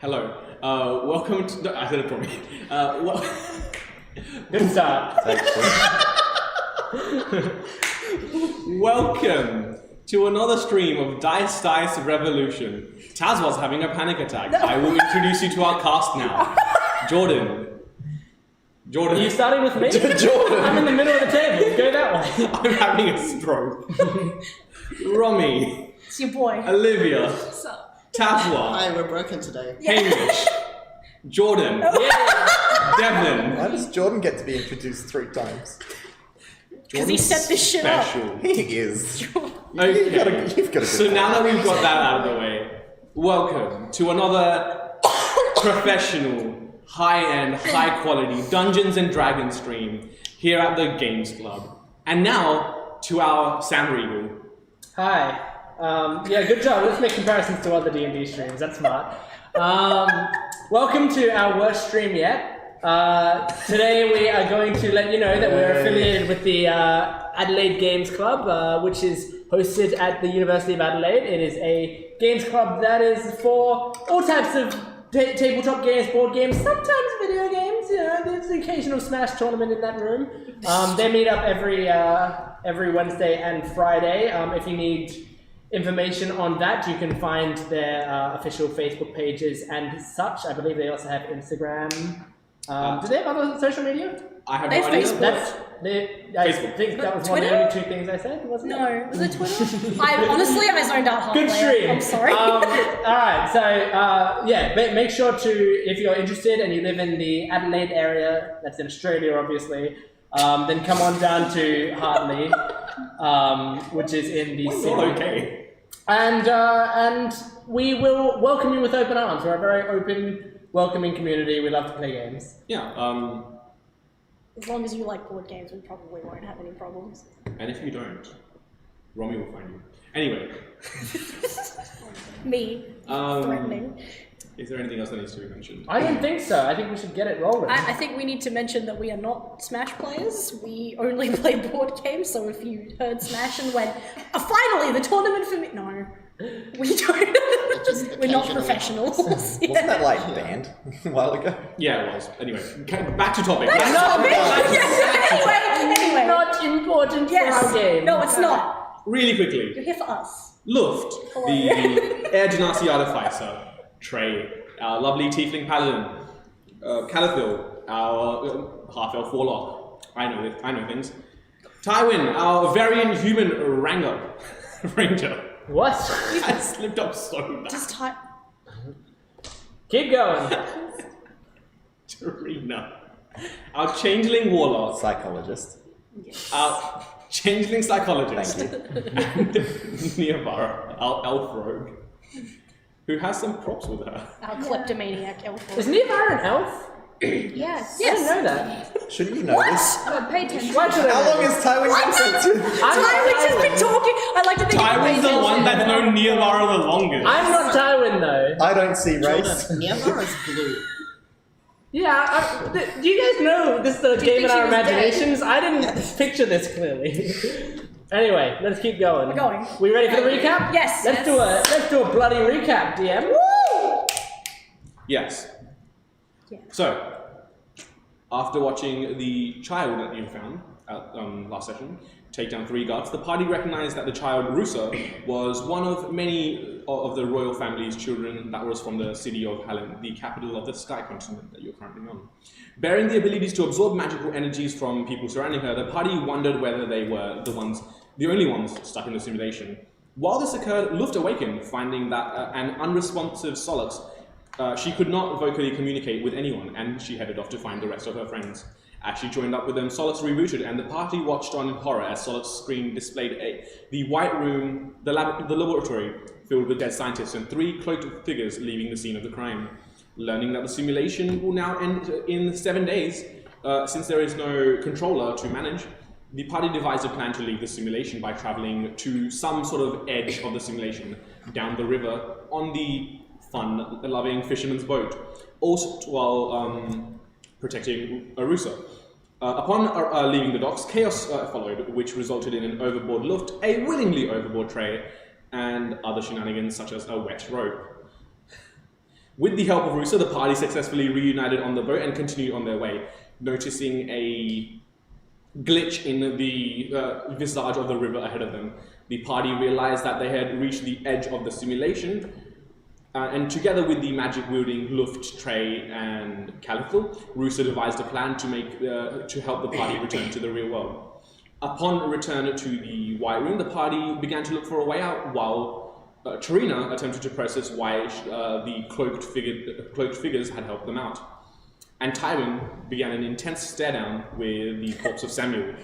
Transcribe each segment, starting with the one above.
Hello. Welcome to... No, I said it for me. Good start. Welcome to another stream of Dice Revolution. Taz was having a panic attack. I will introduce you to our cast now. Jordan. Are you starting with me? Jordan. I'm in the middle of the table. Go that way. I'm having a stroke. Romy. It's your boy. Olivia. What's up? Tazwa. Hi, we're broken today. Hamish. Jordan. Devlin. Why does Jordan get to be introduced 3 times? Because he set this shit Special. up. He is. Okay. You've got a good So now that we've got that out of the way, welcome to another professional, high-end, high-quality Dungeons and Dragons stream here at the Games Club. And now to our Sam Regal. Hi. Yeah, good job. Let's make comparisons to other D&D streams. That's smart. Welcome to our worst stream yet. Today we are going to let you know that we're affiliated with the Adelaide Games Club, which is hosted at the University of Adelaide. It is a games club that is for all types of tabletop games, board games, sometimes video games. You know, there's the occasional Smash tournament in that room. They meet up every Wednesday and Friday. If you need information on that, you can find their official Facebook pages and such. I believe they also have Instagram. Do they have other social media? I have They no have idea. Facebook. I think that was one of the only 2 things I said, wasn't it? No, was it Twitter? I zoned out halfway. Good stream. I'm sorry. Alright, so make sure to, if you're interested and you live in the Adelaide area, that's in Australia obviously, then come on down to Hartley, which is in the city. Okay. And we will welcome you with open arms. We're a very open, welcoming community. We love to play games. Yeah, As long as you like board games, we probably won't have any problems. and if you don't, Romy will find you. Anyway, Me. Threatening. is there anything else that needs to be mentioned? I don't think so. I think we should get it rolling. I think we need to mention that we are not Smash players. We only play board games, so if you heard Smash and went, finally, the tournament for me. No, we don't. We're not professionals. Wasn't that like banned a while ago? Yeah, it was. Anyway, back to topic. Anyway. Not important for Yes. our game. No, it's not. Really quickly. You're here for us. Luft, the Air Genasi Artificer, Trey, our lovely Tiefling Paladin, Calathil, our half-elf Warlock. I know things. Tywin, our variant human Ranger. What? I slipped up so bad. Just type. Keep going. Tarina, our Changeling Warlock, Psychologist. our Changeling Psychologist, Thank you. and Neavara, our Elf Rogue, who has some props with her. Our kleptomaniac elf. Is Neavara an elf? Yes. I didn't know that. Shouldn't you know this? Pay attention. Why should I How know long this? has Tywin been censored? Tywin's just been talking. I like to think. Tywin's the one that's known Neavara the longest. I'm not Tywin though. I don't see race. Neymar is blue. Yeah, do you guys know this is the game in think our she was dead? imaginations? I didn't picture this clearly. Anyway, let's keep going. We're going. We ready for the recap? Yes. Let's do a bloody recap, DM. Woo! Yes. Yeah. So, after watching the child that you found at last session take down 3 guards, the party recognized that the child, Rusa, was one of many of the royal family's children that was from the city of Helen, the capital of the sky continent that you're currently on. Bearing the abilities to absorb magical energies from people surrounding her, the party wondered whether they were the only ones stuck in the simulation. While this occurred, Luft awakened, finding that an unresponsive Solix, she could not vocally communicate with anyone, and she headed off to find the rest of her friends. As she joined up with them, Solix rebooted, and the party watched on in horror as Solix's screen displayed the white room, the laboratory, filled with dead scientists and 3 cloaked figures leaving the scene of the crime. Learning that the simulation will now end in 7 days, since there is no controller to manage, the party devised a plan to leave the simulation by traveling to some sort of edge of the simulation, down the river, on the fun-loving fisherman's boat, also while protecting Arusa. Upon leaving the docks, chaos followed, which resulted in an overboard Luft, a willingly overboard Trey, and other shenanigans such as a wet rope. With the help of Rusa, the party successfully reunited on the boat and continued on their way, noticing a glitch in the visage of the river ahead of them. The party realized that they had reached the edge of the simulation, and together with the magic-wielding Luft, Trey, and Calithal, Rusa devised a plan to help the party return to the real world. Upon return to the White Room, the party began to look for a way out, while Tarina attempted to process why the cloaked figures had helped them out. And Tywin began an intense stare-down with the corpse of Samuel.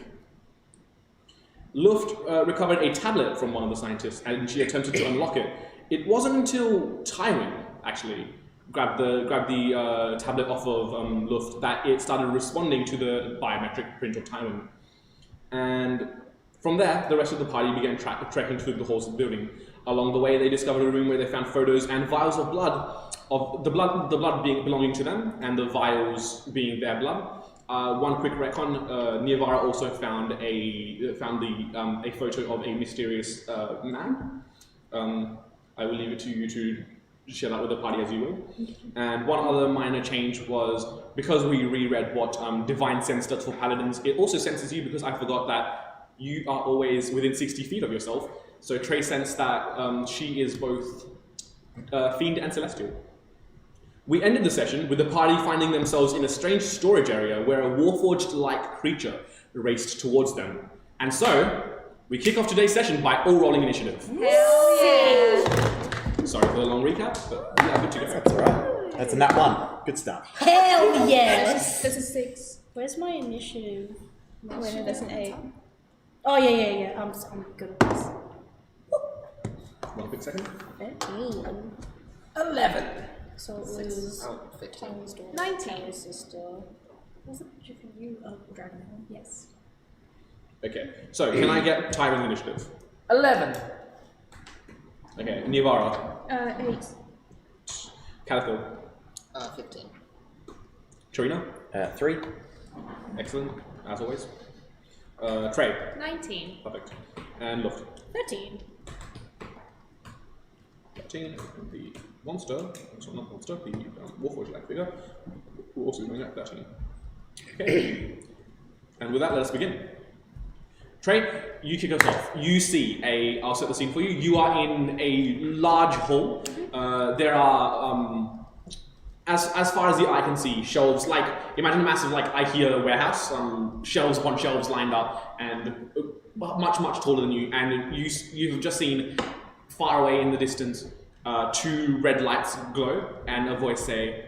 Luft recovered a tablet from one of the scientists, and she attempted to unlock it. It wasn't until Tywin, actually, grabbed the tablet off of Luft that it started responding to the biometric print of Tywin. And from there, the rest of the party began trekking through the halls of the building. Along the way, they discovered a room where they found photos and vials of blood, the blood belonging to them, and the vials being their blood. One quick retcon: Niavara also found a photo of a mysterious man. I will leave it to you to share that with the party as you will. And one other minor change was, because we reread what Divine Sense does for Paladins, it also senses you, because I forgot that you are always within 60 feet of yourself. So Trey sensed that she is both Fiend and Celestial. We ended the session with the party finding themselves in a strange storage area where a Warforged-like creature raced towards them. And so, we kick off today's session by all rolling initiative. Hell yeah! Sorry for the long recap, but yeah, good to go. That's alright. That's a nat 1. Good start. Hell yes! This is 6. Where's my initiative? Oh, wait, no, that's an 8. Oh yeah. I'm good at this. One quick second. 13. 11. So it was 15. Tyler's daughter, 19. Tyler's sister. Was it picture for you? Oh, Dragon. Yes. Okay, so can I get Tywin initiative? 11. Okay, Niavara, 8. Calithal, 15. Tarina, 3. excellent, as always. Trey, 19. perfect. And Luft, 13. 13. The monster, sorry, not monster, the Warforged-like figure, will also be going at 13. Okay, and with that, let us begin. Trey, you kick us off. You see I'll set the scene for you. You are in a large hall. There are, as far as the eye can see, shelves, like, imagine a massive, like, IKEA warehouse, shelves upon shelves lined up, and much, much taller than you. And you have just seen, far away in the distance, 2 red lights glow, and a voice say,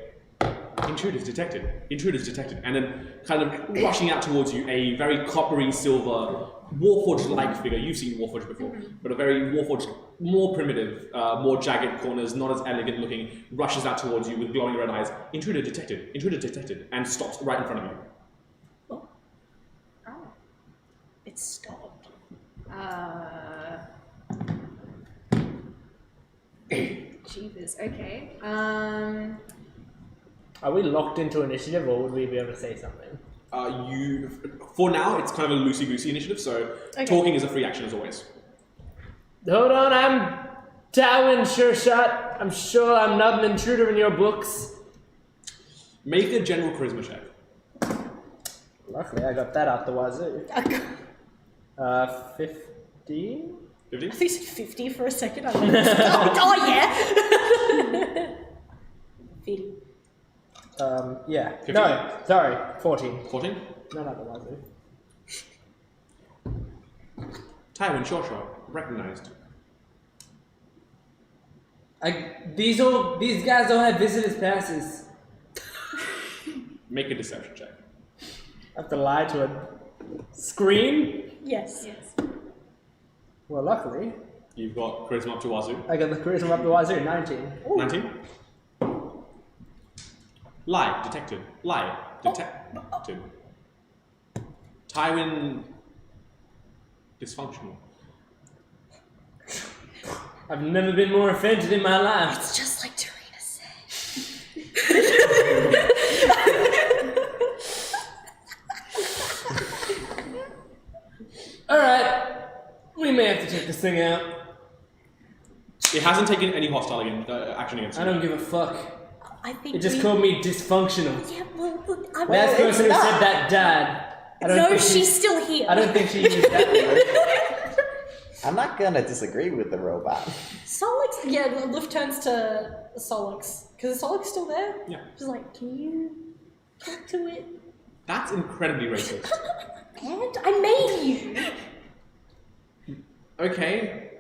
"Intruders detected, intruders detected," and then kind of rushing out towards you, a very coppery silver, Warforged-like figure. You've seen Warforged before, but a very Warforged, more primitive, more jagged corners, not as elegant looking, rushes out towards you with glowing red eyes. Intruder detected, and stops right in front of you. Oh. It stopped. Jeepers, okay. Are we locked into initiative, or would we be able to say something? For now, it's kind of a loosey-goosey initiative, so talking is a free action as always. Hold on, I'm Tywin Sure-Shot. I'm sure I'm not an intruder in your books. Make a general charisma check. Luckily, I got that out the wazoo. 15? 50? I think it's 50 for a second. I oh yeah! 50. Yeah. 15? No, sorry, 14. 14? Not out the wazoo. Tywin Shawshaw, recognized. These guys don't have visitors passes. Make a deception check. I have to lie to a screen? Yes. Well, luckily, You've got charisma up to wazoo. I got the charisma up the wazoo, 19. 19? Lie detected. Lie detected. Tywin dysfunctional. I've never been more offended in my life. It's just like Tarina said. Alright, we may have to check this thing out. It hasn't taken any hostile action against you. I don't give a fuck. I think It just called me dysfunctional. Yeah, well, I'm Last person who not. said that died. No, she's still here. I don't think she used that word. I'm not gonna disagree with the robot. Solix, yeah, Luft turns to Solix. Because Solix still there? Yeah. She's like, can you talk to it? That's incredibly racist. And I made you. Okay.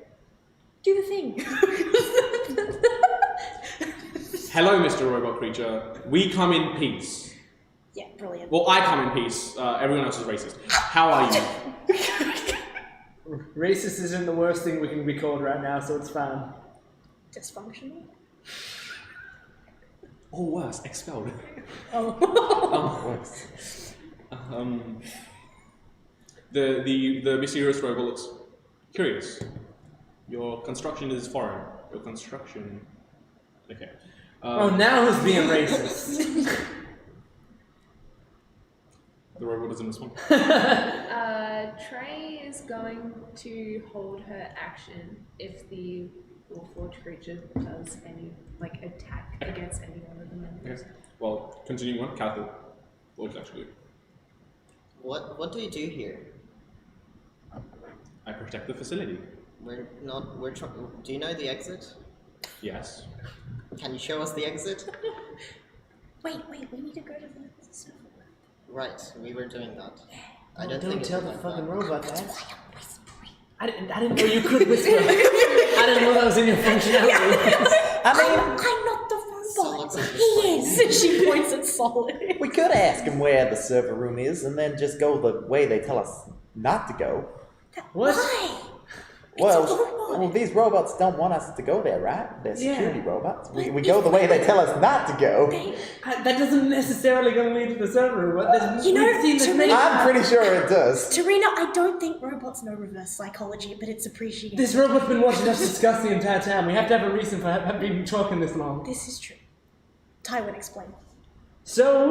Do the thing. Hello, Mr. Robot Creature. We come in peace. Yeah, brilliant. Well, I come in peace. Everyone else is racist. How are you? Racist isn't the worst thing we can be called right now, so it's fine. Dysfunctional? Or worse, expelled. Oh. The mysterious robot looks curious. Your construction is foreign. Your construction. Okay. Oh, now who's being racist? The robot doesn't respond. Trey is going to hold her action if the Warforged creature does any attack against any one of the members. Okay. Well, continuing on, Catherine. What would you like to do? What do you do here? I protect the facility. Do you know the exit? Yes. Can you show us the exit? Wait, we need to go to the server. Right, we were doing that. I Don't think tell it the was fucking like robot That's that. why I'm whispering. I didn't know you could whisper. I didn't know that was in your functionality. I'm not the robot. Solix He is. She points at Solid. We could ask him where the server room is and then just go the way they tell us not to go. What? Why? Well, It's a robot. well, these robots don't want us to go there, right? They're Yeah. security robots. We go the way they tell us not to go. That doesn't necessarily going to lead to the server room. But You know, we've seen this many I'm pretty sure it does. Tarina, I don't think robots know reverse psychology, but it's appreciated. This robot's been watching us discuss the entire time. We have to have a reason for having been talking this long. This is true. Tywin, explain. So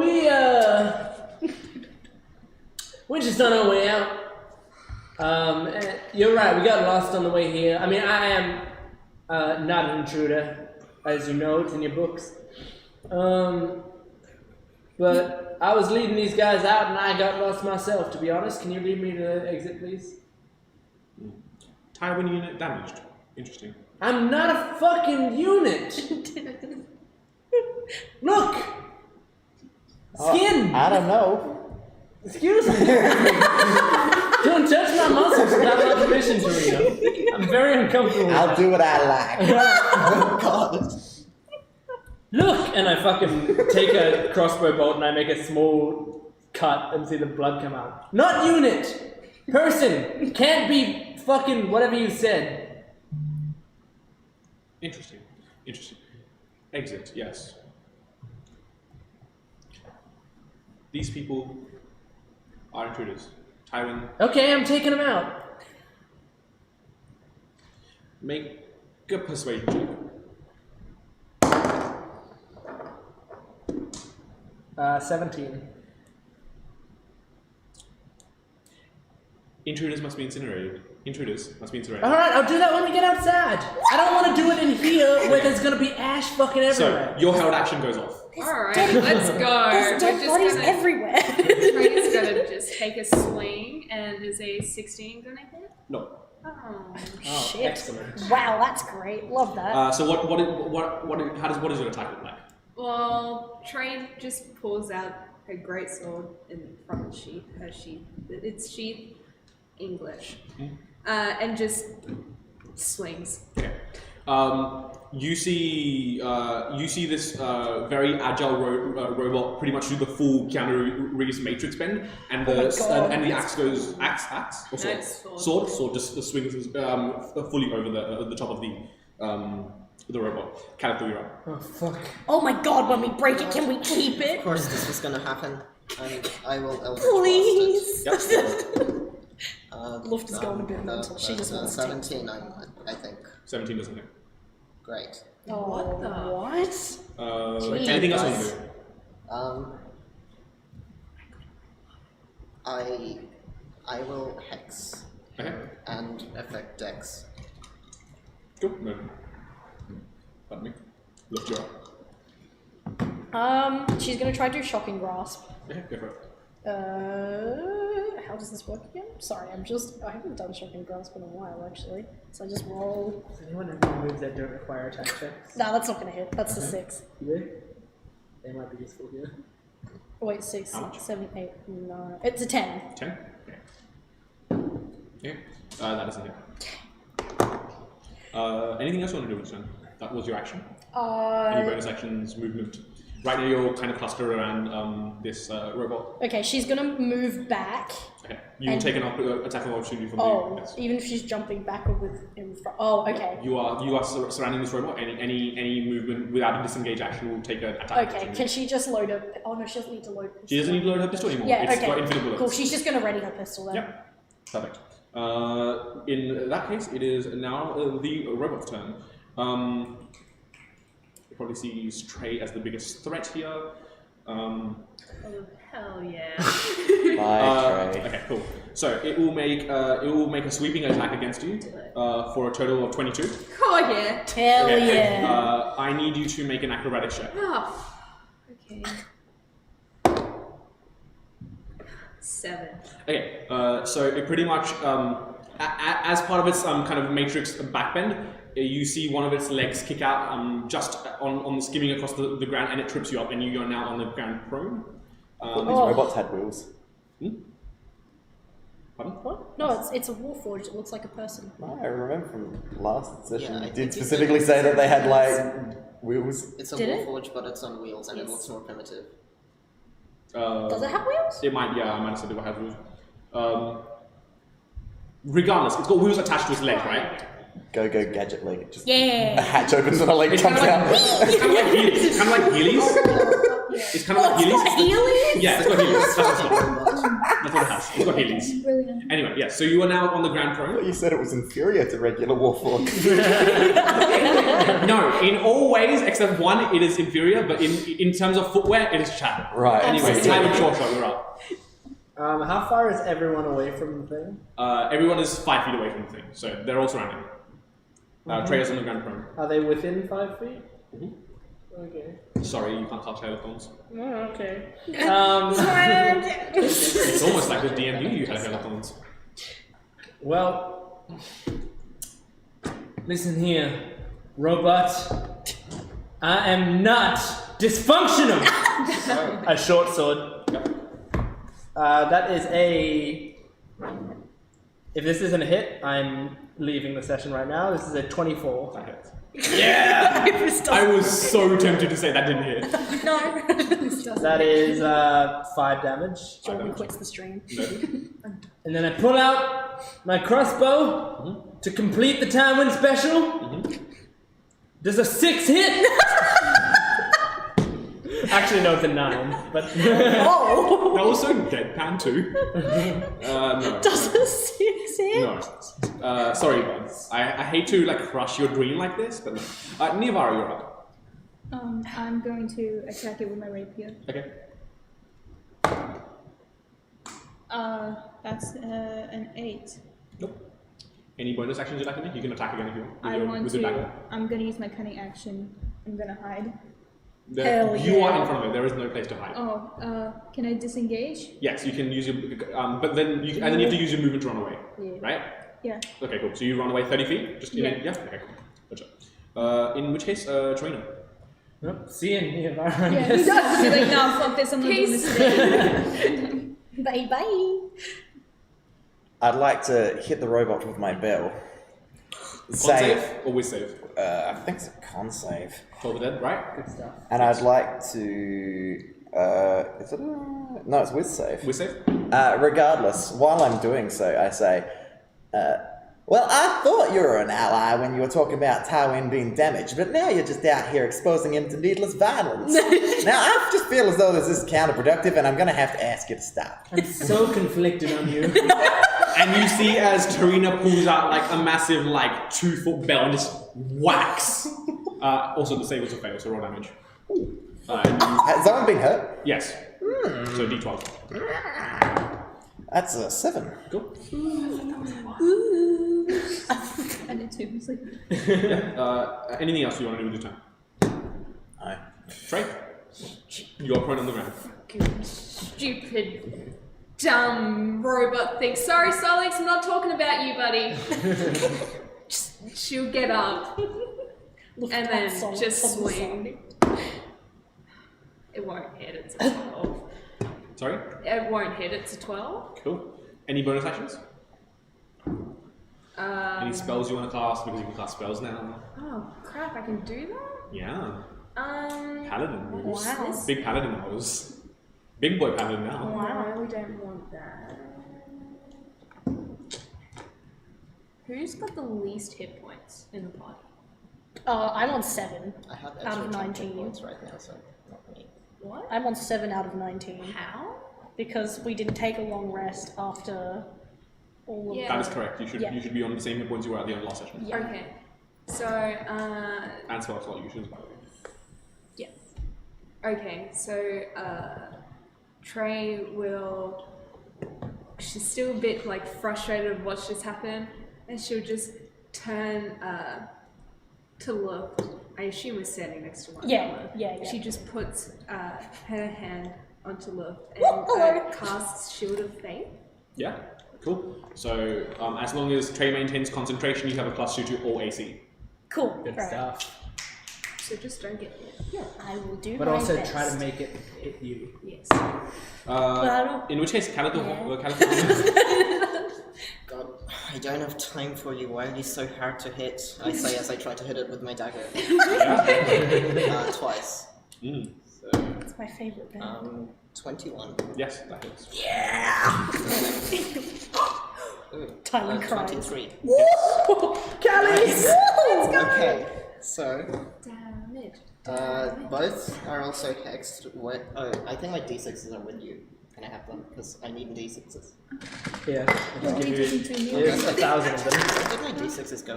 we're just on our way out. And you're right, we got lost on the way here. I mean, I am not an intruder, as you know, it's in your books. But I was leading these guys out and I got lost myself, to be honest. Can you lead me to the exit, please? Tywin unit damaged. Interesting. I'm not a fucking unit! Look! Skin! I don't know. Excuse me! Don't touch my muscles without my permission, Torino. I'm very uncomfortable with I'll that. do what I like. Oh god. Look! And I fucking take a crossbow bolt and I make a small cut and see the blood come out. Not unit! Person! Can't be fucking whatever you said. Interesting. Interesting. Exit, yes. These people are intruders. Tywin, Okay, I'm taking them out. make a persuasion check. 17. Intruders must be incinerated. Intruders must be incinerated. Alright, I'll do that when we get outside. I don't want to do it in here where there's gonna be ash fucking everywhere. So, your held action goes off. Alright, let's go. There's dead bodies gonna, everywhere. Trey's gonna just take a swing, and is a 16 gonna hit? No. Oh. Oh, Shit. excellent. Wow, that's great. Love that. So what does your attack look like? Well, Trey just pulls out her greatsword from its sheath. It's sheath English, and just swings. Okay. You see this very agile robot pretty much do the full Keanu Reeves Matrix bend, and the axe goes axe or sword? No, sword just swings fully over the top of the robot. Count through your arm. Oh, fuck. Oh my god, when we break it, can we keep it? Of course this was gonna happen. And I will Eldritch Please. Blast it. Luft is going a bit mental. She just wants to take 17, I think. 17 doesn't hit. Great. Oh, What the- what? Anything else you want to do? I will hex Okay. and affect Dex. Cool. No. Pardon me. Lift your arm. She's gonna try to do shocking grasp. Okay, go for it. How does this work again? Sorry, I haven't done shocking grasp in a while actually. So I just roll. Does anyone have any moves that don't require attack checks? No, that's not gonna hit. That's the 6. Yeah. They might be useful here. Oh, wait, 6, How much? 7, 8, 9. It's a 10. 10? Okay. Okay. That doesn't hit. Anything else you want to do with this turn? That was your action? Any bonus actions, movement? Right now you're kind of clustered around this robot. Okay, she's gonna move back. Okay. You will take an attack of opportunity from Oh, the... Yes. even if she's jumping backward with in front. Oh, okay. You are surrounding this robot. Any movement without a disengage action will take an attack. Okay, opportunity. can she just load her? Oh no, she doesn't need to load. She doesn't need to load her pistol anymore. Yeah, It's okay. got infinite bullets. Cool. She's just gonna ready her pistol then. Yep. Perfect. In that case, it is now the robot's turn. You probably see Stray as the biggest threat here. Oh, hell yeah. Bye, Trey. Okay, cool. So it will make a sweeping attack against you for a total of 22. Oh, yeah. Hell Okay. yeah. I need you to make an acrobatics check. Oh, okay. 7. Okay, so it pretty much, as part of its kind of matrix backbend, you see one of its legs kick out just on skimming across the ground, and it trips you up, and you are now on the ground prone. These robots had wheels. Pardon? What? No, it's a warforged. It looks like a person. No, I remember from last session. Yeah, I it did think you specifically said say that they had like wheels. It's a Did it? warforged, but it's on wheels, and it Yes. looks more primitive. Does it have wheels? It might, yeah, I might have said it has wheels. Regardless, it's got wheels attached to its legs, right? Go gadget leg. It just a Yeah. hatch opens and a leg It's comes kind of out. like, it's kind of like Heelys. It's kind of like Heelys. It's kind of like It's Heelys. got aliens? Yeah, it's got Heelys. That's what it's got. That's what it has. It's got Heelys. Brilliant. Anyway, yeah, so you are now on the ground prone. You said it was inferior to regular Warforged. No, in all ways except one, it is inferior, but in terms of footwear, it is chat. Right. Anyway, Absolutely. time and short shot, you're up. How far is everyone away from the thing? Everyone is 5 feet away from the thing, so they're all surrounded. Trey is on the ground prone. Are they within 5 feet? Mhm. Okay. Sorry, you can't touch helicons. Oh, okay. It's almost like the DMV you had helicons. Well, listen here, robot. I am not dysfunctional. A short sword. That is a. If this isn't a hit, I'm leaving the session right now. This is a 24. That hits. Yeah. I was so tempted to say that didn't hit. No. That is 5 damage. Jordan quits the stream. No. And then I pull out my crossbow to complete the Tywin special. Does a 6 hit? Actually, no, it's a 9. But Oh. That was so deadpan too. No. Does a 6 hit? No. Sorry, bud. I hate to like crush your dream like this, but no. Nivara, you're up. I'm going to attack it with my rapier. Okay. That's an 8. Nope. Any bonus actions you'd like to make? You can attack again if you want. I want with the dagger. to. I'm going to use my cunning action. I'm going to hide. Hell You are yeah. in front of it. There is no place to hide. Oh, can I disengage? Yes, you can use your, but then you have to use your movement to run away, Yeah. right? Yeah. Okay, cool. So you run away 30 feet, just in Yeah. yeah. Okay, cool. Gotcha. In which case, Trina. Nope, seeing the Yeah, environment. he does. He's like, no, fuck this. I'm not doing this today. Bye bye. I'd like to hit the robot with my bell. Con save or with save? I think it's a con save. Toll the dead, right? Good stuff. And I'd like to. Is it no, it's with save. With save? Regardless, while I'm doing so, I say, well, I thought you were an ally when you were talking about Tywin being damaged, but now you're just out here exposing him to needless violence. Now, I just feel as though this is counterproductive, and I'm going to have to ask you to stop. I'm so conflicted on you. And you see as Tarina pulls out like a massive like 2-foot bell and just whacks. Also the save was a fail, so roll damage. Has someone been hurt? Yes. So D12. That's a 7. Cool. I did too. He's like, Anything else you want to do with your turn? No. Trey? You're prone on the ground. Fucking stupid, dumb robot thing. Sorry, Solix, I'm not talking about you, buddy. She'll get up Look and at then Solid just on the swing. It won't hit, it's a 12. Sorry? It won't hit, it's a 12. Cool. Any bonus actions? Any spells you want to cast? Because you can cast spells now. Oh crap, I can do that? Yeah. Paladin moves. Wow. Big paladin moves. Big boy paladin now. No, we don't want that. Who's got the least hit points in the party? I'm on 7 I have out extra of 19. points right now, so not me. What? I'm on 7 out of 19 How? because we didn't take a long rest after all of Yeah. That is correct. You should Yeah. you should be on the same hit points you were at the end of last session. Yeah. Okay. So, And spell slot you should as well. Yeah. okay, so, Trey will, she's still a bit, like, frustrated with what's just happened, and she'll just turn, to look. I assume we're standing next to one Yeah, another. yeah. She just puts, her hand onto Luft and, hello. casts Shield of Faith. Yeah. Cool. So as long as Trey maintains concentration, you have a +2 to all AC. Cool. Good Right. stuff. So just don't get hit. I will do But my also best. try to make it hit you. Yes. In which case, Calico. God, I don't have time for you. Why are you so hard to hit? I say as I try to hit it with my dagger. Twice. Mm. So, It's my favorite bit. 21. Yes, that hits. Ooh, Tiny cries. 23. Callies! Okay, so Damage. both are also hexed. What? Oh, I think my d6s are with you. Can I have them? Because I need d6s. Yeah. I'll give you Yes, 1,000 of them. Where did my d6s go?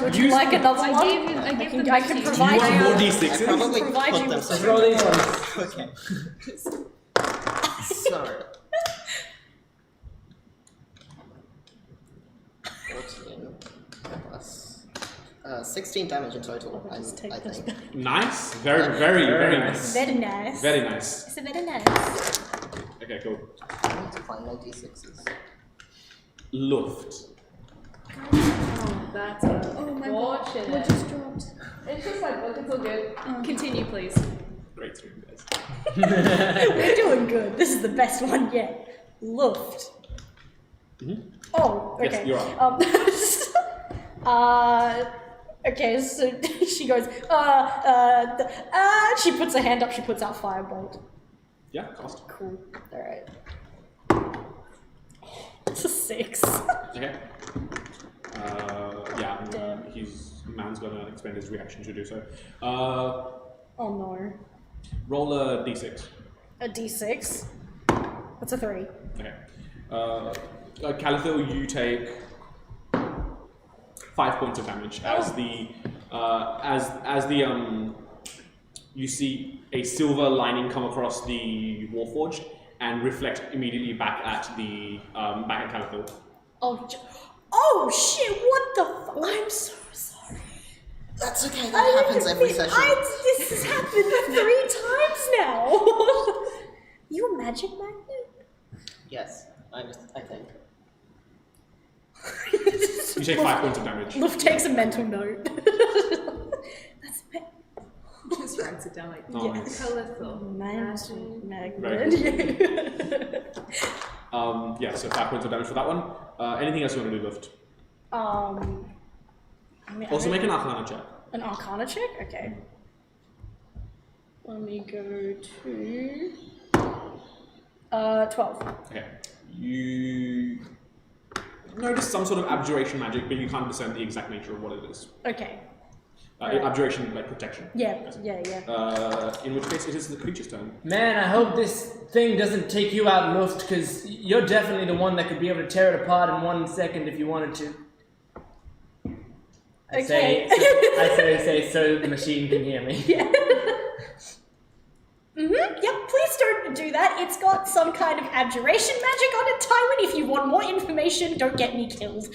Would you like another I one? gave you- I gave them I to can you. provide Do you you. want more I D6s? probably Provide put you them with Let's somewhere. roll these ones. Okay. So. 14 plus 16 damage in total. Just take I this think. back. Nice. Very nice. Very nice. Very nice. It's a very nice. Okay, cool. I need to find my d6s. Luft. Oh, that's unfortunate. What just dropped? It's just my book, it's all good. Continue, please. Great stream, guys. We're doing good. This is the best one yet. Luft. Oh, okay. Yes, you're Okay, so she goes, she puts her hand up, she puts out firebolt. Yeah, cast. Cool. Alright. It's a 6. Okay. Yeah, Damn. man's gonna expend his reaction to do so. Oh no. Roll a d6. A d6? That's a 3. Okay. Calitho, you take 5 points of damage as you see a silver lining come across the Warforged and reflect immediately back at Calitho. Oh shit, what the I'm so sorry. That's okay, that happens every session. This has happened 3 times now. You a magic magnet? Yes, I think. You take 5 points of damage. Luft takes a mental note. That's Just writes it down like Nice. colourful. magic Very magnet. Yeah, so 5 points of damage for that one. Anything else you want to do, Luft? I mean, Also make an Arcana check. an Arcana check? Okay. Let me go to 12. Okay. You notice some sort of abjuration magic, but you can't discern the exact nature of what it is. Okay. Abjuration, like protection. Yeah. In which case, it is the creature's turn. Man, I hope this thing doesn't take you out, Luft, because you're definitely the one that could be able to tear it apart in 1 second if you wanted to. I say so the machine can hear me. Yeah. Yep, please don't do that. It's got some kind of abjuration magic on it, Tywin. If you want more information, don't get me killed.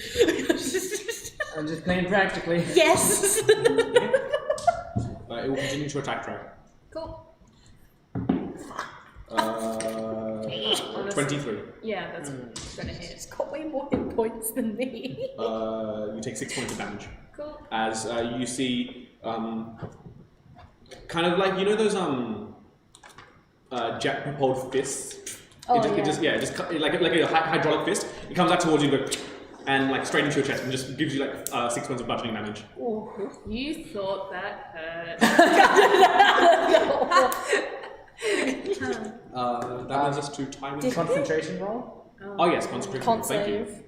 I'm just playing practically. Yes. It will continue to attack Trey. Cool. Honestly. 23. Yeah, that's gonna hit. He's got way more hit points than me. You take 6 points of damage. Cool. As you see, kind of like, you know those jet-propelled fists? Oh, It just like a hydraulic fist. It comes out towards you, and like straight into your chest, and just gives you like 6 points of bludgeoning damage. Ooh. You thought that hurt. That brings us to time. Concentration roll? Oh yes, concentration. Can't Thank save. you.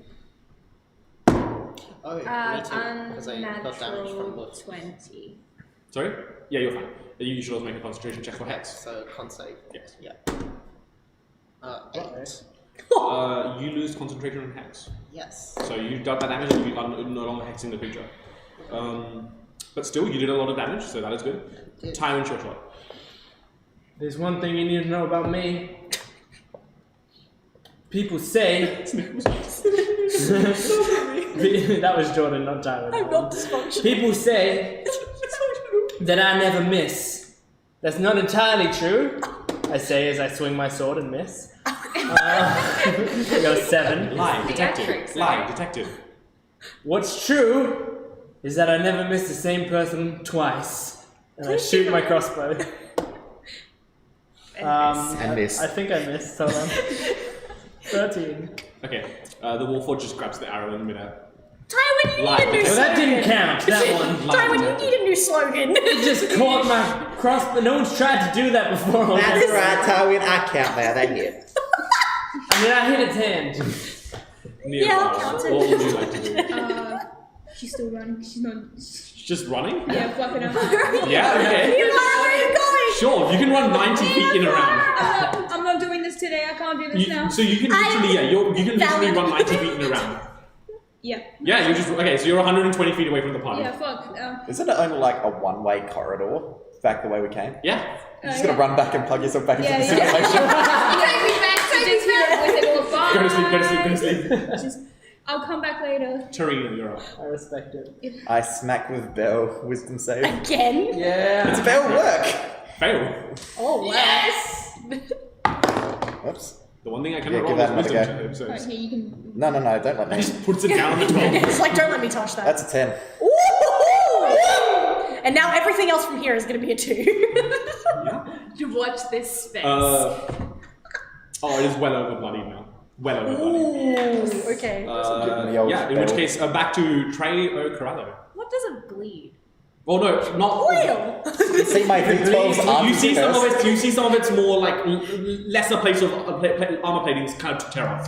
Oh, me too, because I got damage from Unnatural both. 20. Sorry? Yeah, you're fine. You should also make a concentration check for hex. So con save. Yes. Yeah. 8. You lose concentration on hex. Yes. So you dealt that damage and you are no longer hexing the creature. But still, you did a lot of damage, so that is good. Did- Tyrant short shot. There's one thing you need to know about me. People say... that was Jordan, not Tyler. I'm not dysfunctional. People say that I never miss. That's not entirely true. I say as I swing my sword and miss. I go 7. Lie, detective. Theatrics, Lie, right? detective. What's true is that I never miss the same person twice. And I shoot my crossbow. And miss. I think I missed. Hold on. 13. Okay, the Warforged just grabs the arrow in midair. Tywin, you Lie, need a new Well, slogan. that didn't count. That one. Tywin, you need a new slogan. It just caught my crossbow. No one's tried to do that before. That's right, Tywin. I count now. They hit. I mean, I hit its hand. Near Yeah, I'll fire. count it. What would you like to do? She's still running. She's not. She's just running? Yeah, flapping up. Yeah, okay. You are, where are you going? Sure, you can run 90 feet in a round. I'm not doing this today. I can't do this now. So you can literally, you can literally run 90 feet in a round. Yeah. Yeah, you're just, okay, so you're 120 feet away from the party. Yeah. Fuck. Isn't it only like a one-way corridor back the way we came? Yeah. You're just gonna run back and plug yourself back into Yeah, the yeah. simulation. Take me back. Take me back. With it all far. Go to sleep, go to sleep, go to sleep. I'll come back later. Tarina, you're up. I respect it. I smack with Bell. Wisdom save. Again? Yeah. It's Bell work. Fail. Oh, wow. Yes. Whoops. The one thing I Yeah, cannot give roll that is another wisdom go. save, so Alright, here you can. No, don't let he me. just puts it down on the 12. It's like, don't let me touch that. That's a 10. Ooh! And now everything else from here is going to be a 2. You watch this space. Oh, it is well over bloody now. Well over bloody. Ooh, okay. the old Yeah, in which bell. case, back to Trey O'Corrallo. What does it bleed? Well, no, not. Oil! You see my D12's arms You see some of cursed? it. You see some of its more like lesser plates of armor platings kind of tear off.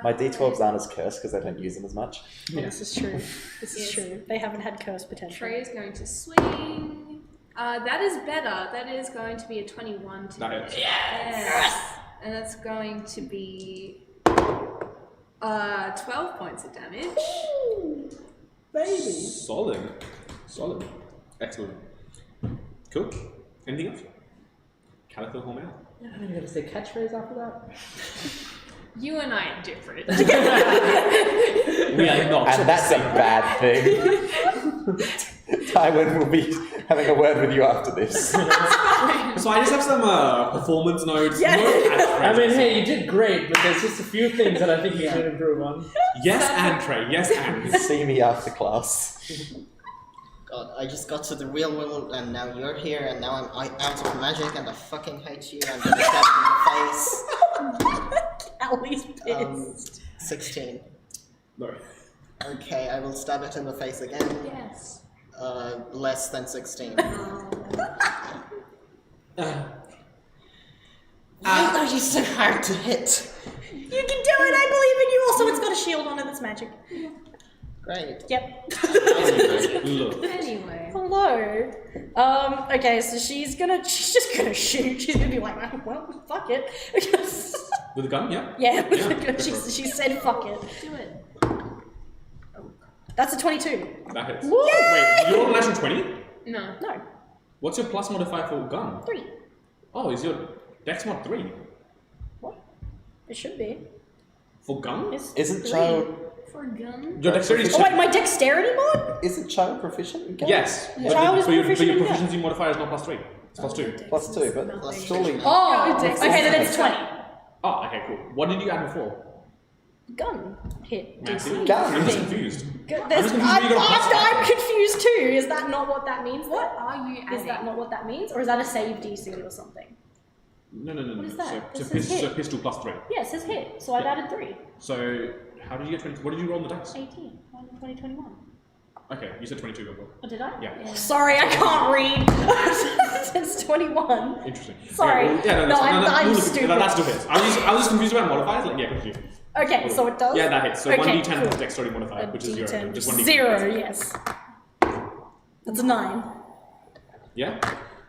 My D12s aren't as cursed because I don't use them as much. Yeah. This is true. This is Yes. true. They haven't had curse potential. Trey is going to swing. That is better. That is going to be a 21 to That hit. hits. Yes. And that's going to be 12 points of damage. Baby. Solid. Excellent. Cool. Anything else? Calico Hormel. I'm not even gonna say catchphrase after that. You and I are different. We are not. And that's a bad thing. Tywin will be having a word with you after this. So I just have some performance notes. Yes. No catchphrases. I mean, hey, you did great, but there's just a few things that I think you should improve on. Yes, and Trey. Yes, and. See me after class. God, I just got to the real world and now you're here and now I'm out of magic and I fucking hate you. I'm gonna stab you in the face. Allie's pissed. 16. No. Okay, I will stab it in the face again. Yes. Less than 16. Why are you so hard to hit? You can do it, I believe in you. Also, it's got a shield on it that's magic. Great. Yep. Look. Anyway. Hello. Okay, so she's just gonna shoot. She's gonna be like, well, fuck it. With a gun, yeah? Yeah, Yeah. she said fuck it. Do it. That's a 22. That hits. Yay! Wait, you're on natural 20? No. No, What's your plus modifier for gun? 3. Oh, is your dex mod 3? What? It should be. For gun? It's Isn't 3. child For a gun? Your dexterity is Oh wait, my dexterity mod? isn't child proficient in games? Yes. Child is but your proficient in gun. proficiency modifier is not plus 3. It's +2. +2, but Plus surely. Oh, it takes okay, then it's 20. Oh, okay, cool. What did you add before? Gun hit. Massive. Gun. I'm just confused. I'm confused too. Is that not what that means? What are you Is that not what that means? Or is that a save DC or something? No. What is that? So, This is hit. pistol +3. Yeah, it says hit. So I've added 3. So, how did you get 20? What did you roll on the dice? 18. 20, 21. Okay, you said 22 before. Oh, did I? Yeah. Sorry, I can't read. It's 21. Interesting. Sorry. Okay, well, I'm no, stupid. That still hits. I was just confused about modifiers. Like, yeah, confused. Okay, so it does? Yeah, that hits. So Okay, 1d10 cool. plus dexterity modifier, which is 0. D10. Just 1d10. 0, yes. That's a 9. Yeah?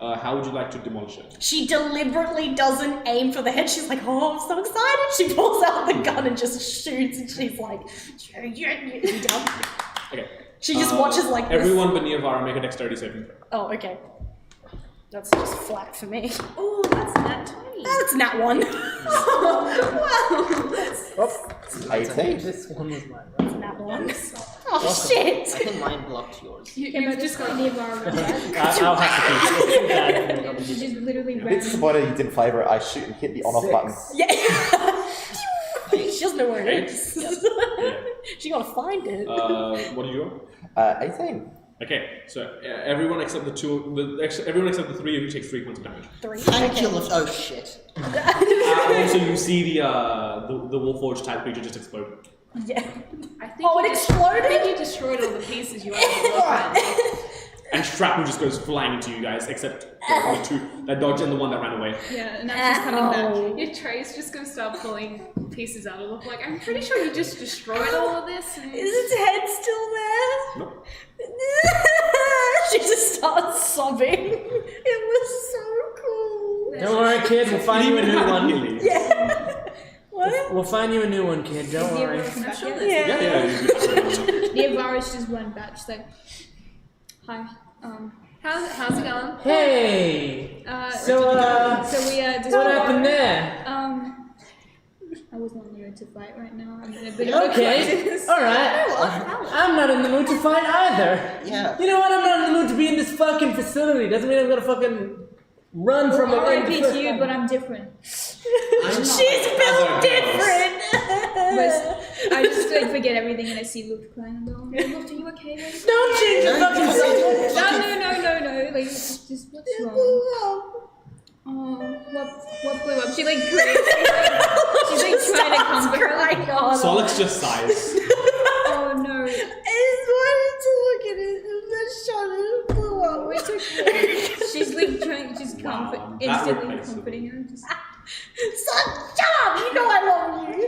How would you like to demolish it? She deliberately doesn't aim for the head. She's like, oh, I'm so excited. She pulls out the gun and just shoots, and she's like, yeah, down. Okay. She just watches like this. Everyone but Niavara make a dexterity saving throw. Oh, okay. That's just flat for me. Oh, that's nat 20. That's nat 1. Oh, 18. This one was mine, That's nat 1. Oh, shit. I think mine blocked yours. You've just got the environment. I'll have to keep it. It's too bad for me. She just literally It's ran. disappointed you didn't flavour it. I shoot and hit the on-off button. Yeah. She doesn't know where it is. She gotta find it. What do you roll? 18. Okay, so everyone except everyone except the 3 of you takes 3 points of damage. 3. Thank you, oh shit. Also, you see the Warforged type creature just explode. Yeah. I think Oh, it I exploded? think you destroyed all the pieces you had to look at. And shrapnel just goes flying into you guys, except the 2 that dodged and the one that ran away. Yeah, and now she's coming Ow. back. Your tray's just gonna start pulling pieces out of it. Like, I'm pretty sure you just destroyed all of this. And Is its head still there? Nope. She just starts sobbing. It was so cool. Don't worry, kid. We'll find you a new one. Yeah. What? We'll find you a new one, kid. Don't worry. I'm sure that's Yeah. Yeah. The environment's just one batch. She's like, Hi. How's it going? Hey. So we just What happened there? I was not in the mood to fight right now. I'm in a bit of a Okay. crisis. All right. I'm not in the mood to fight either. Yeah. You know what? I'm not in the mood to be in this fucking facility. Doesn't mean I'm gonna fucking run from Well, it. RIP to you, but I'm different. She's built different. But I just like forget everything and I see Luke crying and go, oh, Luke, are you okay? Like, Don't change the fucking subject. no. Like, just what's wrong? Oh, what blew up? She like crazy. She's like trying to comfort her. Like, Solix just sighs. oh no. I just wanted to look at it and then shut it and blew up. Oh, it's okay. She's like trying, just Wow, comfort, that instantly replaces- comforting her. Just, Son, shut up! You know I love you.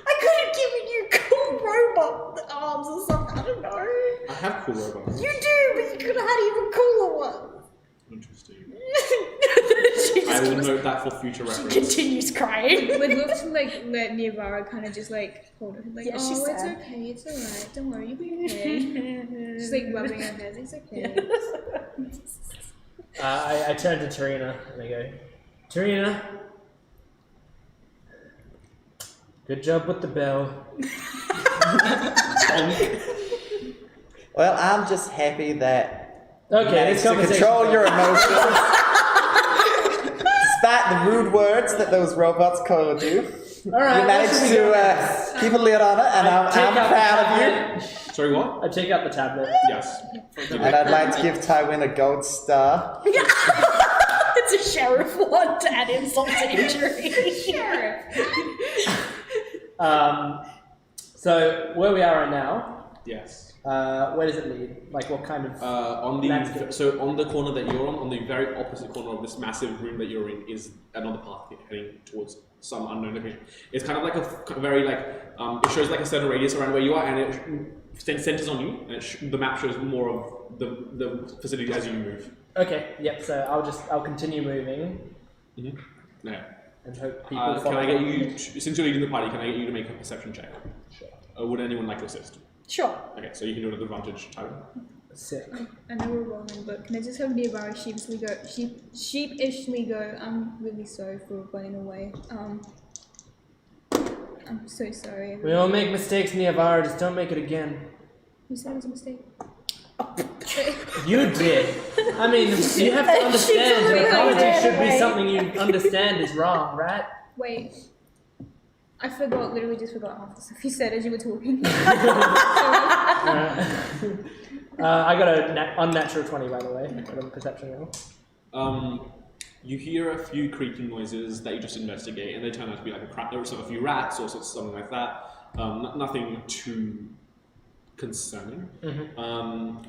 I could have given you cool robot arms or something. I don't know. I have cool robots. You do, but you could have had even cooler ones. Interesting. She I just will keeps, note that for future reference. continues crying. would Luke to like let Niavara kind of just like hold her, like, Yeah, oh, she's it's sad. okay, it's alright, don't worry, you'll be okay. Just like rubbing her head, it's okay. I turn to Tarina and I go, Tarina, good job with the bell. Well, I'm just happy that Okay, you this managed to conversation. control your emotions. Despite the rude words that those robots called you, All right, you managed where should we go to next? keep a lid on it, and I'm Take out the proud of you. tablet. Sorry, what? I take out the tablet. Yes. And I'd like to give Tywin a gold star. It's a sheriff one to add insult to injury. So where we are right now, Yes. where does it lead? Like what kind of? On the corner that you're on the very opposite corner of this massive room that you're in, is another path heading towards some unknown location. It's kind of like a very it shows like a certain radius around where you are, and it centers on you. And the map shows more of the facility as you move. Okay, yep. So I'll continue moving Mm-hmm. No. and hope people Can follow. I get you? Since you're leading the party, can I get you to make a perception check? Sure. Would anyone like to assist? Sure. Okay, so you can do it at advantage, Tyron. Sick. I know we're rolling, but can I just have Niavara sheepishly go, I'm really sorry for running away. I'm so sorry. We all make mistakes, Niavara. Just don't make it again. You said it was a mistake. You did. I mean, you have to understand that apology should be something you understand is wrong, right? Wait. I literally just forgot half the stuff you said as you were talking. I got an unnatural 20, by the way, on the perception roll. You hear a few creaking noises that you just investigate, and they turn out to be like a few rats or something like that. Nothing too concerning.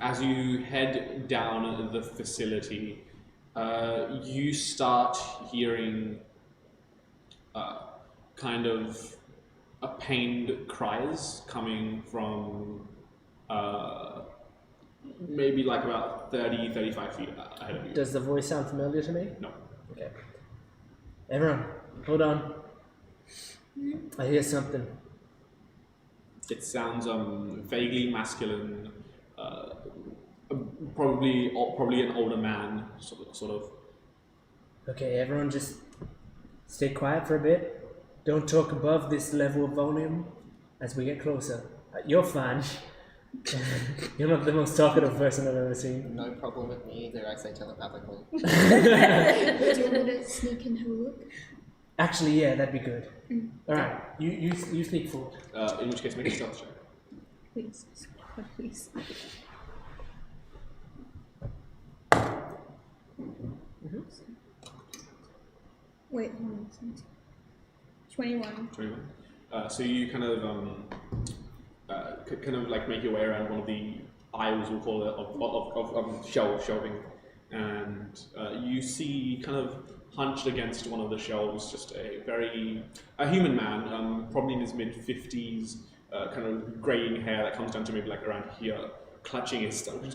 As you head down the facility, you start hearing kind of a pained cries coming from maybe like about 35 feet ahead of you. Does the voice sound familiar to me? No. Okay. Everyone, hold on. I hear something. It sounds vaguely masculine, probably an older man, sort of. Okay, everyone just stay quiet for a bit. Don't talk above this level of volume as we get closer. You're fine. You're not the most talkative person I've ever seen. No problem with me either, I say telepathically. Do you want to sneak and have a look? Actually, yeah, that'd be good. Alright, you sneak forward. In which case, make a stealth check. Please. God, please. Wait, hold on. 21. 21. So you kind of like make your way around one of the aisles, we'll call it, of shelving, and you see kind of hunched against one of the shelves just a human man, probably in his mid-50s, kind of graying hair that comes down to maybe like around here, clutching his stomach.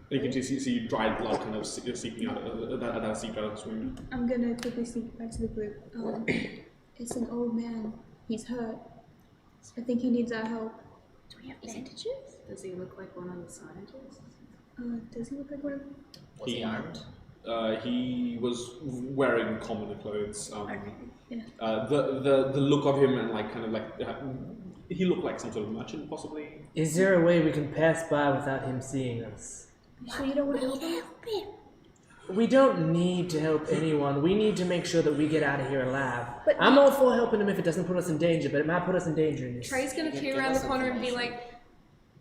You can see dried blood kind of seeping out of his wound. I'm gonna quickly sneak back to the group. It's an old man. He's hurt. I think he needs our help. Do we have bandages? Does he look like one of the scientists? Does he look like one of them? Was he armed? He was wearing common clothes. Yeah. The look of him and like kind of like he looked like some sort of merchant possibly. Is there a way we can pass by without him seeing us? You sure you don't want to help him? We don't need to help anyone. We need to make sure that we get out of here alive. But- I'm all for helping him if it doesn't put us in danger, but it might put us in danger in this. Trey's gonna peer give around the us corner and be information.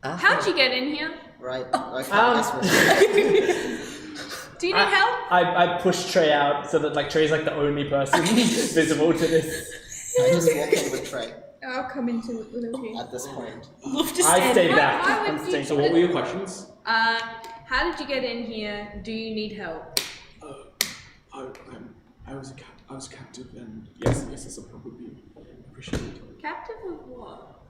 like, "How'd you get in here? Right, okay, that's what Do you need help?" I push Trey out so that like Trey's like the only person visible to this. I just walk in with Trey I'll come into it with you. at this point. Love to I stand stay back. back. Why would I'm staying you- So what were your questions? How did you get in here? Do you need help? I was captive, and yes, some help would be appreciated. Captive of what?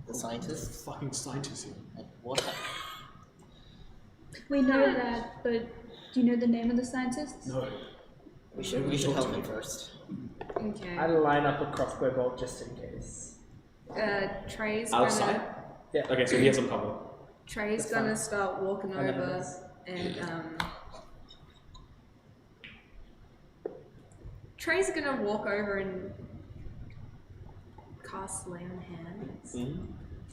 The scientists? Fucking scientists here. What happened? We know that, but do you know the name of the scientists? No. We should help him first. Okay. I'd line up a crossbow bolt just in case. Trey's Outside? gonna Yeah. Okay, so he has some cover. Trey's That's gonna fine. start walking I know over this. and Trey's gonna walk over and cast Lay on Hands.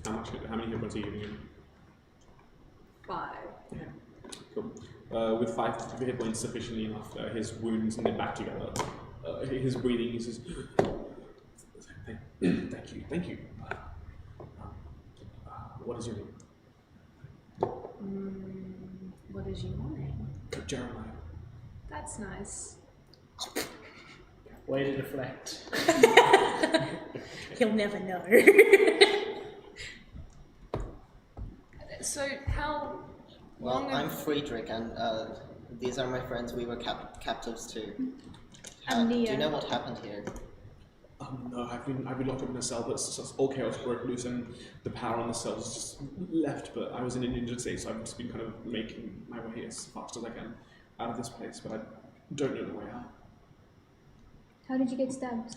How many hit points are you giving him? 5. Cool. With 5 hit points sufficiently enough, his wounds knit back together. His breathing, he says, thank you. What is your name? What is your name? Jeremiah. That's nice. Way to deflect. He'll never know. So how Well, long I'm Friedrich, and these are my friends. We were captives too. I'm Do you Nia. know what happened here? No, I've been locked up in a cell, but all chaos broke loose, and the power on the cells just left. But I was in an injured state, so I've just been kind of making my way as fast as I can out of this place. But I don't know the way out. How did you get stabbed?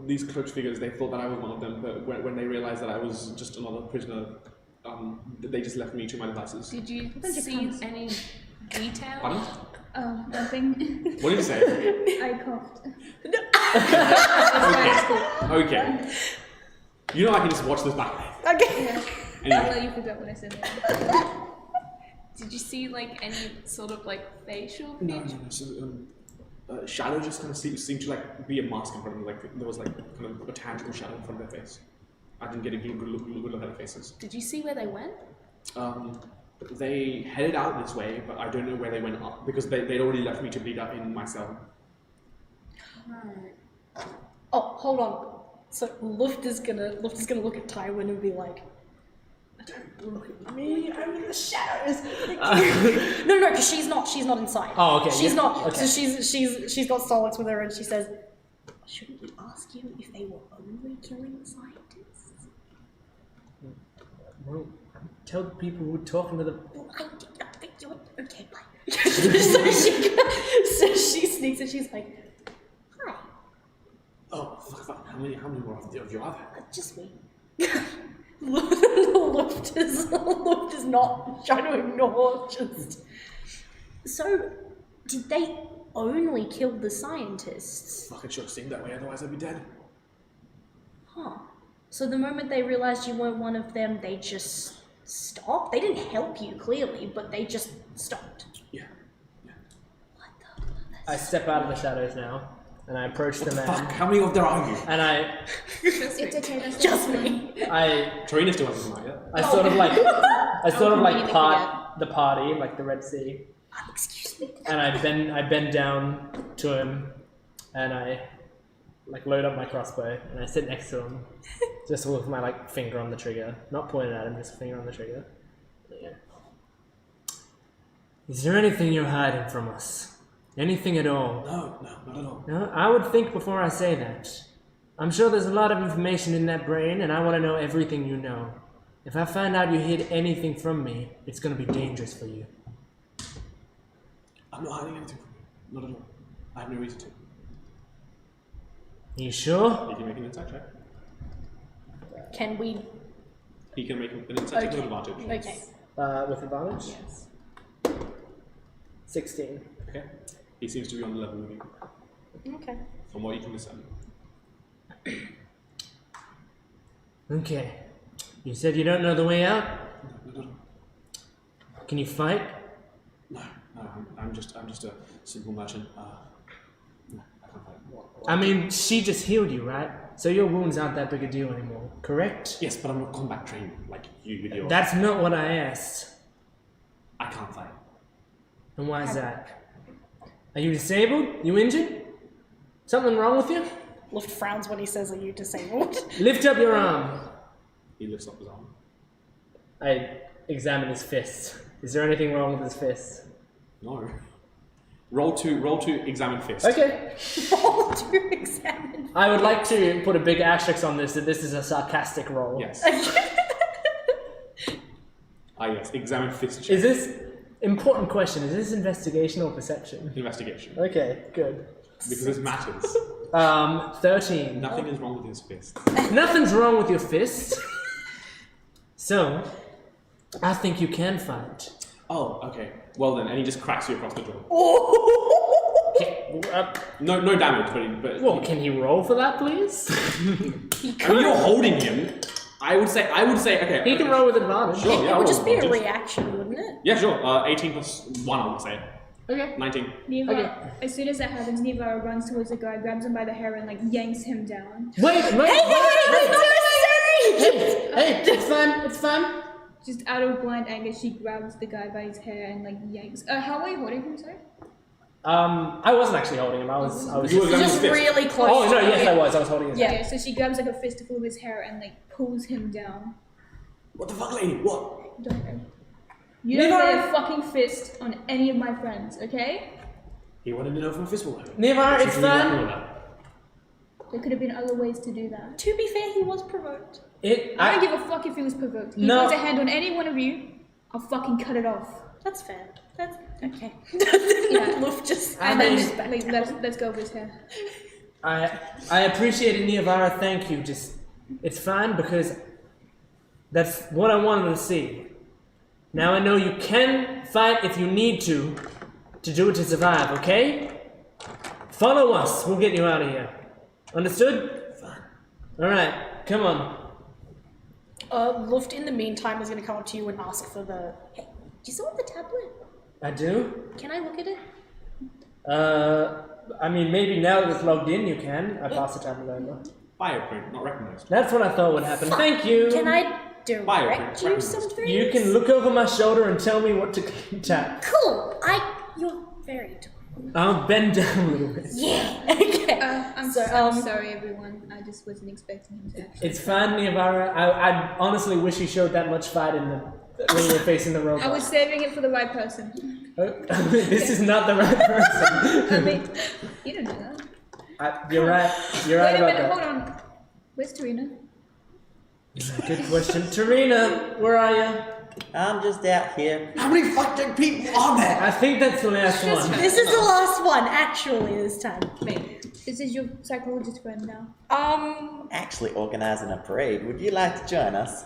These cloaked figures, they thought that I was one of them, but when they realized that I was just another prisoner, they just left me to my devices. did you bunch of see cunts. any detail? Pardon? Oh, nothing. What did you say? I coughed. Okay. You know I can just watch this back. Okay. I'll Anyway, let you forget what I said. Did you see like any sort of like facial no. feature? So, shadow just kind of seemed to like be a mask in front of them. Like there was like kind of a tangible shadow in front of their face. I didn't get a good look at their faces. Did you see where they went? They headed out this way, but I don't know where they went up because they'd already left me to bleed out in my cell. Right. Oh, hold on. So Luft is gonna look at Tywin and be like, "Don't look at me. I'm in the shadows." No, because she's not inside. Oh, okay. She's yeah. not. Okay. So she's got Starlux with her, and she says, "Shouldn't you ask him if they were only killing scientists?" Well, tell the people who are talking to the. Well, okay, bye. so she sneaks and she's like, "Hi, Oh, fuck. How many more of you are there? just me." Luft is not trying to ignore. Just so, did they only kill the scientists? Fucking should have seemed that way, otherwise I'd be dead. Huh. So the moment they realized you weren't one of them, they just stopped? They didn't help you, clearly, but they just stopped. Yeah. What the? I step out of the shadows now, and I approach the man, Fuck, how many of there are you? and I It's okay, that's Just me. Torina still hasn't come out yet. I sort of like completely part the party, like the Red Sea, Excuse me. and I bend down to him, and I like load up my crossbow, and I sit next to him, just with my like finger on the trigger, not pointing at him, just a finger on the trigger. Yeah. Is there anything you're hiding from us? Anything at all? No, not at all. No, I would think before I say that. I'm sure there's a lot of information in that brain, and I want to know everything you know. If I find out you hid anything from me, it's going to be dangerous for you. I'm not hiding anything from you. Not at all. I have no reason to. You sure? He can make an insight check. Can we? He can make an insight check with advantage. Okay. With advantage? Yes. 16. Okay. He seems to be on the level with you, Okay. from what you can discern. Okay. You said you don't know the way out? No, not at all. Can you fight? No, I'm just a simple merchant. No, I can't fight. I mean, she just healed you, right? So your wounds aren't that big a deal anymore, correct? Yes, but I'm not combat trained like you with your. That's not what I asked. I can't fight. And why is that? Are you disabled? You injured? Something wrong with you? Luft frowns when he says, "Are you disabled?" Lift up your arm. He lifts up his arm. I examine his fist. Is there anything wrong with his fist? No. Roll to examine fist. Okay. Roll to examine. I would like to put a big asterisk on this that this is a sarcastic roll. Yes. Yes. Examine fist check. Is this important question? Is this investigation or perception? Investigation. Okay, good. Because this matters. 13. Nothing is wrong with his fist. Nothing's wrong with your fist. So, I think you can fight. Oh, okay. Well then, and he just cracks you across the jaw. No damage, but Well, can he roll for that, please? I mean, you're holding him. I would say, okay. He can roll with advantage. Sure, yeah, It I'll would just be roll a advantage. reaction, wouldn't it? Yeah, sure. 18 plus 1, I would say. Okay. 19. Neva, Okay. as soon as that happens, Neva runs towards the guy, grabs him by the hair, and like yanks him down. Wait! Hey! Hey, it's fine. Just out of blind anger, she grabs the guy by his hair and like yanks. How are you holding him, sorry? I wasn't actually holding him. I was You were just... going Just fist. really close. Oh, no, to yes, it. I was holding his Yeah. head. Okay, so she grabs like a fistful of his hair and like pulls him down. What the fuck, lady? What? Don't know. You don't Neva! lay a fucking fist on any of my friends, okay? He wanted to know if my fist will work. Nevar, it's Since we were fine. working on that. There could have been other ways to do that. To be fair, he was provoked. I don't give a fuck if he was provoked. He No. puts a hand on any one of you, I'll fucking cut it off. That's fair. That's okay. Yeah. Luft just And mean- then just, like, let's go with his hair. I appreciate it, Niavara, thank you. Just, it's fine because that's what I wanted to see. Now I know you can fight if you need to do it to survive, okay? Follow us, we'll get you out of here. Understood? Alright, come on. Luft in the meantime is going to come up to you and ask for the. Hey, do you still have the tablet? I do? Can I look at it? I mean, maybe now that it's logged in, you can. I pass the tablet over. Bioprint, not recognized. That's what I thought would happen. Thank you. Can I direct you Bioprint. something? You can look over my shoulder and tell me what to tap. Cool. You're very tall. I'll bend down a little bit. Yeah. Okay. I'm sorry, everyone. I just wasn't expecting him to actually. It's fine, Niyavara. I honestly wish he showed that much fight in the when we were facing the robot. I was saving it for the right person. This is not the right person. I mean, you don't know that. You're right. You're right Wait a about minute, that. hold on. Where's Tarina? Good question. Tarina, where are you? I'm just out here. How many fucking people are there? I think that's the last one. This is the last one, actually, this time. Wait, this is your psychologist friend now. Actually organizing a parade. Would you like to join us?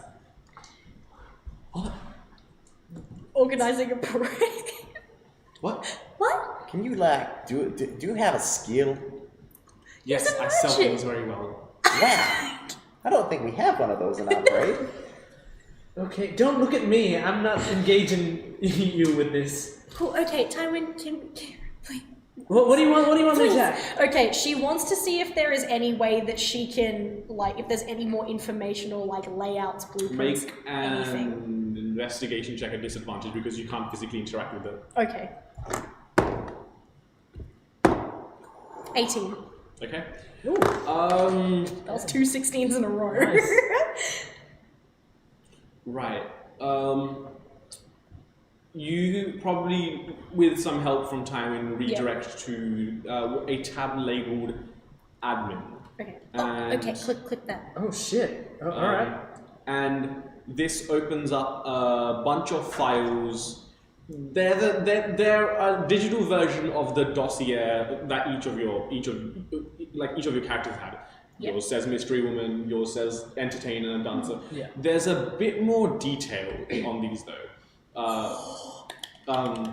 Organizing a parade. What? What? Can you do you have a skill? Yes, He's a I sell merchant. things very well. Wow. I don't think we have one of those in our parade. Okay, don't look at me. I'm not engaging you with this. Cool. Okay, Tywin, wait. What do you want? What do you want me to Please. tap? Okay, she wants to see if there is any way that she can, like, if there's any more informational, like, layouts, blueprints, Make anything. an investigation check at disadvantage because you can't physically interact with it. Okay. 18. Okay? That was 2 16s in a row. Nice. Right. You probably, with some help from Tywin, redirect to a tab labeled admin. Okay. And- Okay, click that. Oh shit. Oh, all right. And this opens up a bunch of files. They're a digital version of the dossier that each of your characters had. Yep. Yours says mystery woman. Yours says entertainer and dancer. Yeah. There's a bit more detail on these though.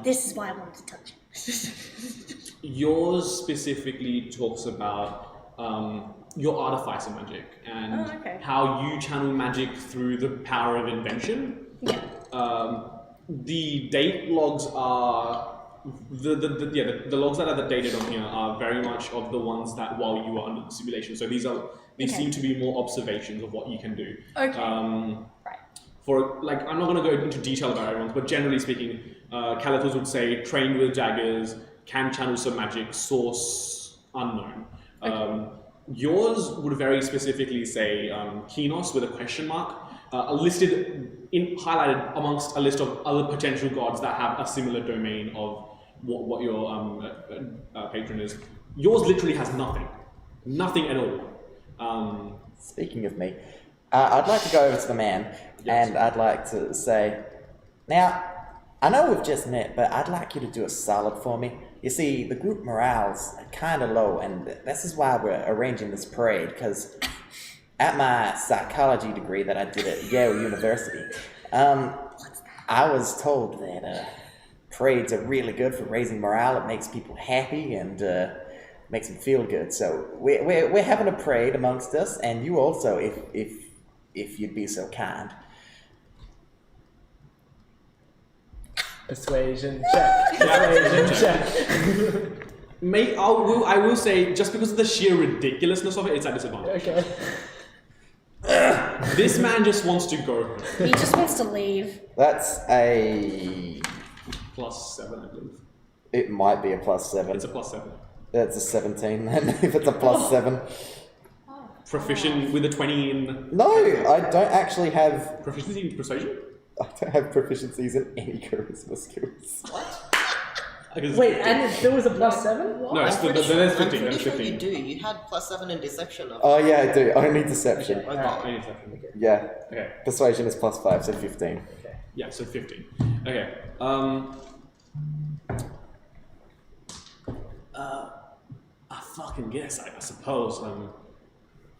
This is why I wanted to touch it. Yours specifically talks about your artificer magic and Oh, okay. how you channel magic through the power of invention. Yeah. The date logs are the logs that are dated on here are very much of the ones that while you were under the simulation. So these Okay. seem to be more observations of what you can do. Okay. Right. For like, I'm not going to go into detail about everyone's, but generally speaking, Caliphos would say trained with daggers, can channel some magic, source unknown. Yours would very specifically say Kinos with a question mark, highlighted amongst a list of other potential gods that have a similar domain of what your patron is. Yours literally has nothing at all. Speaking of me, I'd like to go over to the man, and I'd like to say, now, I know we've just met, but I'd like you to do a solid for me. You see, the group morale's kind of low, and this is why we're arranging this parade, because at my psychology degree that I did at Yale University, I was told that parades are really good for raising morale. It makes people happy and makes them feel good. So we're having a parade amongst us, and you also, if you'd be so kind. Persuasion check. Persuasion check. I will say, just because of the sheer ridiculously of it, it's at disadvantage. Okay. This man just wants to go home. He just wants to leave. That's a... +7, I believe. It might be a +7. It's a +7. That's a 17 then, if it's a +7. Proficient with a 20 in... No, I don't actually have... Proficiency in persuasion? I don't have proficiencies in any charisma skills. Wait, and there was a +7? No, it's I'm there's 15. pretty There's sure 15. you do. You had +7 in deception. Oh yeah, I do. Only deception. Okay. I need something. Yeah. Okay. Persuasion is +5, so 15. Yeah, so 15. Okay. I fucking guess, I suppose.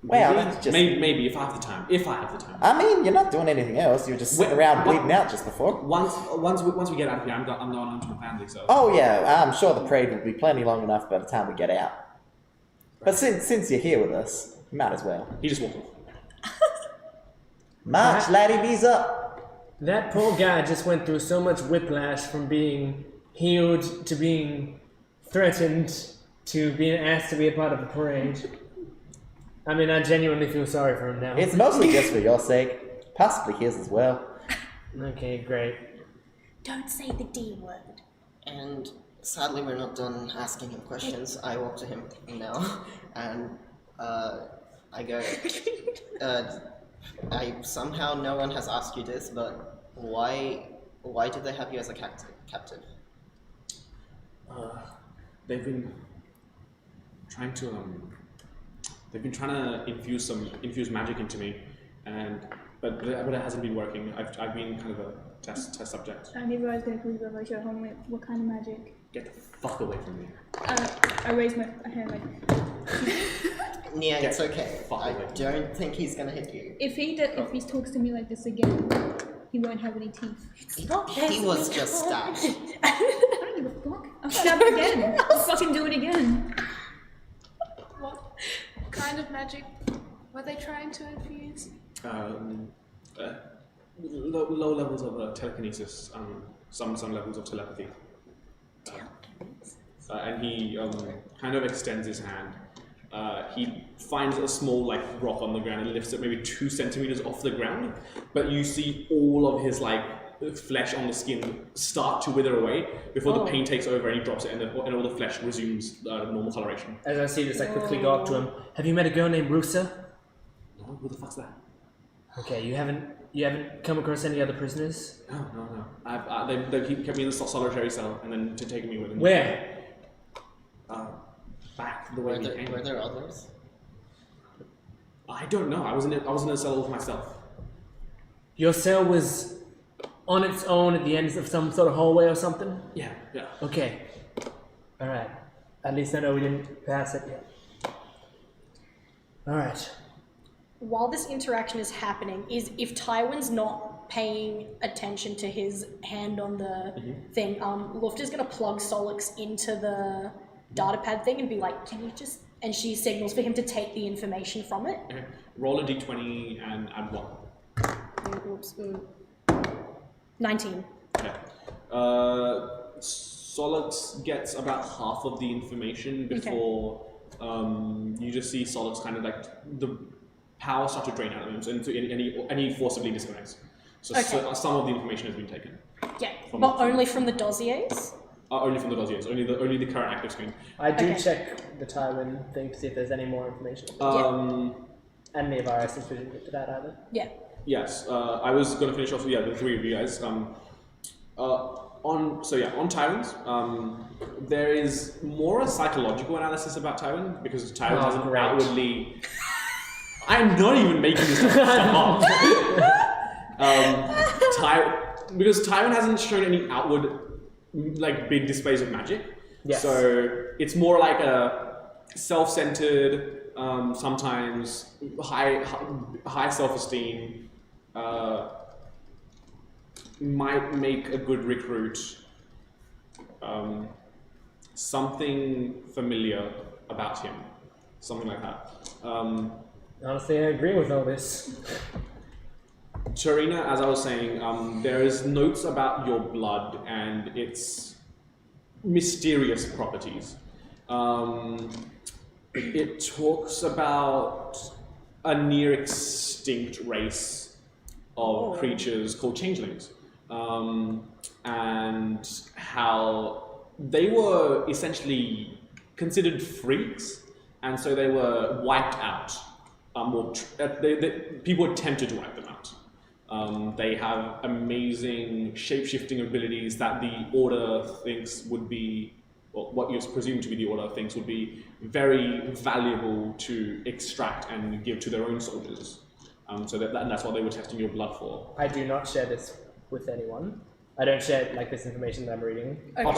Well, maybe, that's just... maybe if I have the time. I mean, you're not doing anything else. You're just sitting around bleeding out just before. Once we get out of here, I'm going home to my family. So. Oh yeah, I'm sure the parade will be plenty long enough by the time we get out. But since you're here with us, Might as well. He just walked off. March, laddie, bees up. That poor guy just went through so much whiplash from being healed to being threatened to being asked to be a part of the parade. I mean, I genuinely feel sorry for him now. It's mostly just for your sake. Possibly his as well. Okay, great. Don't say the D word. And sadly, we're not done asking him questions. I walk to him now, and I go, somehow no one has asked you this, but why did they have you as a captive? They've been trying to infuse magic into me, but it hasn't been working. I've been kind of a test subject. I never was going to believe about your home. What kind of magic? Get the fuck away from me. I raised my hand like. Yeah, it's okay. Fuck I away. don't think he's gonna hit you. If he talks to me like this again, he won't have any teeth. He was just stabbed. I don't give a fuck. I'll stab him again. I'll fucking do it again. What kind of magic were they trying to infuse? Low levels of telekinesis, some levels of telepathy. And he kind of extends his hand. He finds a small rock on the ground and lifts it maybe 2 centimeters off the ground, but you see all of his flesh on the skin start to wither away before the pain takes over and he drops it and all the flesh resumes normal coloration. As I see this, I quickly go up to him. Have you met a girl named Rusa? No, who the fuck's that? Okay, you haven't come across any other prisoners? No. They kept me in the solitary cell and then to take me with them. Where? Back the way we came. Were there others? I don't know. I was in a cell with myself. Your cell was on its own at the end of some sort of hallway or something? Yeah. Okay. Alright. At least I know we didn't pass it yet. Alright. While this interaction is happening, if Tywin's not paying attention to his hand on the thing, Lufta's gonna plug Solix into the datapad thing and be like, can you just... And she signals for him to take the information from it. Okay. Roll a d20 and add 1. Oops. 19. Okay. Solix gets about half of the information before you just see Solix kind of the power start to drain out of him, and he forcibly disconnects. So some of the information has been taken. Yeah, but only from the dossiers? Only from the dossiers, only the current active screen. I do check the Tywin thing to see if there's any more information. And the virus, since we didn't get to that either. Yeah. Yes, I was going to finish off with the 3 of you guys. On Tywin's, there is more a psychological analysis about Tywin because Tywin hasn't outwardly. I'm not even making this stuff up. Because Tywin hasn't shown any outward big displays of magic. Yes. So it's more like a self-centered, sometimes high self-esteem. Might make a good recruit. Something familiar about him, something like that. Honestly, I agree with all this. Tarina, as I was saying, there is notes about your blood and its mysterious properties. It talks about a near extinct race of creatures called changelings, and how they were essentially considered freaks, and so they were wiped out. People attempted to wipe them out. They have amazing shape-shifting abilities that the Order thinks would be, or what you presume to be the Order thinks would be very valuable to extract and give to their own soldiers. So that's what they were testing your blood for. I do not share this with anyone. I don't share this information that I'm reading about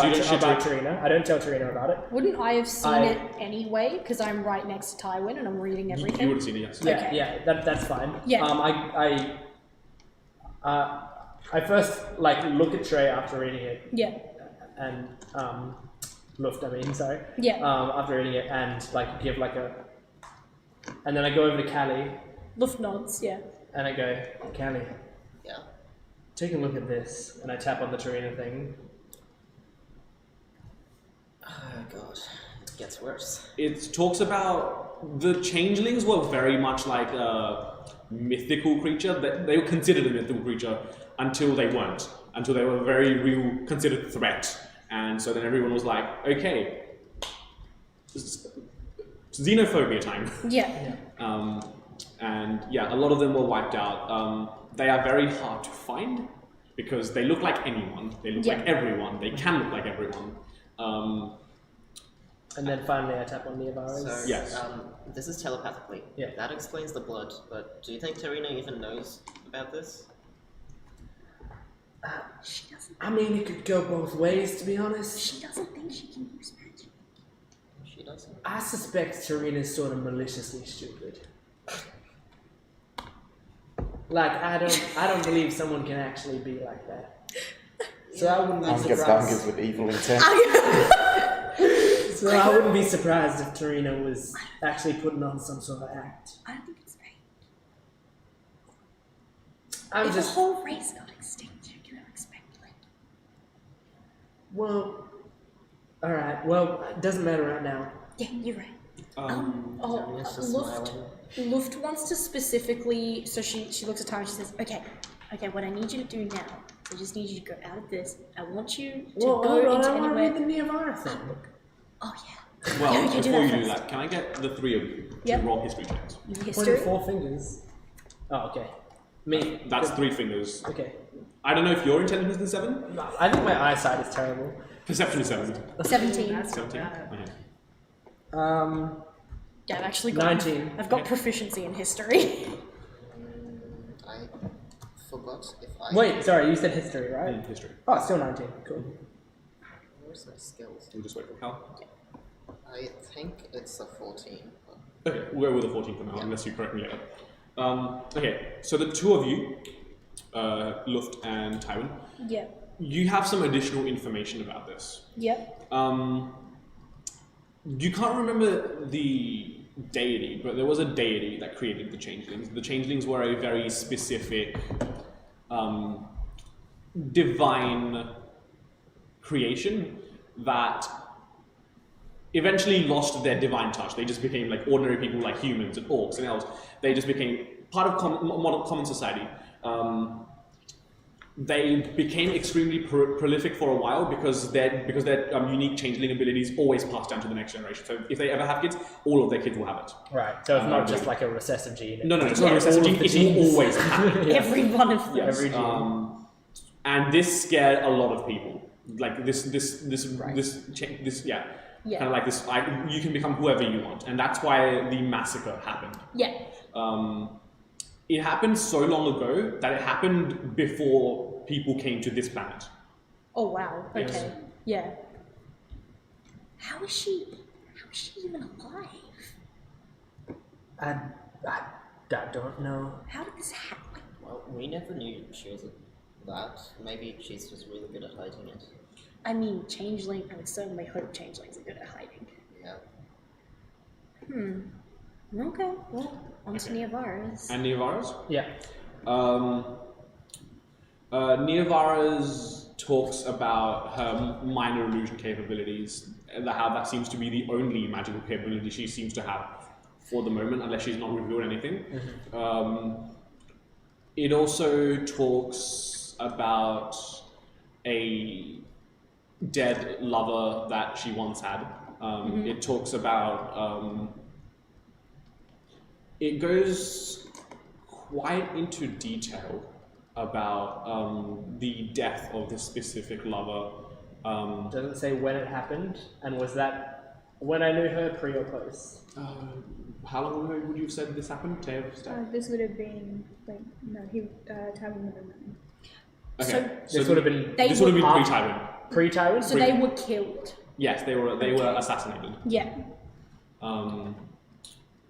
Tarina. I don't tell Tarina about it. Wouldn't I have seen it anyway? Because I'm right next to Tywin and I'm reading everything. You would have seen it, yes. Yeah, that's fine. Yeah. I first look at Trey after reading it. Yeah. And Luft, sorry. Yeah. After reading it and give And then I go over to Callie, Luft nods, yeah. and I go, Callie, Yeah. take a look at this. And I tap on the Tarina thing. Oh god, it gets worse. It talks about the changelings were very much like a mythical creature. They were considered a mythical creature until they weren't. Until they were a very real, considered threat. And so then everyone was like, okay, xenophobia time. Yeah. And yeah, a lot of them were wiped out. They are very hard to find because they look like anyone. They look like everyone. They can look like everyone. And then finally I tap on the Avara's. So, Yes. this is telepathically. Yeah. That explains the blood, but do you think Tarina even knows about this? She doesn't. I mean, it could go both ways, to be honest. She doesn't think she can use magic. She doesn't. I suspect Tarina's sort of maliciously stupid. Like, I don't believe someone can actually be like that. So I wouldn't be Hunger surprised. bungers with evil intent. So I wouldn't be surprised if Tarina was actually putting on some sort of act. I don't think it's right. I'm If just, the whole race got extinct, you can expect like. well, alright, well, it doesn't matter right now. Yeah, you're right. Tarina's just smiling. Luft wants to specifically, so she looks at Tara and she says, okay, what I need you to do now, I just need you to go out of this. I want you to Well, go into I want to anywhere. read the Neavara thing. Oh yeah. Well, Yeah, you do before that you do first. that, can I get the three of you Yep. to roll history checks? History. Pointing 4 fingers. Oh, okay. Me. That's 3 fingers. Okay. I don't know if your intelligence is 7. No, I think my eyesight is terrible. Perception is 7. 17. 17. Okay. Yeah, I've actually got 19. I've got proficiency in history. I forgot if I... Wait, sorry, you said history, right? History. Oh, still 19. Cool. Where's my skills? We'll just wait for Cal. I think it's a 14. Okay, we'll go with a 14 for now, unless you correct me later. Okay, so the two of you, Luft and Tywin, Yeah. you have some additional information about this. Yep. You can't remember the deity, but there was a deity that created the changelings. The changelings were a very specific divine creation that eventually lost their divine touch. They just became like ordinary people, like humans and orcs and elves. They just became part of modern common society. They became extremely prolific for a while because their unique changeling abilities always passed down to the next generation. So if they ever have kids, all of their kids will have it. Right, so it's not just like a recessive gene. No, it's not a recessive gene. It will always happen. Every one of them. Yeah, every gene. And this scared a lot of people. Like this, Yeah. kind of like this. You can become whoever you want, and that's why the massacre happened. Yeah. It happened so long ago that it happened before people came to this planet. Oh wow. Okay. Yes. Yeah. How is she even alive? I don't know. How did this happen? Well, we never knew she was that. Maybe she's just really good at hiding it. I mean, changeling. I would certainly hope changelings are good at hiding. Yeah. Okay. Well, on to Neavara's. And Neavara's? Yeah. Neavara's talks about her minor illusion capabilities, and how that seems to be the only magical capability she seems to have for the moment, unless she's not revealed anything. It also talks about a dead lover that she once had. It talks about... it goes quite into detail about the death of this specific lover. Does it say when it happened? And was that when I knew her, pre or post? How long ago would you have said this happened? This would have been like Tywin would have known. Okay, This would have been They this would have been were- pre-Tywin. pre-Tywin? So they were killed. Yes, they were assassinated. Yeah.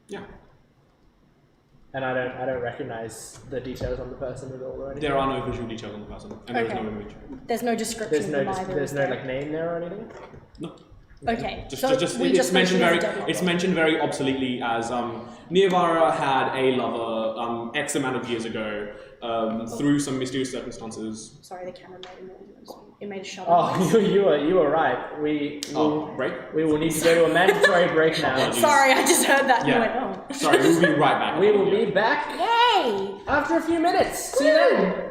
Yeah. And I don't recognize the details on the person at all or anything. There are no visual details on the person, and there is no Okay. image. There's no description There's of no them either. there's is no there? like name there or anything. No. Okay, Just, so just we it's just mentioned very, as a dead lover. it's mentioned very obsoletely as Nirvara had a lover X amount of years ago through some mysterious circumstances. Sorry, the camera made a noise. It made a shot. Oh, you were right. Break? We will need to go to a mandatory break now. Apologies. Sorry, I just heard that and Yeah. I went, oh. Sorry, we'll be right back. We will be back Yay! after a few minutes. See you then.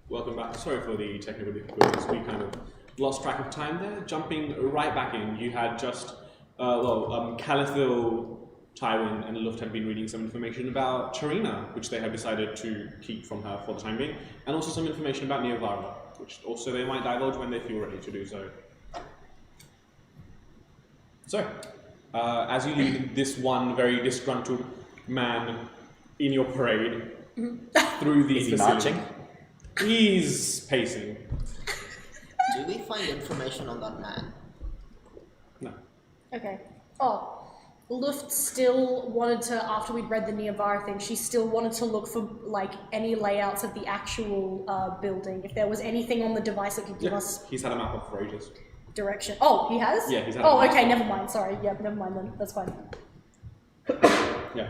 Welcome back. Sorry for the technical difficulties. We kind of lost track of time there. Jumping right back in, you had just, Calithil, Tywin, and Luft had been reading some information about Charina, which they had decided to keep from her for the time being, and also some information about Neovara, which also they might divulge when they feel ready to do so. So, as you lead this one very disgruntled man in your parade through the Is he facility. marching? He's pacing. Do we find information on that man? No. Okay. Oh, Luft still wanted to, after we'd read the Neovara thing, she still wanted to look for, like, any layouts of the actual building. If there was anything on the device that could give us He's had a map up for ages. direction. Oh, he has? Yeah, he's had a Oh, map. okay, never mind. Sorry. Yeah, never mind then. That's fine. Yeah.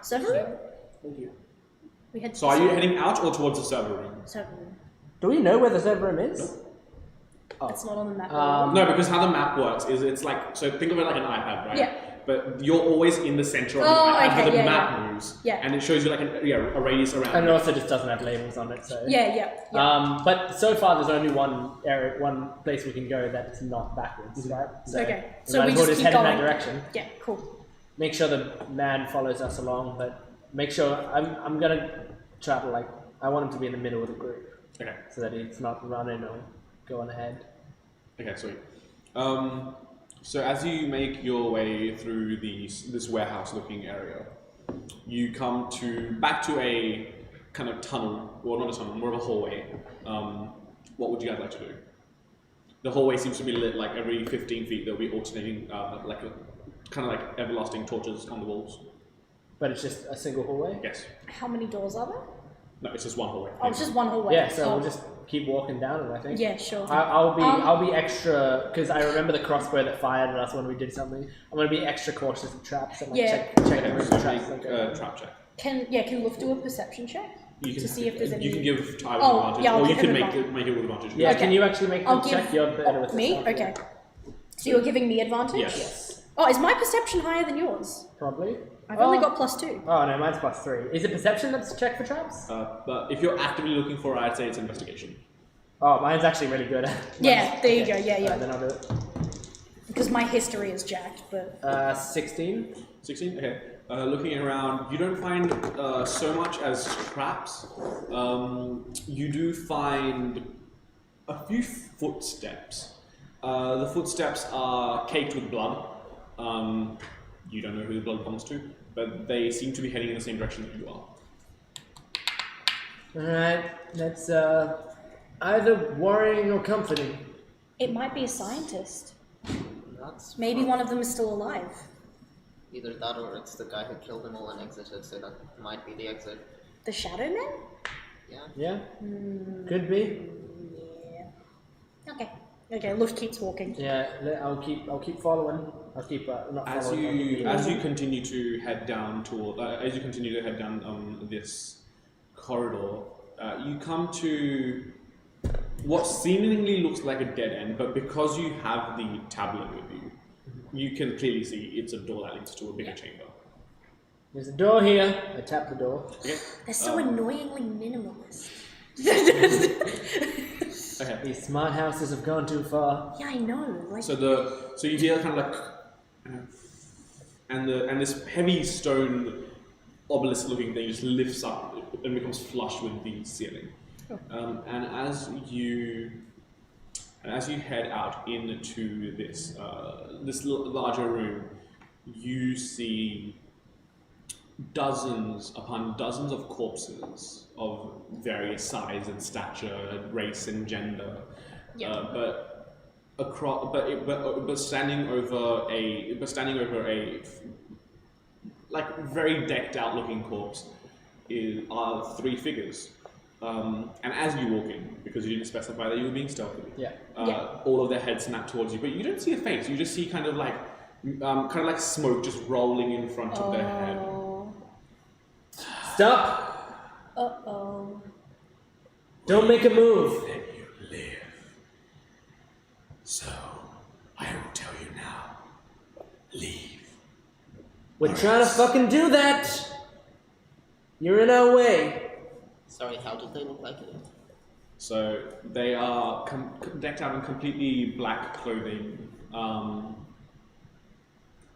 Server room? Thank you. We had So are you heading out or towards the server room? server room. Do we know where the server room is? Oh. It's not on the map. No, because how the map works is it's like, so think of it like an iPad, right? Yeah. But you're always in the center of the Oh, iPad, okay, but the yeah, map moves. Yeah. And it shows you like a radius around. And it also just doesn't have labels on it, so. Yeah. But so far there's only one place we can go that's not backwards, right? So Okay, we so might we as well just keep head in that going. direction. Yeah, cool. Make sure the man follows us along, but make sure I'm gonna try to I want him to be in the middle of the group Okay. so that he's not running or going ahead. Okay, sweet. So as you make your way through this warehouse-looking area, you come back to a kind of tunnel, well, not a tunnel, more of a hallway. What would you guys like to do? The hallway seems to be lit like every 15 feet. There'll be alternating, kind of like everlasting torches on the walls. But it's just a single hallway? Yes. How many doors are there? No, it's just one hallway. Oh, it's just one hallway. Yeah, so Oh. we'll just keep walking down it, I think. Yeah, sure. I'll be extra, because I remember the crossbow that fired at us when we did something. I'm going to be extra cautious of traps and Yeah. check where the traps Make are. a trap check. Can Luft do a perception check? You can To see if there's any... You can give Tywin Oh, advantage, yeah, I'll or you give can him make it with advantage. Yeah, Okay. can you actually make I'll the give... check? You're better with me? the stuff, Okay. So you're giving me advantage? Yes. Oh, is my perception higher than yours? Probably. I've only got +2. Oh no, mine's +3. Is it perception that's check for traps? But if you're actively looking for it, I'd say it's investigation. Oh, mine's actually really good. Yeah, there you go, yeah. Then I'll do it. Because my history is jacked, but... 16. 16? Okay. Looking around, you don't find so much as traps. You do find a few footsteps. The footsteps are caked with blood. You don't know who the blood belongs to, but they seem to be heading in the same direction that you are. Alright, that's either worrying or comforting. It might be a scientist. That's Maybe one of them is still alive. either that or it's the guy who killed them all and exited, so that might be the exit. The Shadow Man? Yeah. Yeah? Could be. Yeah. Okay, Luft keeps walking. Yeah, I'll keep following. I'll keep not As following. you continue to head down this corridor, you come to what seemingly looks like a dead end, but because you have the tablet with you, you can clearly see it's a door that leads to a bigger chamber. There's a door here. I tap the door. Okay. They're so annoyingly minimalist. Okay. These smart houses have gone too far. Yeah, I know. Like, So you hear kind of like, and this heavy stone obelisk-looking thing just lifts up and becomes flush with the ceiling. And as you head out into this larger room, you see dozens upon dozens of corpses of various size and stature, race and gender, but standing over a like very decked out looking corpse are three figures. And as you walk in, because you didn't specify that you were being stealthy, all of their heads snap towards you, but you don't see a face. You just see kind of like smoke just rolling in front of their head. Stop! uh-oh. Don't make a move. Let you live. So I will tell you now. Leave. We're trying to fucking do that. You're in our way. Sorry, how did they look like it? So they are decked out in completely black clothing.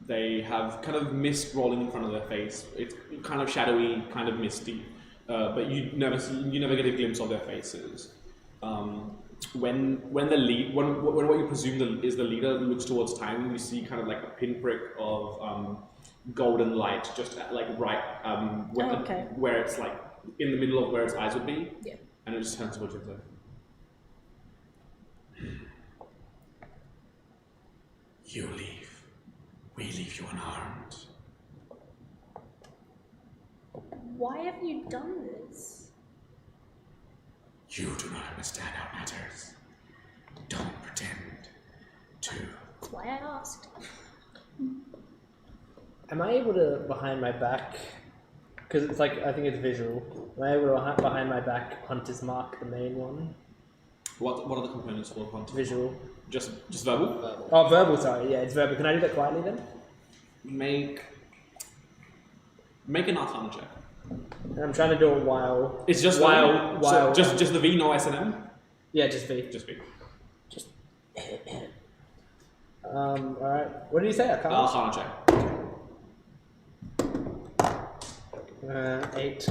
They have kind of mist rolling in front of their face. It's kind of shadowy, kind of misty, but you never get a glimpse of their faces. When what you presume is the leader looks towards time, you see kind of like a pinprick of golden light, just like right where it's like in the middle of where its eyes would be, and it just turns towards you. You leave. We leave you unharmed. Why have you done this? You do not understand how matters. Don't pretend to. That's why I asked. Am I able to, behind my back, because it's like, I think it's visual, am I able to, behind my back, Hunter's Mark, the main one? What are the components for Hunter? Visual. Just verbal? Oh, verbal, sorry, yeah, it's verbal. Can I do that quietly then? Make an Arcana check. And I'm trying to do it while... It's just while... So just the V, no S and M? Yeah, just V. Just V. Alright. What did you say? Arcana check. 8.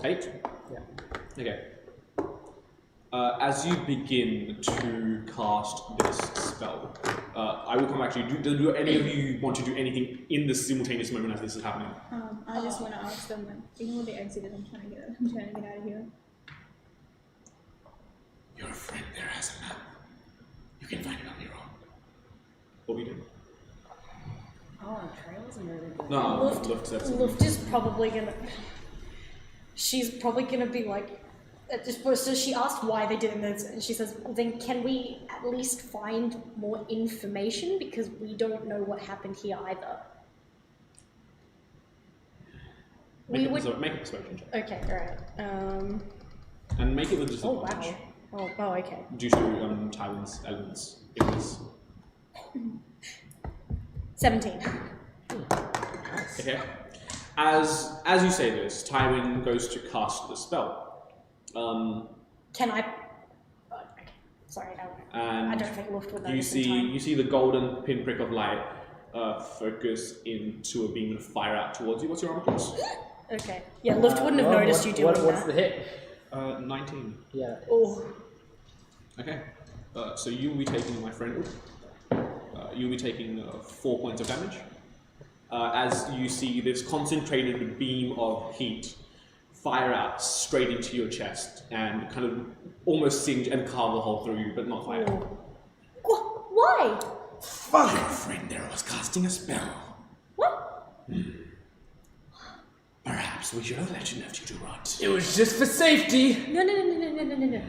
8? Yeah. Okay. As you begin to cast this spell, I will come back to you. Do any of you want to do anything in this simultaneous moment as this is happening? I just want to ask them, like, even when they exited, I'm trying to get out of here. Your friend there has a map. You can find it on your own. What we do? Oh, trails and everything. No, Luft said something. Luft is probably gonna... She's probably gonna be like... So she asked why they did this, and she says, then can we at least find more information? Because we don't know what happened here either. Make a persuasion check. Okay, alright. And make it with disadvantage. Oh, wow. Oh, okay. Due to Tywin's elements in this. 17. Okay. As you say this, Tywin goes to cast the spell. Can I... Oh, okay. Sorry, I don't think Luft would know you this in time. see the golden pinprick of light focus into a beam and fire out towards you. What's your armor class? Okay. Yeah, Luft wouldn't have noticed you doing What's that. the hit? 19. Yeah. Oh. Okay. So you will be taking, my friend, you'll be taking 4 points of damage. As you see this concentrated beam of heat fire out straight into your chest and kind of almost singe and carve a hole through you, but not fire. Why? Fuck! Your friend there was casting a spell. What? Perhaps we should have left you to rot. It was just for safety. No.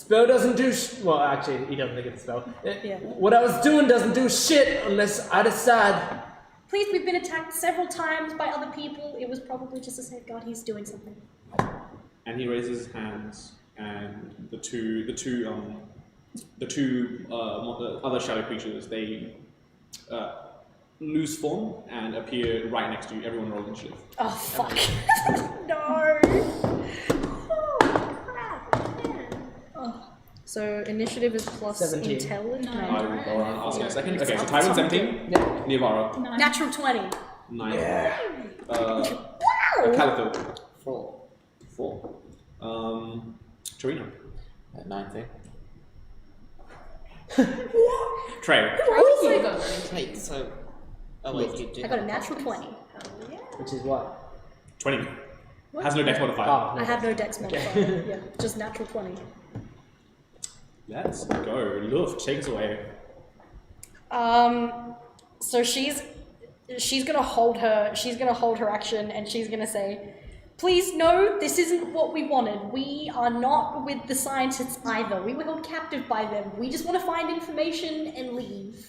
Spell doesn't do well, actually, he doesn't think it's a spell. Yeah. What I was doing doesn't do shit unless I decide. Please, we've been attacked several times by other people. It was probably just a safeguard. He's doing something. And he raises his hands, and the other shadow creatures, they lose form and appear right next to you. Everyone roll initiative. Oh, fuck. No. Oh, crap. Oh. So initiative is plus 17. intelligence. I will go around and ask in a second. Okay, so Tyrant 17, Yeah. Nivara Natural 20. 9, Yeah. Calico 4. 4, Torino, At 19. Trey, Also got running. Wait, so. Oh, wait, you did. I got a natural 20. Which is what? 20. Has no dex modifier. Oh, I have no dex modifier. Yeah, just natural 20. Let's go. Luft, take us away. So she's gonna hold her action, and she's gonna say, please, no, this isn't what we wanted. We are not with the scientists either. We were held captive by them. We just want to find information and leave.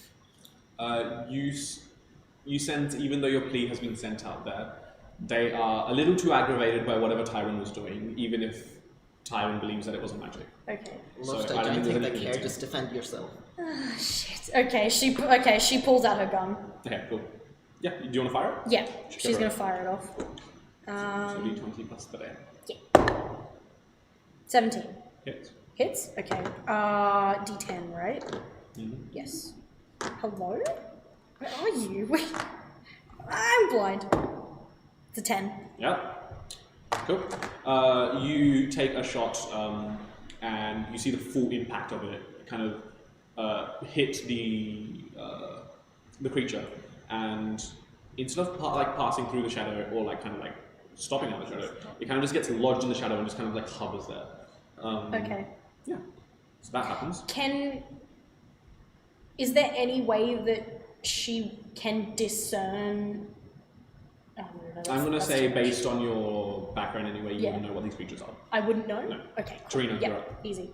You sense, even though your plea has been sent out there, they are a little too aggravated by whatever Tyron was doing, even if Tyron believes that it wasn't magic. Okay. Loft, So, I I don't don't think think there's they care, anything just defend yourself. Ah, shit. Okay, she pulls out her gun. Okay, cool. Yeah, do you want to fire it? Yeah, Sure. she's gonna fire it off. So D20 plus 3. 17. Hits. Hits? Okay. D10, right? Mhm. Yes. Hello? Where are you? Wait. I'm blind. It's a 10. Yeah. Cool. You take a shot, and you see the full impact of it kind of hit the creature, and instead of passing through the shadow or kind of stopping out the shadow, it kind of just gets lodged in the shadow and just kind of hovers there. Okay. Yeah. So that happens. Is there any way that she can discern? Oh, no, I'm going to that's say, too much. based on your background anyway, you Yeah. wount know what these creatures are. I wouldn't know? No. Okay. Cool. Torino, yeah, you're up. easy.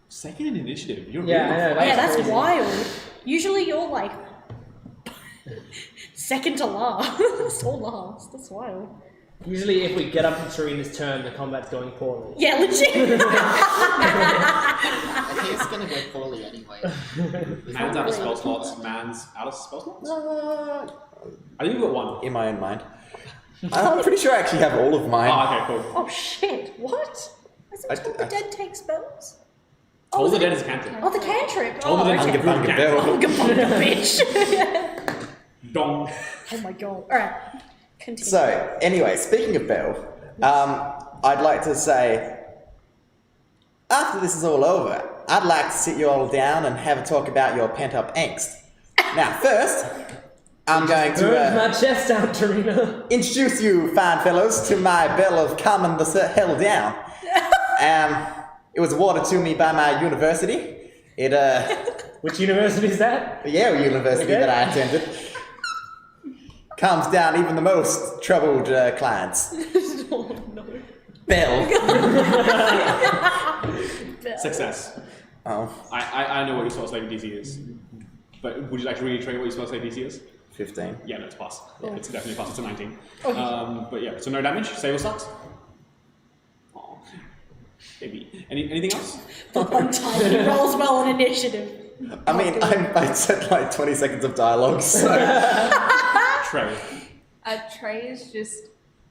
Second in initiative. You're Yeah, really I know, Yeah, that's crazy. wild. Usually you're second to last. Or last. That's wild. Usually, if we get up to Serena's turn, the combat's going poorly. Yeah, legit. I think it's gonna go poorly anyway. Man's out of spell slots. Man's out of spell slots? I think you've got one. In my own mind. I'm pretty sure I actually have all of mine. Oh, okay, cool. Oh shit, what? Isn't Toll the Dead take spells? Toll is the it- Dead is a cantrip. Oh, the cantrip. Toll the Dead is a okay. Bunga cantrip. Bill. Bunga bunga, bitch. Dong. Oh my god. Alright, continue. So, anyway, speaking of Bill, I'd like to say, after this is all over, I'd like to sit you all down and have a talk about your pent-up angst. Now, first, I'm going Burns to my chest out, Torino. introduce you, fine fellows, to my bell of calming the hell down. It was awarded to me by my university. Which university is that? The Yale University Okay. that I attended. Calms down even the most troubled clients. Oh no. Bell. Success. Oh, I know what your spell save DC is. But would you like to reiterate what your spell save DC is? 15. Yeah, no, it's pass. It's definitely pass. It's a 19. Okay. But yeah, so no damage. Save or sucks. Aw. Maybe. Anything else? One time he rolls well on initiative. I mean, I said 20 seconds of dialogue, so... Trey. Trey is just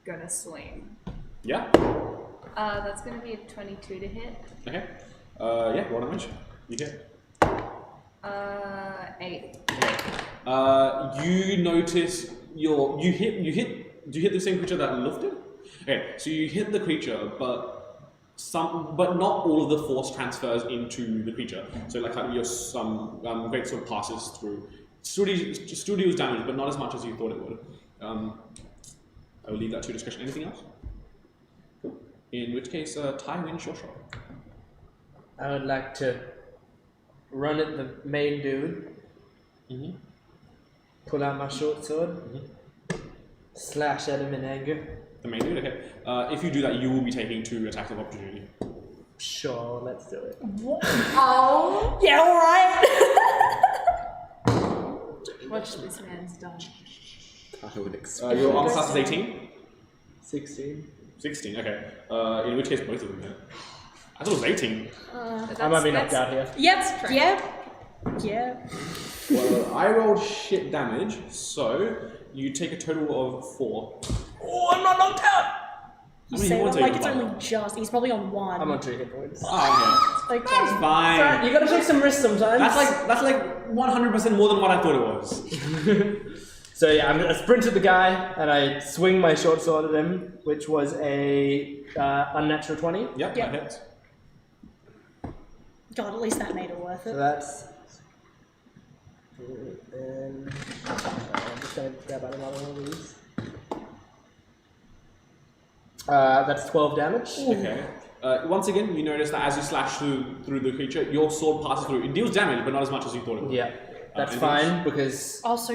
gonna swing. Yeah? That's gonna be a 22 to hit. Okay. Yeah, roll damage. You hit. 8. You notice you hit the same creature that Luft did? Okay, so you hit the creature, but not all of the force transfers into the creature. So your great sword passes through. Still deals damage, but not as much as you thought it would. I will leave that to your discretion. Anything else? Cool. In which case, Ty wins your shot. I would like to run at the main dude, Mm-hmm. pull out my short sword, slash at him in anger. The main dude, okay. If you do that, you will be taking 2 attacks of opportunity. Sure, let's do it. Oh, yeah, alright. Watch this man's done. Your armor class is 18? 16. 16, okay. In which case, both of them hit. I thought it was 18. I might be knocked out here. Yep, yep. Well, I rolled shit damage, so you take a total of 4. Oh, I'm not knocked out! You How many say points that are like you it's on? only just. He's probably on 1. I'm on 2 hit points. Oh, okay. Okay. That's fine. Alright, you gotta take some risks sometimes. That's like 100% more than what I thought it was. So yeah, I sprint at the guy and I swing my short sword at him, which was a unnatural 20. Yep, Yep. that hits. God, at least that made it worth So it. that's. And I'm just gonna grab out another one of these. That's 12 damage. Okay. Once again, you notice that as you slash through the creature, your sword passes through. It deals damage, but not as much as you thought it would. Yeah, that's anything fine because Also,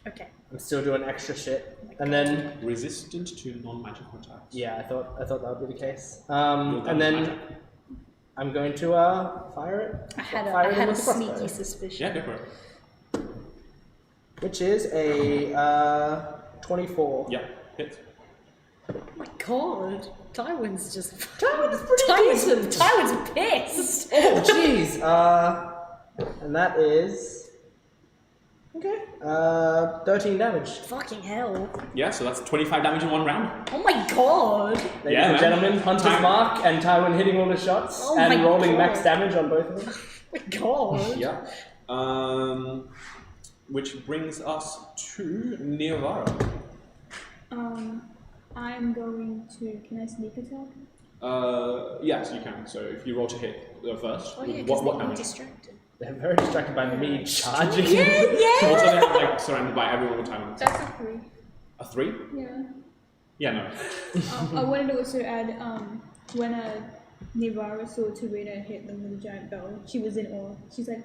okay. I'm still doing extra shit. And then Resistant to non-magical attacks. yeah, I thought that would be the case. You're And then magic. I'm going to fire it. I had Fire it a with the crossbow, sneaky suspicion. Yeah, go for it. which is a 24. Yeah, hits. Oh my god. Tywin's just. Tywin's pretty decent. Tywin's pissed. Oh jeez. And that is okay. 13 damage. Fucking hell. Yeah, so that's 25 damage in one round. Oh my god. Ladies Yeah, and man. gentlemen, Hunter's Mark and Tywin hitting all the shots Oh and my rolling God. max damage on both of them. Oh my god. Yeah. Which brings us to Neovara. I'm going to. Can I sneak attack? Yes, you can. So if you roll to hit first, Oh yeah, what because they're damage? distracted. They're very distracted by me charging. Yeah. Also, they're like surrounded by everyone all the time. That's a 3. A 3? Yeah. Yeah, no. I wanted to also add, when Nivara saw Tarina hit them with a giant bell, she was in awe. She's like,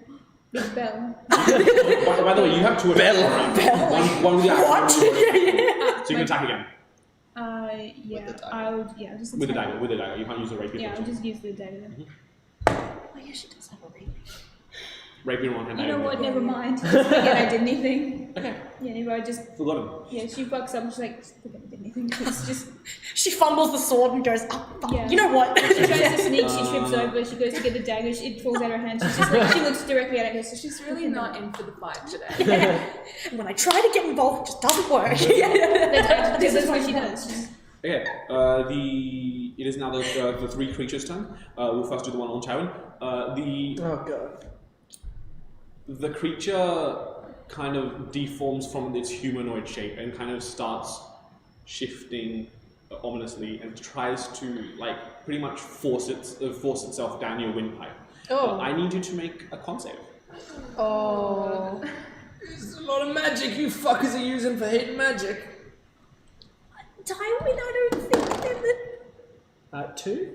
big bell. By the way, you have 2 attacks. One with the axe. So you can attack again Yeah, the dagger. I'll just with the attack. dagger. With the dagger, you can't use the rapier. Yeah, I'll just use the dagger then. Oh yeah, she does have a ring. Rapier in one hand. You know dagger in what? the Never mind. Forget I did anything. other. Okay. Yeah, Nivara just, Forgotten. yeah, she fucks up. She's like, forget I did anything. It's just, She fumbles the sword and goes, oh, fuck. Yeah. You know what? she tries to sneak. She trips over. She goes to get the dagger. It falls out of her hand. She's just like, she looks directly at it. So she's She's really not in for the fight today. When I try to get involved, it just doesn't work. That's what she does. She's, Okay. It is now the 3 creatures' turn. We'll first do the one on Tywin. Oh god. The creature kind of deforms from its humanoid shape and kind of starts shifting ominously and tries to like pretty much force itself down your windpipe. Oh. I need you to make a con save. Oh. This is a lot of magic you fuckers are using for hating magic. Tywin, I don't think they're 2?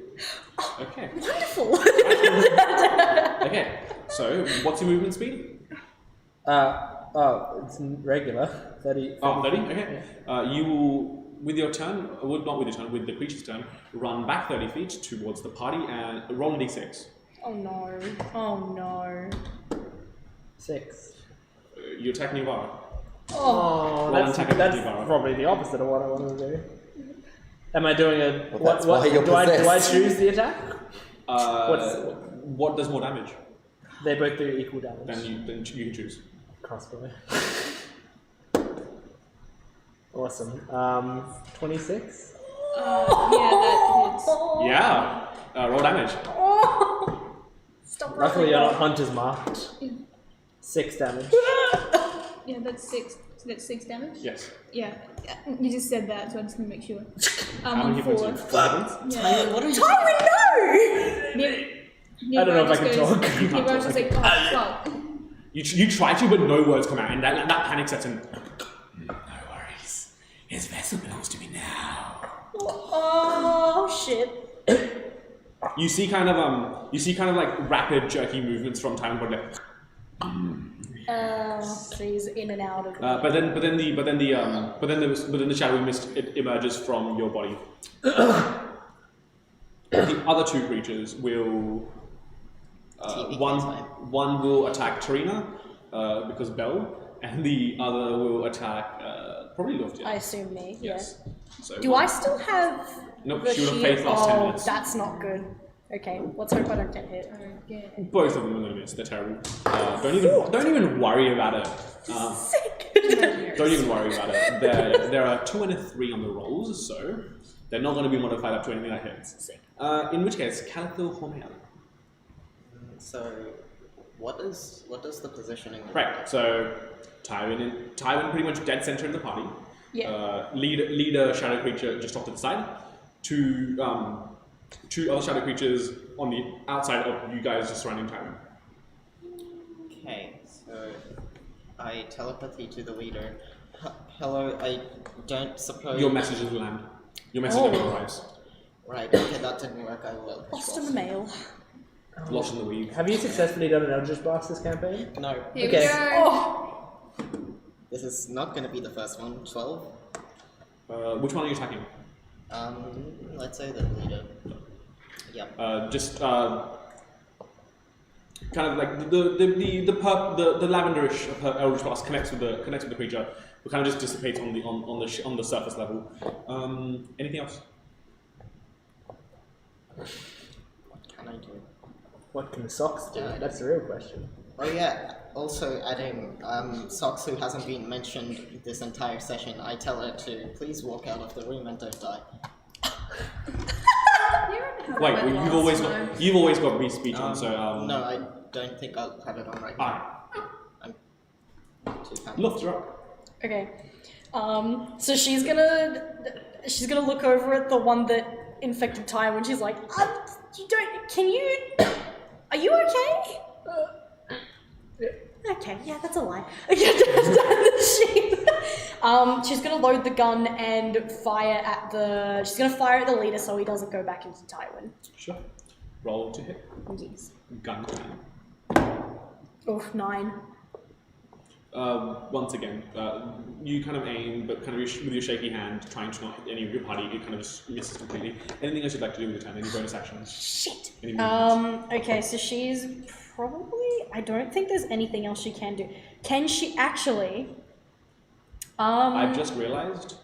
Okay. wonderful. Okay. So, what's your movement speed? It's regular. 30. Oh, 30? Okay. You will, with your turn, not with your turn, with the creature's turn, run back 30 feet towards the party and roll a d6. Oh no. Oh no. 6. You attack Nivara. Oh, Roll attack that's against Nivara. probably the opposite of what I want to do. Am I doing a... Well, what, that's why you're do I possessed. choose the attack? What does more damage? They both do equal damage. Then you can choose. Crossbow. Awesome. 26? yeah, that hits. Yeah. Roll damage. Oh. Stop Luckily rolling you're not off. hunter's marked. 6 damage. Yeah, that's 6. So that's 6 damage? Yes. Yeah. You just said that, so I just want to make sure. How I'm many on hit points? 4. 4 points? Yeah. What are you Tywin, no! I don't know if I can talk. Nivara's just like, oh, fuck. You try to, but no words come out, and that panic sets in. No worries. His vessel belongs to me now. Oh shit. You see kind of like rapid jerky movements from time to time. So he's in and out of. But then the shadowy mist it emerges from your body. the other two creatures will. One will attack Tarina because Bell, and the other will attack probably Luft. I assume me. Yes. Yeah. So Do I still have? Nope, the she would have shield? faith last 10 minutes. That's not good. Okay, let's hope I don't get hit. Both of them are going to miss. They're terrible. Don't even worry about it. Don't even worry about it. There are 2 and a 3 on the rolls, so they're not going to be modified up to anything that hits. In which case, Calico Hormel. So, what is the positioning? Right. So Tywin pretty much dead center in the party. Yeah. Lead a shadow creature just off to the side. Two other shadow creatures on the outside of you guys just surrounding Tywin. Okay, so I telepathy to the leader. Hello, I don't suppose... Your messages will land. Your message never arrives. Right, okay, that didn't work, I will. Lost in the mail. Lost in the weave. Have you successfully done an Eldritch Blast this campaign? No, Here Okay. we go. Oh, this is not going to be the first one. 12. Which one are you attacking? Let's say the leader. Yep. Kind of like the lavenderish of her Eldritch Blast connects with the creature, but kind of just dissipates on the surface level. Anything else? What can I do? What can the socks do? That's the real question. Oh yeah, also adding Socks, who hasn't been mentioned this entire session, I tell her to please walk out of the room and don't die. Wait, you've always got beast speech on, so No, I don't think I'll have it on right now. I'm too happy. Look, you're up. okay. So she's gonna look over at the one that infected Tywin. She's like, are you okay? Okay, yeah, that's a lie. She's gonna load the gun and fire at the leader so he doesn't go back into Tywin. Sure. Roll to hit. Yes. Gun. Oh, 9. Once again, you kind of aim, but kind of with your shaky hand, trying to not hit any of your party, it kind of just misses completely. Anything else you'd like to do with the turn? Any bonus actions? Shit. Any movements? Okay, so she's probably... I don't think there's anything else she can do. Can she actually... I've just realised,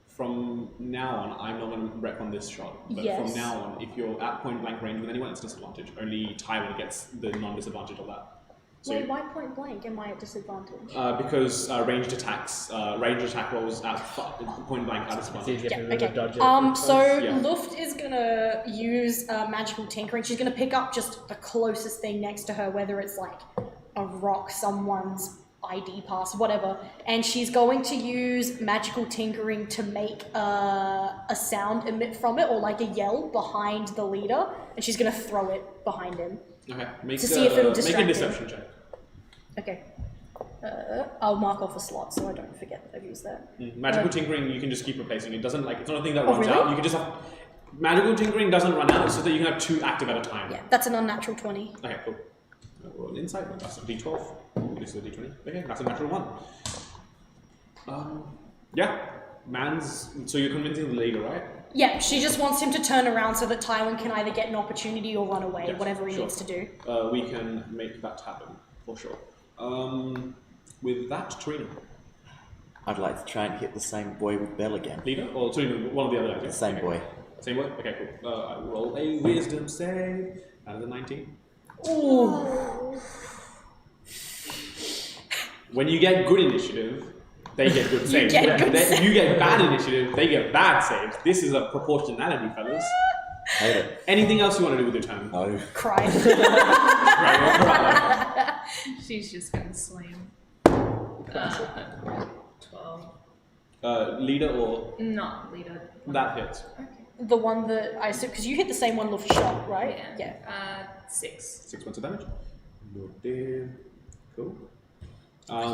from now on, I'm not going to wreck on this shot, but Yes. from now on, if you're at point blank range with anyone, it's disadvantage. Only Tywin gets the non-disadvantage of that. So, Wait, why point blank am I at disadvantage? because ranged attack rolls at point blank at It's disadvantage. easier Yeah, for me to okay. dodge it. So Yeah. Luft is gonna use magical tinkering. She's gonna pick up just the closest thing next to her, whether it's like a rock, someone's ID pass, whatever. And she's going to use magical tinkering to make a sound emit from it, or like a yell behind the leader. And she's gonna throw it behind him. Okay, make To see if it'll make distract a him. deception check. Okay. I'll mark off a slot so I don't forget that I've used that. Magical tinkering, you can just keep replacing. It doesn't it's not a thing that Oh, runs really? out. You can just have magical tinkering doesn't run out, so that you can have 2 active at a time. Yeah, that's an unnatural 20. Okay, cool. Roll an insight. That's a D12. This is a D20. Okay, that's a natural 1. Yeah, so you're convincing the leader, right? Yeah, she just wants him to turn around so that Tywin can either get an opportunity or run away, Yes, whatever he sure. needs to do. We can make that happen for sure. With that, Tarina, I'd like to try and hit the same boy with Bell again. leader, or Tarina, one of the other guys. The yeah? same Okay. boy. Same boy. Okay, cool. I will roll a Wisdom save. That is a 19. Ooh. When you get good initiative, they get good saves. get good You get bad initiative, they get bad saves. This is a proportionality, fellas. Hate it. Anything else you want to do with your turn? No. Cry. Right, She's just gonna slam. 12. leader or Not leader. that hits. The one that I said, because you hit the same one Luft shot, right? Yeah. 6. 6 points of damage. Noted. Cool.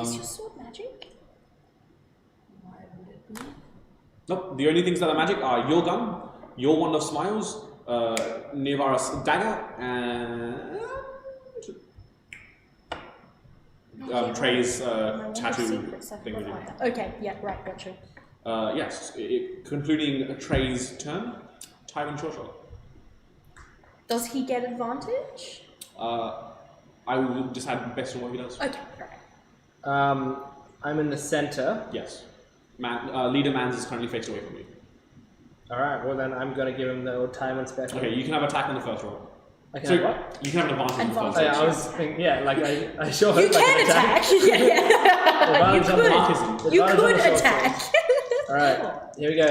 Is your sword magic? Why would it be? Nope. The only things that are magic are your gun, your wand of smiles, Nivara's dagger, and Trey's tattoo thing. Okay, yeah, right, gotcha. Yes, concluding Trey's turn, Tywin Shoreshot. Does he get advantage? I will decide based on what he does. Okay, right. I'm in the center. Yes. Leader Mans is currently faced away from you. Alright, well then I'm gonna give him the old time and special. Okay, you can have attack on the first roll. I can So have what? you can have an advantage on the Advantage. first Oh, roll. yeah, I was thinking, I sure You hope I can attack. Yeah. Advantage on the mark. You Advantage on could the short attack. Alright, here we go.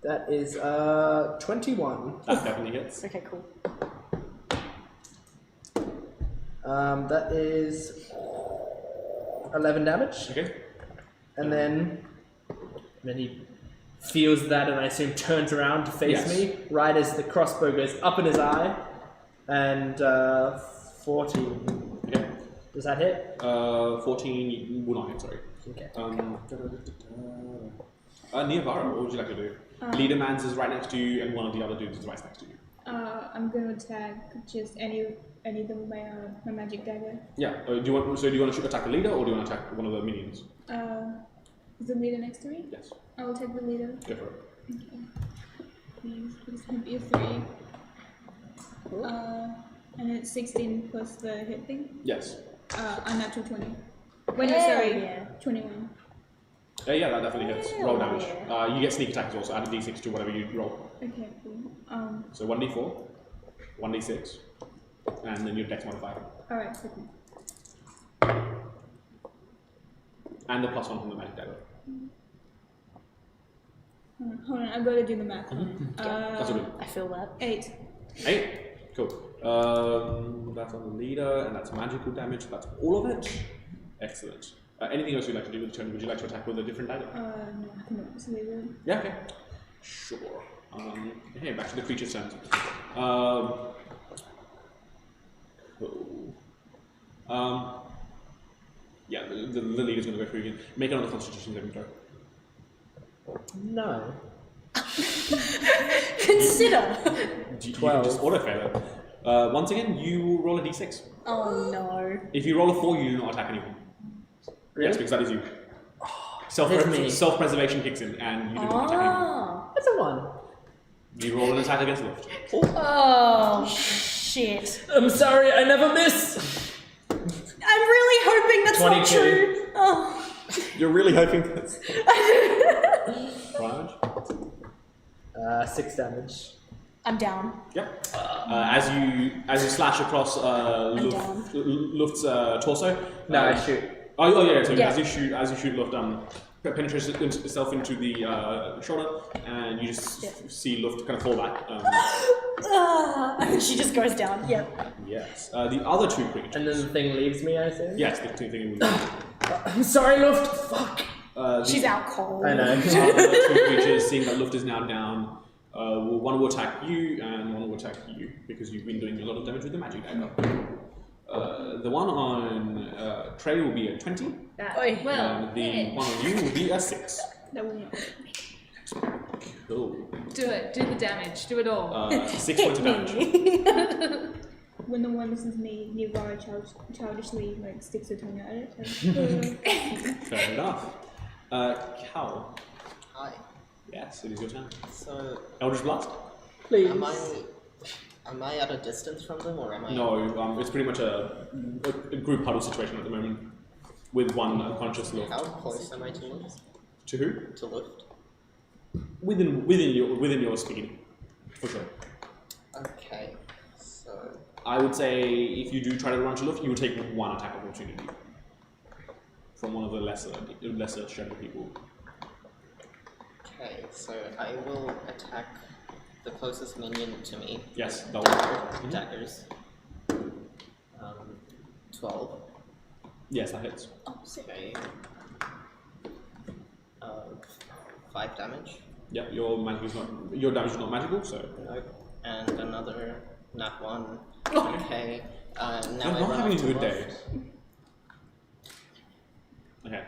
That is 21. That definitely hits. Okay, cool. That is 11 damage. Okay. And then he feels that and I assume turns around to face Yes. me, right as the crossbow goes up in his eye. And 14. Okay. Does that hit? 14 will not hit, sorry. Okay. Niavara, what would you like to do? Leader Mans is right next to you, and one of the other dudes is right next to you. I'm gonna attack just any of them with my magic dagger. Yeah. Do you want to attack the leader, or do you want to attack one of the minions? Is the leader next to me? Yes. I will take the leader. Go for it. Okay. Please, this would be a 3. And it's 16 plus the hit thing. Yes. Unnatural 20. Wait, no, Hell sorry. yeah. 21. Yeah, that definitely hits. Hell Roll damage. yeah. You get sneak attack as well, so add a d6 to whatever you roll. Okay, cool. So 1d4, 1d6, and then your dex modifier. Alright, cool. And the +1 from the magic dagger. Hold on, I've got to do the math. That's all good. I feel that. 8. 8? Cool. That's on the leader, and that's magical damage. That's all of it. Excellent. Anything else you'd like to do with the turn? Would you like to attack with a different dagger? No, I think I'll just leave it. Yeah, okay. Sure. Okay, back to the creature's turn. Cool. Yeah, the leader's going to go through again. Make another Constitution saving throw. No. Consider. You 12. can just auto-fail it. Once again, you roll a d6. Oh no. If you roll a 4, you do not attack anyone. Really? Yes, because that is you. Hit me. Self-preservation kicks in, and you do not attack anyone. Oh. That's a 1. You roll an attack against Lift. Oh shit. I'm sorry, I never miss. I'm really hoping that's not 22. true. Oh. You're really hoping this. Raj? 6 damage. I'm down. Yep. As you slash across Luft's torso. No, I shoot. Oh yeah. So Yeah. as you shoot Luft, penetrates itself into the shoulder, and you just see Luft kind of fall back. And she just goes down. Yep. Yes. The other two creatures. And then the thing leaves me, I assume? Yes, the two things will. I'm sorry, Luft. Fuck. She's out cold. I know. The other two creatures, seeing that Luft is now down, one will attack you and one will attack you because you've been doing a lot of damage with the magic dagger. The one on Trey will be a 20. Oi. And the one on you will be a 6. That will not. Cool. Do it. Do the damage. Do it all. 6 points of damage. When no one listens to me, Nivara childishly sticks her tongue out at it. Fair enough. Cal. Hi. Yes, it is your turn. So, Eldritch Blast? Please. am I at a distance from them, or am I? No, it's pretty much a group huddle situation at the moment with one unconscious Luft. How close am I to Luft? To who? To Luft? Within your speed, for sure. Okay. So, I would say if you do try to run to Luft, you will take one attack opportunity from one of the lesser strength people. okay. So I will attack the closest minion to me. Yes, that will. Daggers. 12. Yes, that hits. Okay. 5 damage. Yep, your damage is not magical, so. Nope. And another nat 1. Oh. Okay. Now You're I not run having a off to good day. Luft. Okay.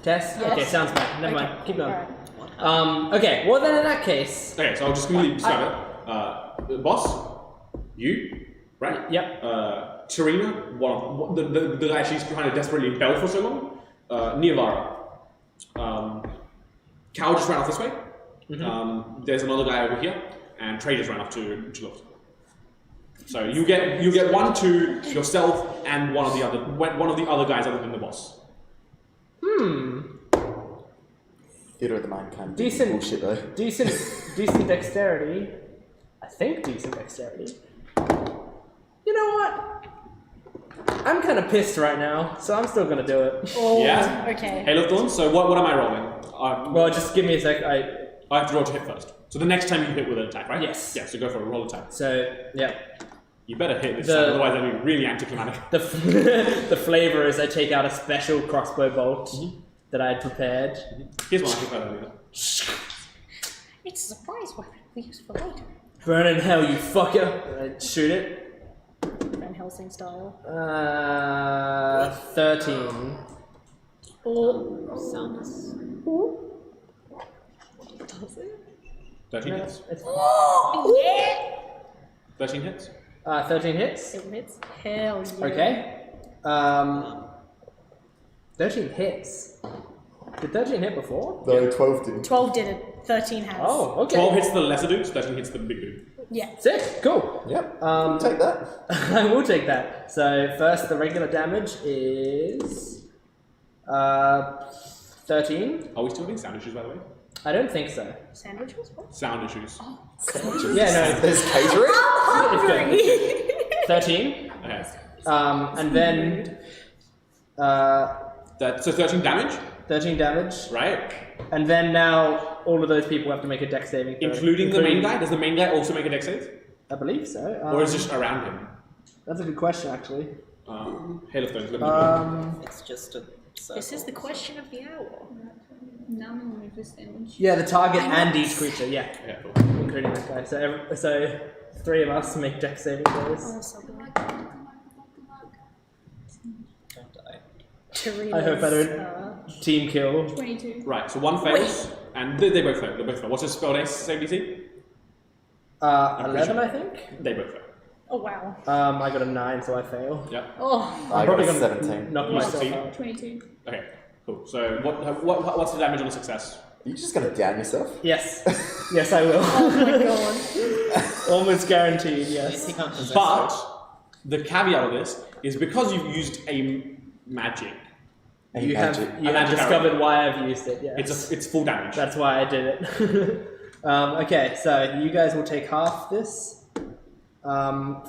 Test? Yes. Okay, sounds bad. Never mind. Keep going. Alright. Okay, well then in that case. Okay, so I'll just quickly describe it. Boss, you, right? Yep. Tarina, the guy she's trying to desperately bell for so long. Niavara. Cal just ran off this way. There's another guy over here, and Trey just ran off to left. So you get 1, 2, yourself, and one of the other guys other than the boss. Theater of the mind kind of Decent. bullshit though. Decent dexterity. I think decent dexterity. You know what? I'm kind of pissed right now, so I'm still gonna do it. Oh, Yeah? okay. Hail of Thorns. So what am I rolling? Well, just give me a sec. I have to roll to hit first. So the next time you hit with an attack, right? Yes. Yeah. So go for a roll attack. So yeah, You better hit this time, otherwise that'd be really anticlimactic. the flavor is I take out a special crossbow bolt that I had prepared. Here's one I took out earlier. It's a surprise weapon we use for later. Burn in hell, you fucker! And I shoot it. Van Helsing style. 13. Oh, sounds. Does it? 13 hits. Oh, yeah! 13 hits. 13 hits. It hits. Hell yeah. Okay. 13 hits. Did 13 hit before? No, 12 did. 12 did it. 13 has. Oh, okay. 12 hits the lesser dude, 13 hits the big dude. Yeah. Sick. Cool. Yep. Take that. I will take that. So first, the regular damage is 13. Are we still having sound issues, by the way? I don't think so. Sandwiches? What? Sound issues. Yeah, no. There's catering? It's good. 13. Okay. And then So 13 damage, 13 damage. right? And then now all of those people have to make a dex saving throw. Including the main guy? Does the main guy also make a dex save? I believe so. Or is it just around him? That's a good question, actually. Hail of Thorns, let me know. It's just a circle. This is the question of the hour. Now I'm gonna make this sandwich. Yeah, the target and each creature, yeah. Yeah, cool. Including that guy. So 3 of us make dex saving throws. Oh, so good. Don't die. I hope I don't team kill. 22. Right, so one fails, and they both fail. They both fail. What's his spell save DC? 11, I think? They both fail. Oh, wow. I got a 9, so I fail. Yep. Oh. I got probably a gonna 17. Knock You myself succeed. out. 22. Okay, cool. So what's the damage on a success? Are you just gonna down yourself? Yes. Yes, I will. Oh my god. Almost guaranteed, Is yes. he not possessed? But the caveat of this is because you've used a magic, You Magic. have A magic discovered why I've used it, yes. it's full damage. That's why I did it. Okay, so you guys will take half this. 5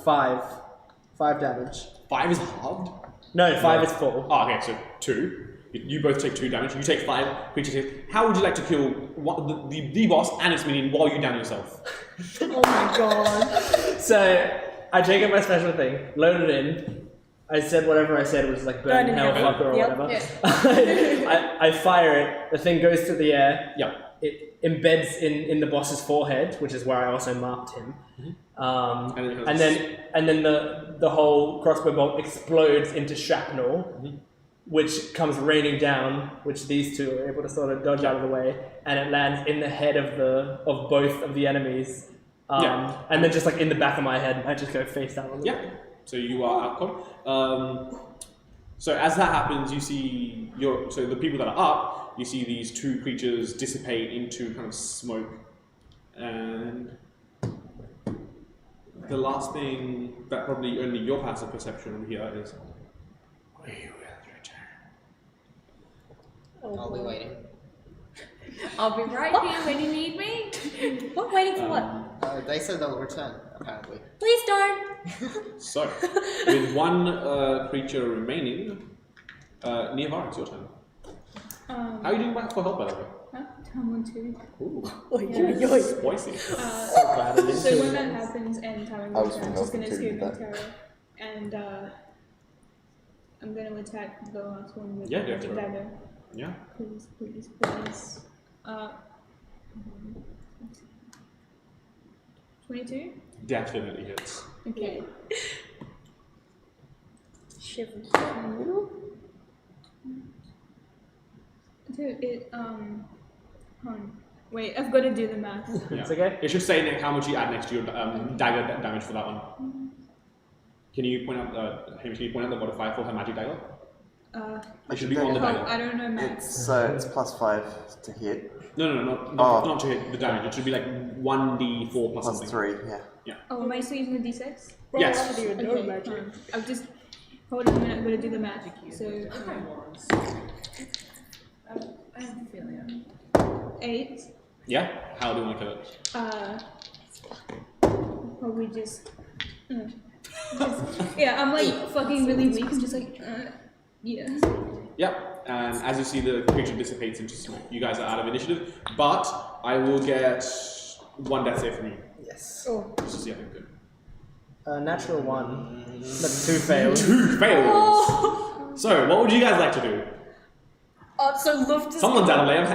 damage. 5 is halved. No, 5 is full. Oh, okay, so 2. You both take 2 damage. You take 5. Creature takes. How would you like to kill the boss and its minion while you down yourself? Oh my god. So I take up my special thing, load it in. I said whatever I said was like burn in hell, fucker, or Yep. whatever. I fire it. The thing goes through the air. Yeah. It embeds in the boss's forehead, which is where I also marked him. And then the whole crossbow bolt explodes into shrapnel, which comes raining down, which these two are able to sort of dodge out of the way, and it lands in the head of both of the enemies. And then just like in the back of my head, I just go face down on the Yeah. So you are outcome. So as that happens, you see the people that are up. You see these 2 creatures dissipate into kind of smoke, and the last thing that probably only your passive perception over here is, we will return. I'll be waiting. I'll be right here when you need me. What? Waiting for what? They said they'll return, apparently. Please don't. So, with 1 creature remaining, Niavara, it's your turn. How are you doing back for help, by the way? I'm on 2. Ooh, Oy. spicy. So when that happens and Tyrone I was returns, I'm from just gonna Helping escape too, in did terror. And I'm gonna attack the last one with Yeah, the go for it. dagger. Yeah. Please. 22? Definitely hits. Okay. Shivers. Dude, hold on. Wait, I've got to do the math. Yeah. It's okay. It should say how much you add next to your dagger damage for that one. Can you point out Hamish, can you point out the modifier for her magic dagger? It should be on the dagger. I don't know math. It's +5 to hit. No, not to hit the damage. It should be like 1d4 plus something. +3, yeah. Oh, am I still using the d6? Yes. Okay, I've just... Hold on a minute, I'm going to do the math. So, I have a feeling. 8. Yeah? How do you want to kill it? Probably just... yeah, I'm like fucking really weak. I'm just like, yeah. Yep. And as you see, the creature dissipates into smoke. You guys are out of initiative, but I will get 1 death save from you. Yes. Oh. Just to see how good. Natural 1. But 2 fails. 2 fails! Oh. So, what would you guys like to do? So Luft is. Someone's out of lay on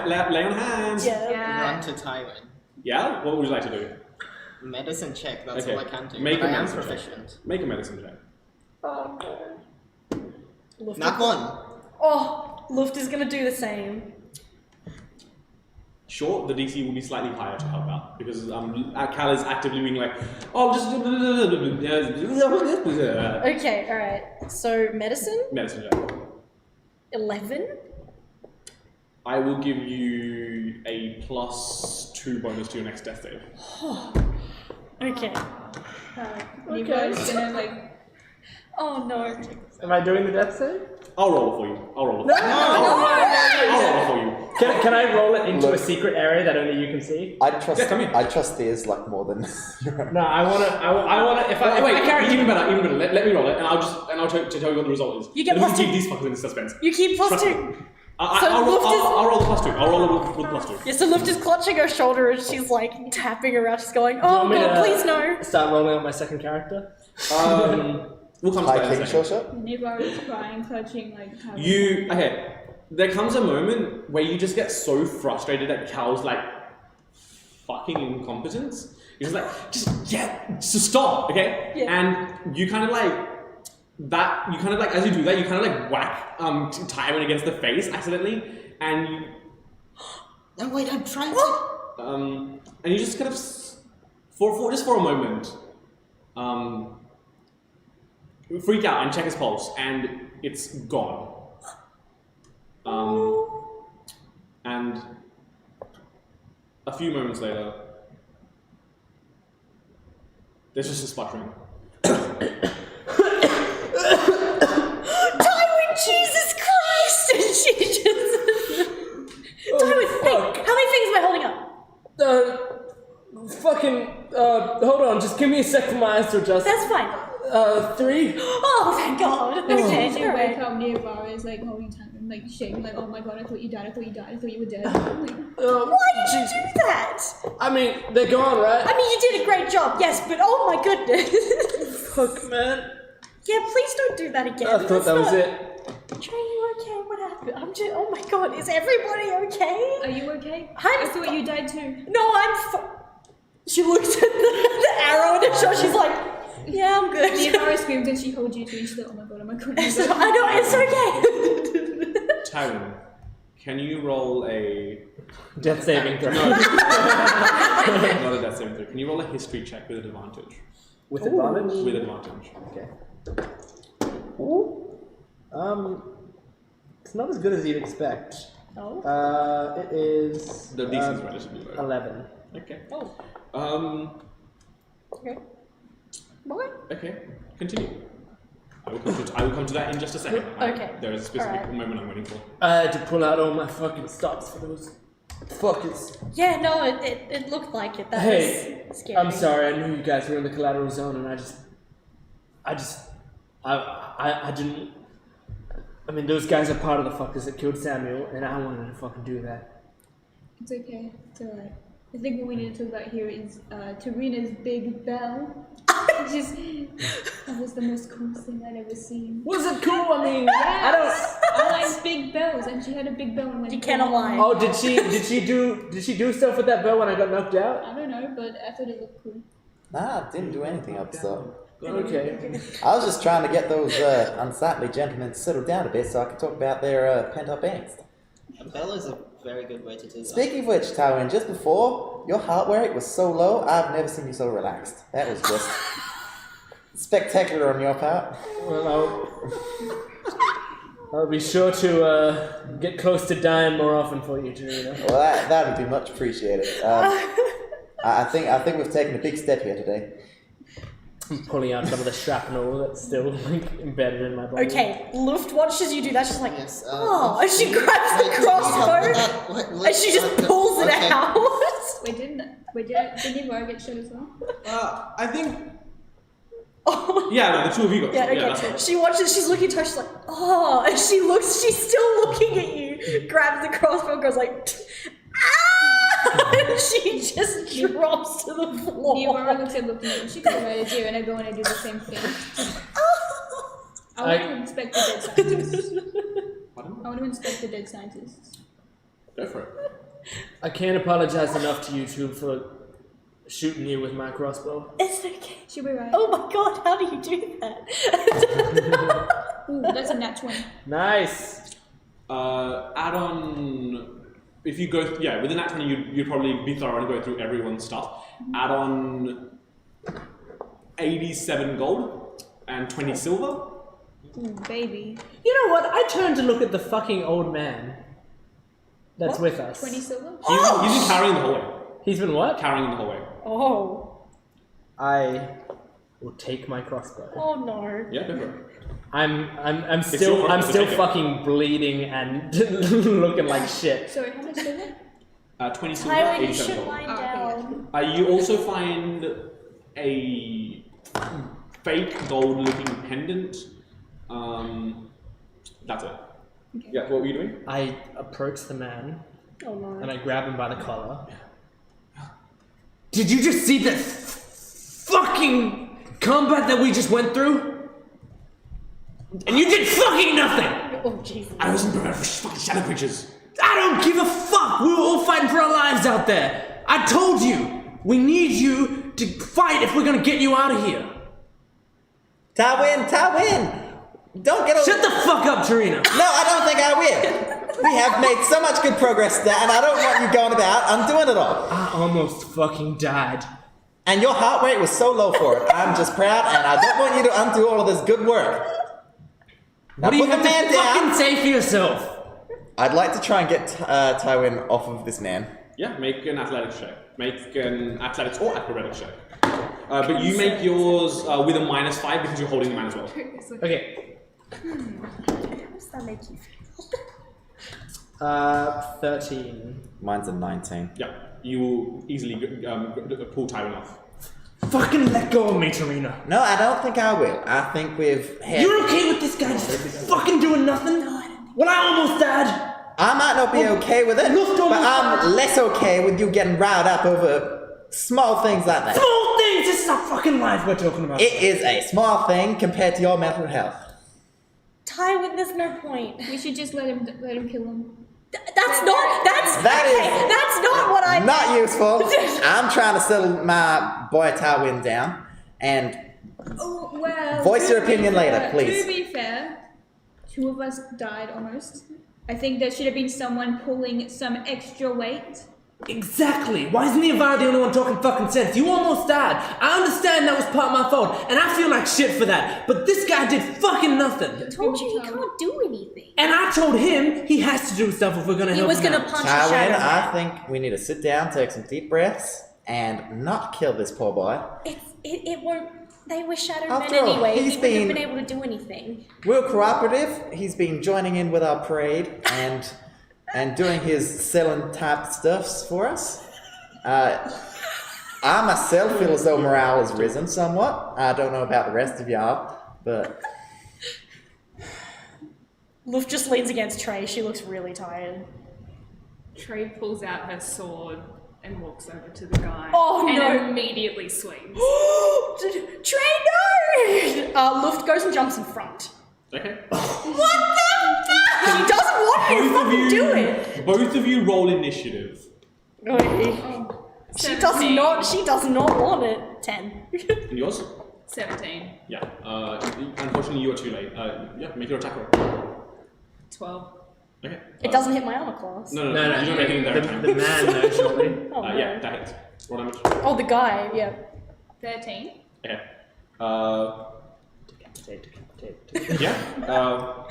hands. Yeah. Run to Tywin. Yeah? What would you like to do? Medicine check, that's Okay. all I can do. Make but a I am medicine check. proficient. Make a medicine check. Oh no. Luft Knock one. Oh, Luft is gonna do the same. Sure, the DC will be slightly higher to help out because Cal is actively being like, oh, just Okay, alright. So medicine? medicine check. 11? I will give you a +2 bonus to your next death save. Okay. You guys gonna like... Oh no. Am I doing the death save? I'll roll it for you. I'll roll it for you. No! I'll roll it for you. Can I roll it into Look. a secret area that only you can see? I trust Yeah, come here. I trust Thea's luck more than your own. No, I wanna. If I Wait, carry even better. Let me roll it, and I'll tell you what the result is. You get And we +2. keep these fuckers in suspense. You keep +2. Trust me. I'll roll the +2. I'll roll it with +2. Yeah, so Luft is clutching her shoulder and she's like tapping around. She's going, oh want me god, to please no. start rolling on my second character? We'll come to High that in a King second. shot. Nivar is crying, clutching, like... having- Okay. There comes a moment where you just get so frustrated at Cal's like fucking incompetence. You're just like, just stop, okay? Yeah. And you kind of like as you do that, you kind of like whack Tywin against the face accidentally, and you No, wait, I'm trying to... and you just kind of for a moment freak out and check his pulse, and it's gone. And a few moments later, there's just a sputtering. Tywin, Jesus Christ! And she just... Tywin, hey, how many things am I holding up? Hold on, just give me a sec for my eyes to adjust. That's fine. 3? Oh, thank God. Okay, As you alright. wake up, Nivar is like holding time, like shaking, like, oh my god, I thought you died, I thought you died, I thought you were dead. Like, Why did you do that? I mean, they're gone, right? I mean, you did a great job, yes, but oh my goodness. Fuck, man. Yeah, please don't do that again. I thought that was it. Trey, you okay? What happened? I'm just, oh my god, is everybody okay? are you okay? I'm I thought you died too. No, she looks at the arrow in her shoulder, she's like, yeah, I'm good. Nivar screamed and she holds you too, and she's like, oh my god, oh my god. I know, it's okay. Tywin, can you roll a Death saving throw. not a death saving throw? Can you roll a history check with advantage? With advantage? With advantage. Okay. It's not as good as you'd expect. Oh. It is. The DC is relatively low. 11. Okay. Oh. Okay. What? Okay. Continue. I will come to that in just a second. Okay. There is a specific Alright. moment I'm waiting for. I had to pull out all my fucking stops for those fuckers. Yeah, no, it looked like it. That Hey, was scary. I'm sorry. I knew you guys were in the collateral zone, and I didn't. I mean, those guys are part of the fuckers that killed Samuel, and I wanted to fucking do that. It's okay, it's alright. I think what we need to talk about here is Tarina's big bell. That was the most cool thing I'd ever seen. Was it cool? I mean, I like big bells, and she had a big bell and went. You cannot lie. Oh, did she do stuff with that bell when I got knocked out? I don't know, but I thought it looked cool. Nah, didn't do anything up so. Okay. I was just trying to get those unsightly gentlemen settled down a bit so I could talk about their pent-up angst. A bell is a very good way to do that. Speaking of which, Tywin, just before, your heart rate was so low, I've never seen you so relaxed. That was just spectacular on your part. Well, I'll be sure to get close to dying more often for you, Tarina. Well, that would be much appreciated. I think we've taken a big step here today. I'm pulling out some of the shrapnel that's still like embedded in my body. Okay, Luft watches you do that. She's like, Yes, oh, and she grabs the crossbow and she just pulls it out. Wait, didn't Ivar get shot as well? I think. Oh. Yeah, no, the two of you got. Yeah, okay. that's right. She watches, she's looking at her, she's like, oh, and she's still looking at you, grabs the crossbow, goes like, ah! And she just drops to the floor. Ivar looks at looking at me. She goes right at you, and I go and I do the same thing. I want to inspect the dead scientists. Pardon? I want to inspect the dead scientists. Go for it. I can't apologize enough to you two for shooting you with my crossbow. It's okay. She'll be right. Oh my god, how do you do that? Ooh, that's a nat 20. Nice. Add on. If you go, with the nat 20, you'd probably be thorough and go through everyone's stuff. Add on 87 gold and 20 silver. Ooh, baby. You know what? I turned to look at the fucking old man that's with us. 20 silver? He's been carrying the hallway. He's been what? Carrying the hallway. Oh. I will take my crossbow. Oh no. Yeah, go for it. I'm your still turn to take it. fucking bleeding and looking like shit. Sorry, how much silver? 20 silver, Tyler, you 87 should gold. lie Oh, down. You also find a fake gold-looking pendant. That's it. Okay. Yeah, what were you doing? I approach the man Oh no. and I grab him by the collar. Did you just see the fucking combat that we just went through? And you did fucking nothing! Oh Jesus. I wasn't prepared for fucking shadow creatures. I don't give a fuck! We were all fighting for our lives out there! I told you! We need you to fight if we're gonna get you out of here! Tywin! Don't get over. Shut the fuck up, Tarina! No, I don't think I will. We have made so much good progress there, and I don't want you going about undoing it all. I almost fucking died. And your heart rate was so low for it. I'm just proud, and I don't want you to undo all of this good work. Now What do you put have the man to down. fucking say for yourself? I'd like to try and get Tywin off of this man. Yeah, make an athletics check. Make an athletics or acrobatics check. But you make yours with a -5 because you're holding the man as well. Okay. How does that make you feel? 13. Mine's a 19. Yeah, you will easily pull Tywin off. Fucking let go of me, Tarina. No, I don't think I will. I think we've had... You're okay with this guy just fucking doing nothing? Well, I almost died. I might not be okay with it, Look, don't but look I'm bad. less okay with you getting riled up over small things like that. Small things! This is our fucking life we're talking about. It is a small thing compared to your mental health. Tywin, there's no point. We should just let him kill him. That's not what I Not useful. I'm trying to settle my boy Tywin down, and Oh, well. Voice your to be opinion later, fair- please. To be fair, 2 of us died almost. I think there should have been someone pulling some extra weight. Exactly. Why isn't the Ivar the only one talking fucking sense? You almost died. I understand that was part of my fault, and I feel like shit for that. But this guy did fucking nothing. I told you he can't do anything. And I told him he has to do stuff if we're gonna He help was him gonna out. punch the Tywin, shadow. I think we need to sit down, take some deep breaths, and not kill this poor boy. It won't. They were shadowed men After all, anyway. he's He wouldn't have been- been able to do anything. Real cooperative. He's been joining in with our parade and doing his selling type stuffs for us. I myself feel as though morale has risen somewhat. I don't know about the rest of y'all, but Luft just leans against Trey. She looks really tired. Trey pulls out her sword and walks over to the guy. Oh, and no. immediately swings. Trey, no! Luft goes and jumps in front. Okay. What the fuck? She doesn't want me to fucking do it. Both of you roll initiative. She does not want it. 10. And yours? 17. Yeah. Unfortunately, you are too late. Yeah, make your attack roll. 12. Okay. It doesn't hit my armor class. No, you're not making it there. The man, though, surely. Oh, no. Yeah, that hits. Roll damage. Oh, the guy, yeah. 13. Okay. Decapitate. Yeah.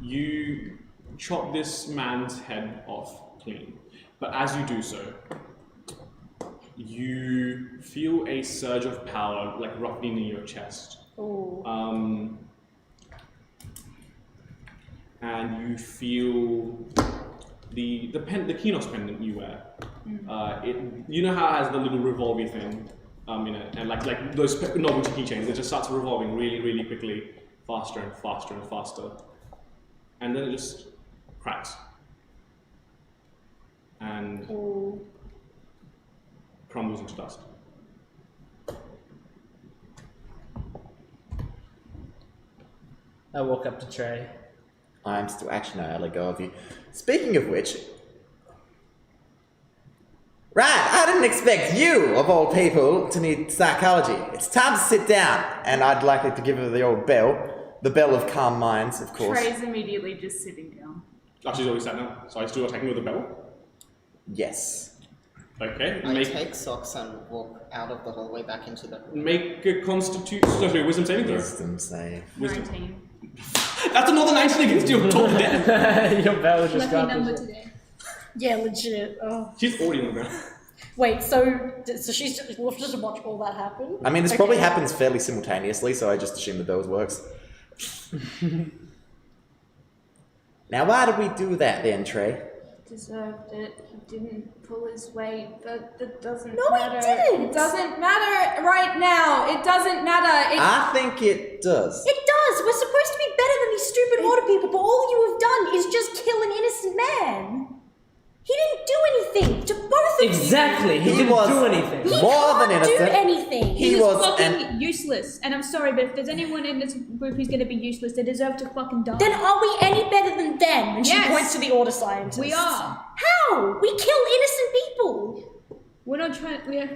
You chop this man's head off clean, but as you do so, you feel a surge of power, like roughly near your chest. Ooh. And you feel the Kinos pendant you wear. You know how it has the little revolving thing, in it, and like those novelty keychains. It just starts revolving really, really quickly, faster and faster and faster, and then it just cracks and Ooh. crumbles into dust. I walk up to Trey. I'm still actually no, I let go of you. Speaking of which, right, I didn't expect you, of all people, to need psychology. It's time to sit down, and I'd like it to give her the old bell. The bell of calm minds, of course. Trey's immediately just sitting down. Oh, she's always sat down, so I still attacking with the bell. Yes. Okay, I take socks and walk out of the hallway back into the room. make a wisdom saving throw. Wisdom save. Wisdom. 19. That's another 19 against you on top of death. Your bell just Lucky got number this. today. Yeah, legit. Oh. She's already on the ground. Wait, so she's we'll just watch all that happen? I mean, this probably happens fairly simultaneously, so I just assume the bells works. Now, why did we do that then, Trey? Deserved it. He didn't pull his weight. That doesn't No, he matter. didn't. It doesn't matter right now. It doesn't matter. I think it does. It does! We're supposed to be better than these stupid water people, but all you have done is just kill an innocent man. He didn't do anything to both of you. Exactly. He He didn't was- do anything. He More can't than do innocent. anything. He He was was fucking useless. And I'm sorry, but if there's anyone in this group who's gonna be useless, they deserve to fucking die. Then are we any better than them? And she Yes. points to the order scientists. We are. How? We kill innocent people. We're not trying. We are.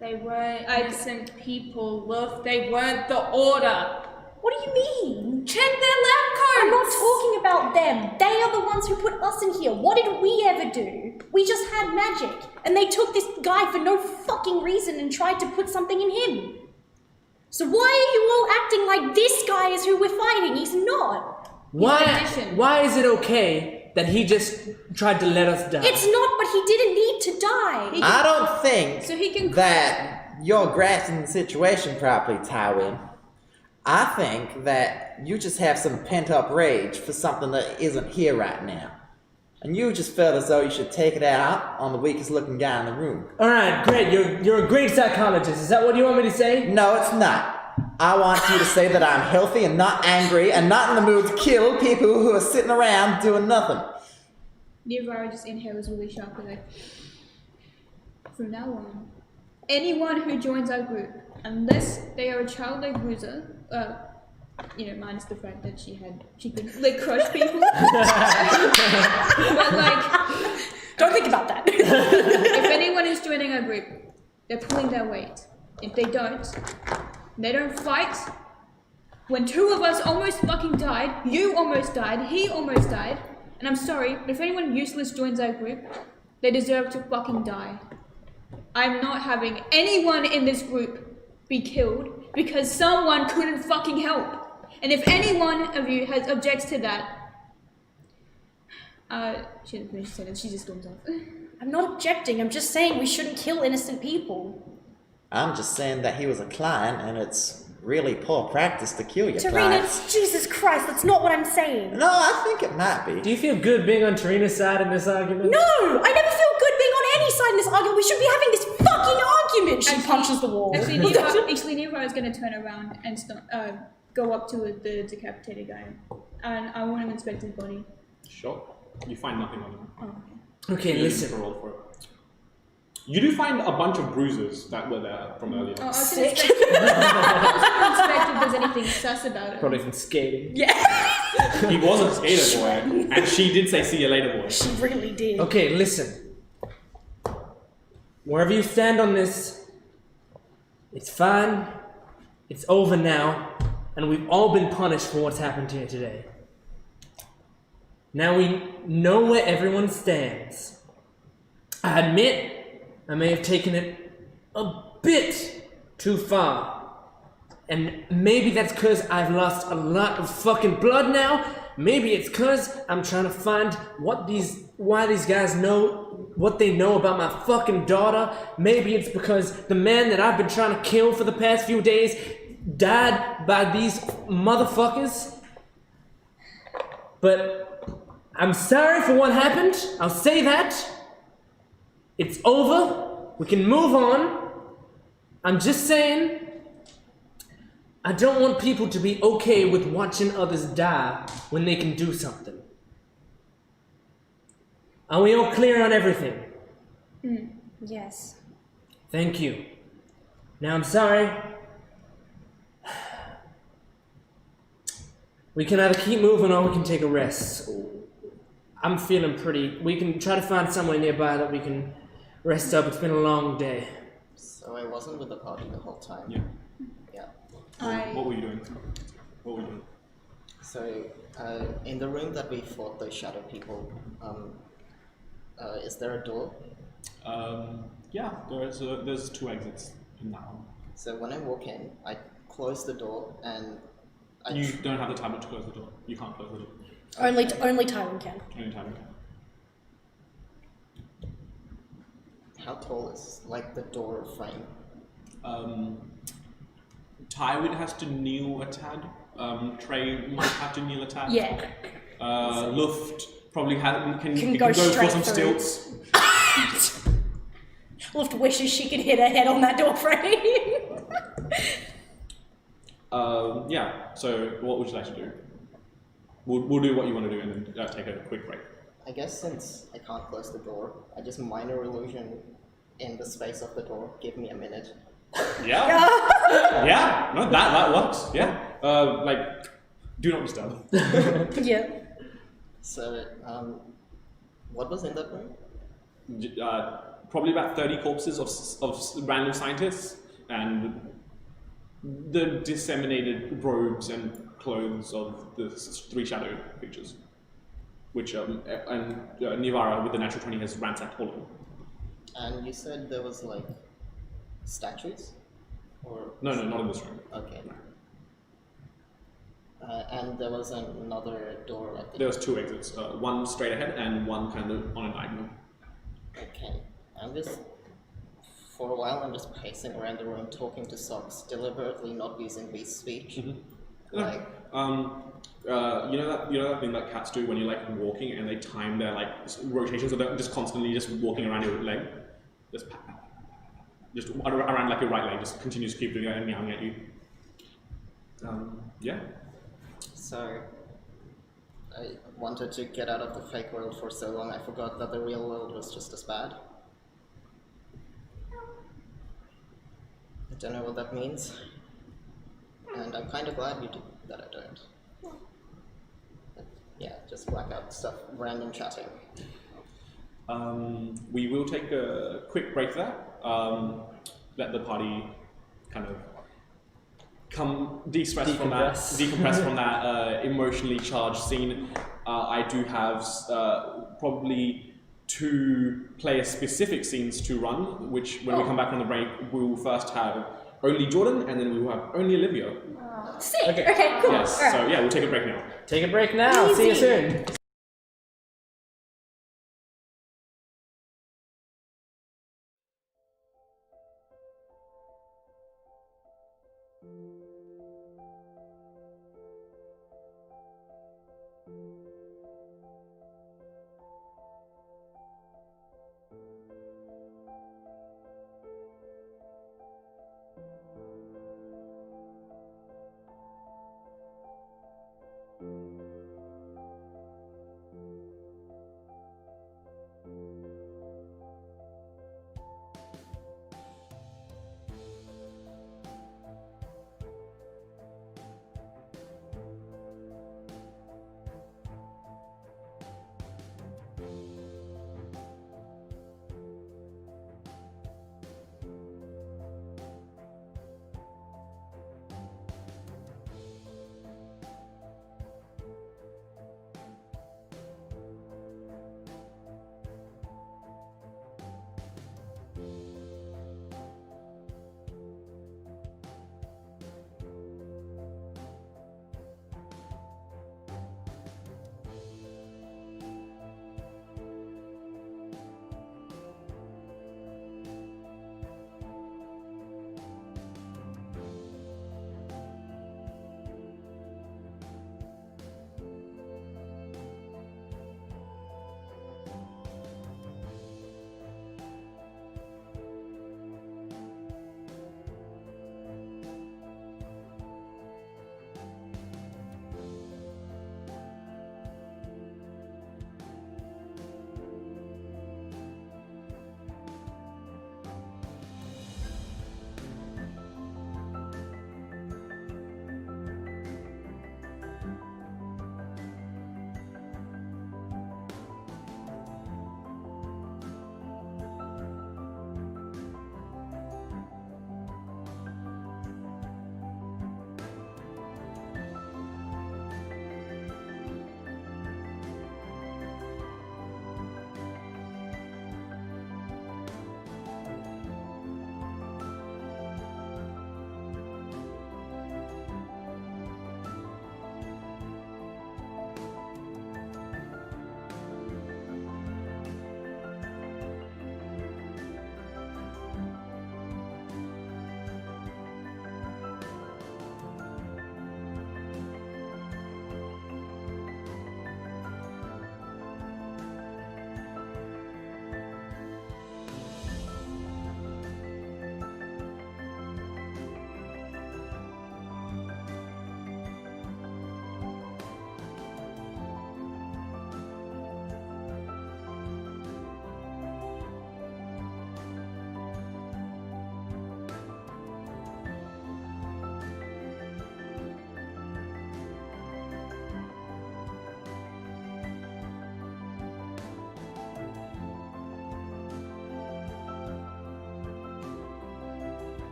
They weren't innocent people, love. They weren't the order. What do you mean? Check their lab coats. I'm not talking about them. They are the ones who put us in here. What did we ever do? We just had magic. And they took this guy for no fucking reason and tried to put something in him. So why are you all acting like this guy is who we're fighting? He's not. Why is it okay that he just tried to let us die? It's not, but he didn't need to die. I don't think So he can. that you're grasping the situation properly, Tywin. I think that you just have some pent-up rage for something that isn't here right now. And you just felt as though you should take it out on the weakest-looking guy in the room. All right, great. You're a great psychologist. Is that what you want me to say? No, it's not. I want you to say that I'm healthy and not angry and not in the mood to kill people who are sitting around doing nothing. Nirvara just inhales really sharply, like. From now on, anyone who joins our group, unless they are a childlike bruiser, minus the fact that she could like crush people. But like, Don't think about that. if anyone is joining our group, they're pulling their weight. If they don't fight. When two of us almost fucking died, you almost died, he almost died, and I'm sorry, but if anyone useless joins our group, they deserve to fucking die. I'm not having anyone in this group be killed because someone couldn't fucking help. And if any one of you objects to that, she didn't finish the sentence, she just storms off. I'm not objecting. I'm just saying we shouldn't kill innocent people. I'm just saying that he was a client and it's really poor practice to kill your Tarina, clients. Jesus Christ, that's not what I'm saying. No, I think it might be. Do you feel good being on Tarina's side in this argument? No, I never feel good being on any side in this argument. We should be having this fucking argument. She punches the wall. Actually, Neva is going to turn around and go up to the decapitated guy. And I want to inspect his body. Sure. You find nothing on him. Oh, Okay, You listen. can roll for it. You do find a bunch of bruises that were there from earlier. I was Sick. going to inspect if there's anything sus about it. Probably from skating. Yeah, He was a skater boy, and she did say, "See you later, boy." she really did. Okay, listen. Wherever you stand on this, it's fine. It's over now, and we've all been punished for what's happened here today. Now we know where everyone stands. I admit I may have taken it a bit too far. And maybe that's because I've lost a lot of fucking blood now. Maybe it's because I'm trying to find why these guys know what they know about my fucking daughter. Maybe it's because the man that I've been trying to kill for the past few days died by these motherfuckers. But I'm sorry for what happened. I'll say that. It's over. We can move on. I'm just saying, I don't want people to be okay with watching others die when they can do something. Are we all clear on everything? Yes. Thank you. Now I'm sorry. We can either keep moving or we can take a rest. I'm feeling we can try to find somewhere nearby that we can rest up. It's been a long day. So I wasn't with the party the whole time. Yeah. Yeah. What were you doing? So, in the room that we fought those shadow people, is there a door? Yeah, there's 2 exits in that one. So when I walk in, I close the door and You don't have the tablet to close the door. You can't close the door. Only Tywin can. Only time you can. How tall is like the door frame? Tywin has to kneel a tad. Trey might have to kneel a tad. Yeah. Luft probably can go go for straight some through. stilts. Luft wishes she could hit her head on that door frame. Yeah. So what would you like to do? We'll do what you want to do and then take a quick break. I guess since I can't close the door, I just minor illusion in the space of the door. Give me a minute. Yeah. Yeah. No, that works. Yeah. Do not disturb. Yeah. So, what was in that room? Probably about 30 corpses of random scientists and the disseminated robes and clothes of the 3 shadow creatures, which Nivara with the natural 20 has ransacked all of them. And you said there was like statues, or No, not in this room. okay. And there was another door at the. There was 2 exits, one straight ahead and one kind of on a diagonal. Okay, I'm just. For a while, I'm just pacing around the room, talking to Socks, deliberately not using beast speech. Like, you know that thing that cats do when you're like walking and they time their like rotations, so they're just constantly just walking around your leg, just around like your right leg, just continues to keep doing it and meowing at you. Yeah. so I wanted to get out of the fake world for so long, I forgot that the real world was just as bad. I don't know what that means, and I'm kind of glad you did that I don't. But yeah, just blackout stuff, random chatting. We will take a quick break there. Let the party kind of decompress from that emotionally charged scene. I do have probably 2 player-specific scenes to run, which when we come back from the break, we will first have only Jordan, and then we will have only Olivia. Sick. Okay. Okay, cool. Yes, All right. so yeah, we'll take a break now. Take a break now. See you Easy. soon.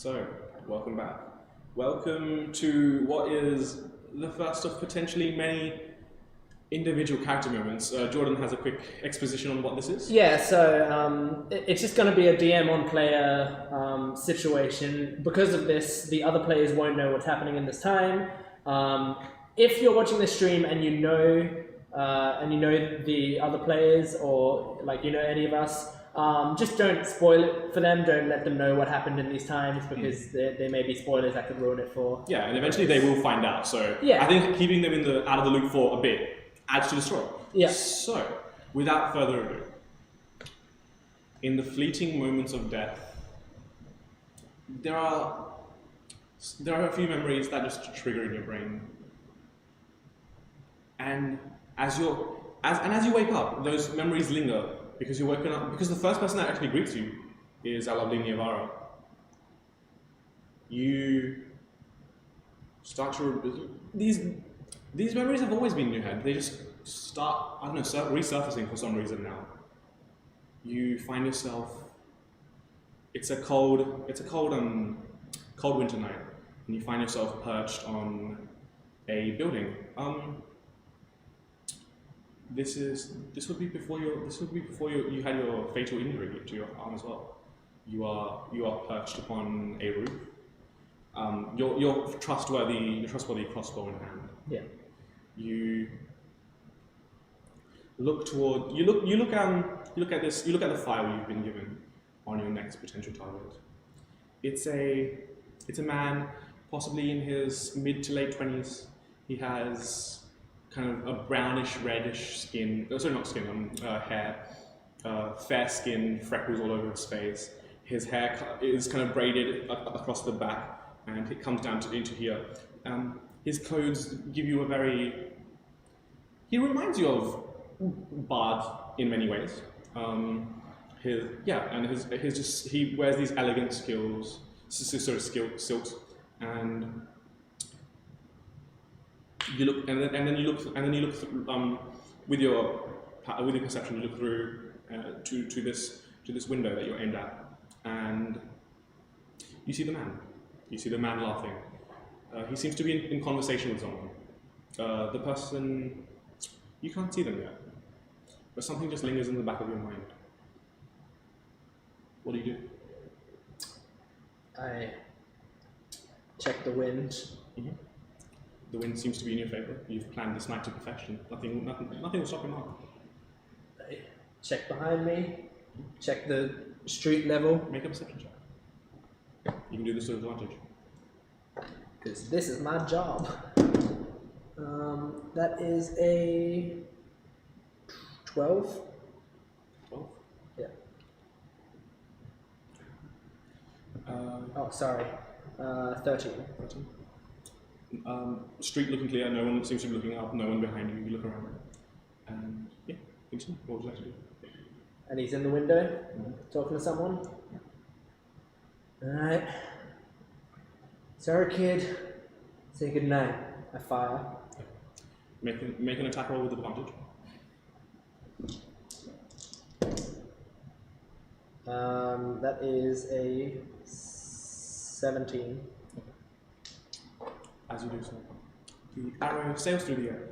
So, welcome back. Welcome to what is the first of potentially many individual character moments. Jordan has a quick exposition on what this is. Yeah, so it's just going to be a DM on player situation. Because of this, the other players won't know what's happening in this time. If you're watching this stream and you know the other players, or like you know any of us, just don't spoil it for them. Don't let them know what happened in these times, because there may be spoilers that could ruin it for. Yeah, and eventually they will find out. So Yeah. I think keeping them out of the loop for a bit adds to the story. Yeah. So, without further ado, in the fleeting moments of death, there are a few memories that just trigger in your brain, and as you wake up, those memories linger because you're woken up. Because the first person that actually greets you is our lovely Niavara. You start to these memories have always been in your head. They just start, resurfacing for some reason now. You find yourself. It's a cold winter night, and you find yourself perched on a building. This would be before you had your fatal injury to your arm as well. You are perched upon a roof. Your trustworthy crossbow in hand. Yeah. You look at the file you've been given on your next potential target. It's a man, possibly in his mid to late 20s. He has kind of a brownish reddish skin. Hair, fair skin, freckles all over his face. His hair is kind of braided across the back, and it comes down into here. His clothes give you he reminds you of Bard in many ways. He wears these elegant silks, and you look, and then you look with your perception. You look through to this window that you're aimed at, and you see the man. You see the man laughing. He seems to be in conversation with someone. The person, you can't see them yet, but something just lingers in the back of your mind. What do you do? I check the wind. Mm-hmm. The wind seems to be in your favor. You've planned this night to perfection. Nothing will stop you now. I check behind me. Check the street level. Make a perception check. You can do this with advantage. Because this is my job. That is a 12. 12? Yeah. Uh, Sorry. 13. 13. Street looking clear, no one seems to be looking up, no one behind you, you look around. And yeah, continue. What would you like to do? And he's in the window, talking to someone. Alright. Sorry, kid. Say goodnight. I fire. Make an attack roll with advantage. That is a 17. As you do so, the arrow sails through the air,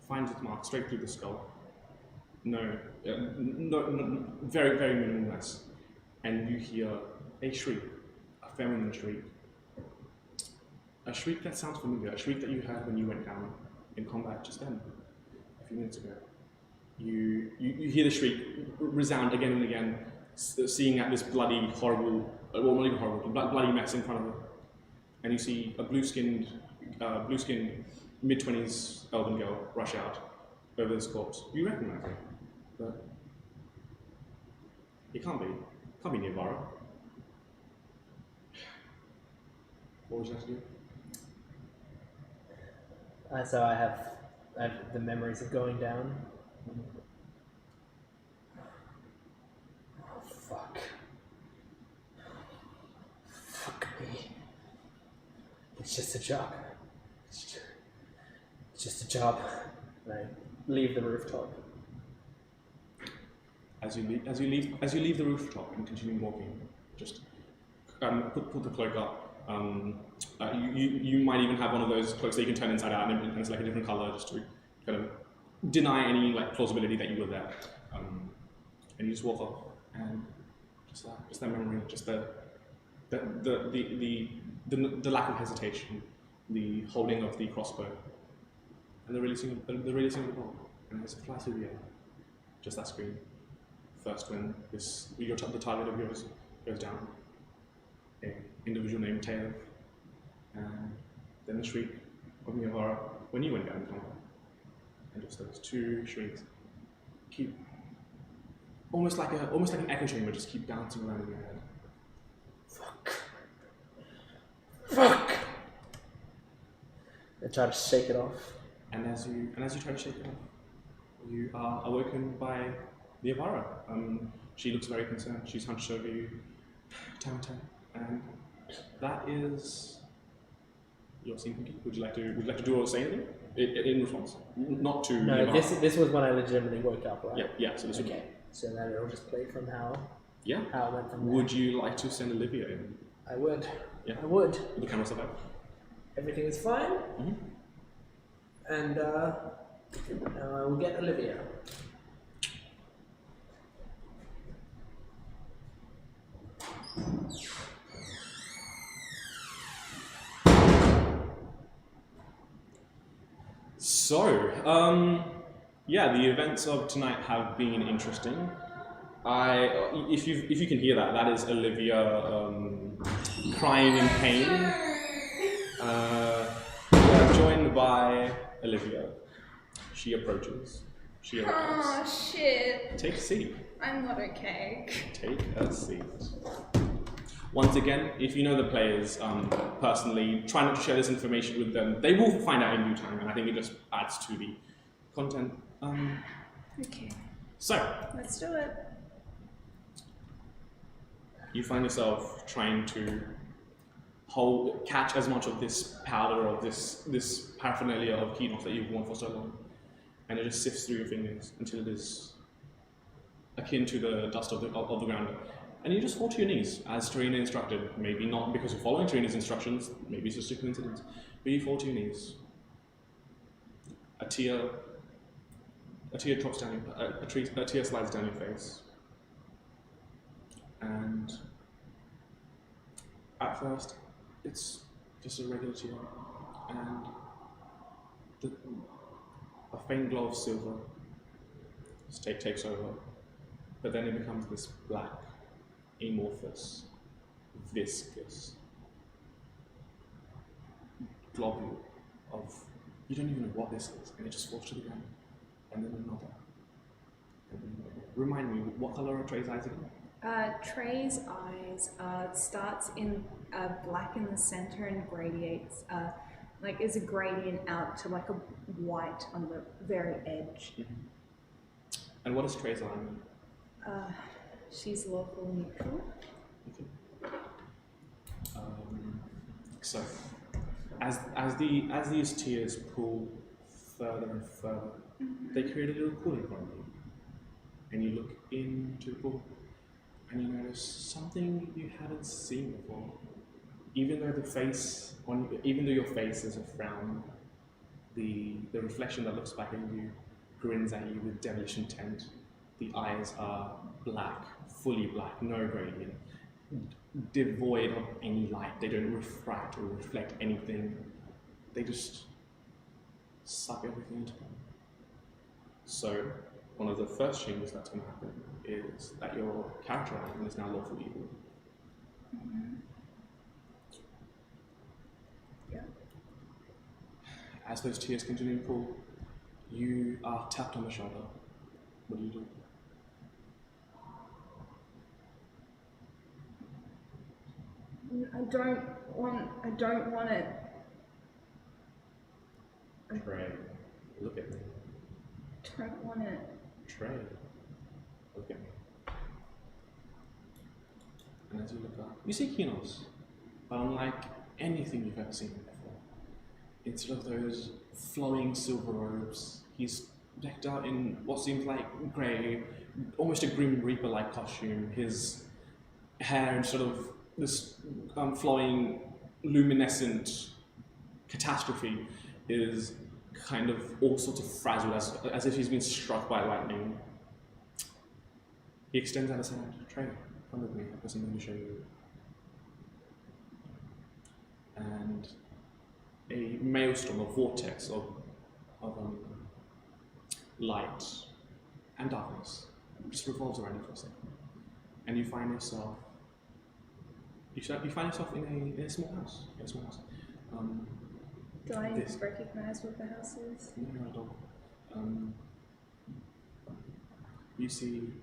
finds its mark straight through the skull. No, very, very minimal less. And you hear a shriek, a feminine shriek. A shriek that sounds familiar, a shriek that you heard when you went down in combat just then, a few minutes ago. You hear the shriek resound again and again, seeing at this bloody, horrible, well, not even horrible, bloody mess in front of her. And you see a blue-skinned, mid-20s elven girl rush out over this corpse. You recognize her, but it can't be Niavara. What would you like to do? So I have the memories of going down. Oh, fuck. Fuck me. It's just a job. It's just a job. And I leave the rooftop. As you leave the rooftop and continue walking, just put the cloak up. You might even have one of those cloaks that you can turn inside out and it's like a different color, just to kind of deny any like plausibility that you were there. And you just walk off, and just that memory, just the lack of hesitation, the holding of the crossbow, and the releasing of the bolt, and as it flies through the air, just that scream. First, when the target of yours goes down, an individual named Taylor, and then the shriek of Miyavara when you went down in combat, and just those two shrieks keep almost like an echo chamber, just keep bouncing around in your head. Fuck! I try to shake it off. And as you try to shake it off, you are awoken by Miyavara. She looks very concerned. She's hunched over you, and that is your scene complete. Would you like to do or say anything in response? Not to No, Miyavara. this was when I legitimately woke up, right? Yeah. So this would Okay, so then it'll just play from how yeah. it went from there. Would you like to send Olivia in? I would. Yeah. I would. With the camera stuff out? Everything is fine. Mhm. And now I will get Olivia. So, yeah, the events of tonight have been interesting. If you can hear that, that is Olivia crying in pain. We are joined by Olivia. She approaches. She arrives. Oh shit. Take a seat. I'm not okay. Take a seat. Once again, if you know the players personally, try not to share this information with them. They will find out in due time, and I think it just adds to the content. Okay. So, Let's do it. you find yourself trying to catch as much of this powder, of this paraphernalia of Kenos that you've worn for so long, and it just sifts through your fingers until it is akin to the dust of the ground. And you just fall to your knees, as Tarina instructed. Maybe not because you're following Tarina's instructions, maybe it's just a coincidence, but you fall to your knees. A tear drops down a tear slides down your face. And at first, it's just a regular tear, and a faint glow of silver takes over, but then it becomes this black, amorphous, viscous globule of, you don't even know what this is, and it just falls to the ground, and then another, and then another. Remind me, what color are Trey's eyes again? Trey's eyes starts in black in the center and gradiates, like is a gradient out to like a white on the very edge. Mm-hmm. And what does Trey's eye mean? She's local neutral. Okay. So, as these tears pull further and further, they create a little pool in front of you, and you look into the pool, and you notice something you haven't seen before. Even though your face is a frown, the reflection that looks back at you grins at you with devilish intent. The eyes are black, fully black, no gradient, devoid of any light. They don't refract or reflect anything. They just suck everything into them. So, one of the first changes that's going to happen is that your character item is now lawful evil. Mm-hmm. Yeah. As those tears continue to pull, you are tapped on the shoulder. What do you do? I don't want it. Trey, look at me. Don't want it. Trey, look at me. And as you look up, you see Kenos, but unlike anything you've ever seen before. Instead of those flowing silver robes, he's decked out in what seems like grey, almost a Grim Reaper-like costume. His hair, instead of this flowing, luminescent catastrophe is kind of all sorts of frazzled, as if he's been struck by lightning. He extends out his hand. Trey, come with me. I've got something to show you. And a maelstrom, a vortex of light and darkness just revolves around you for a second. And you find yourself in a small house. Do I This- recognize what the house is? No, not at all. You see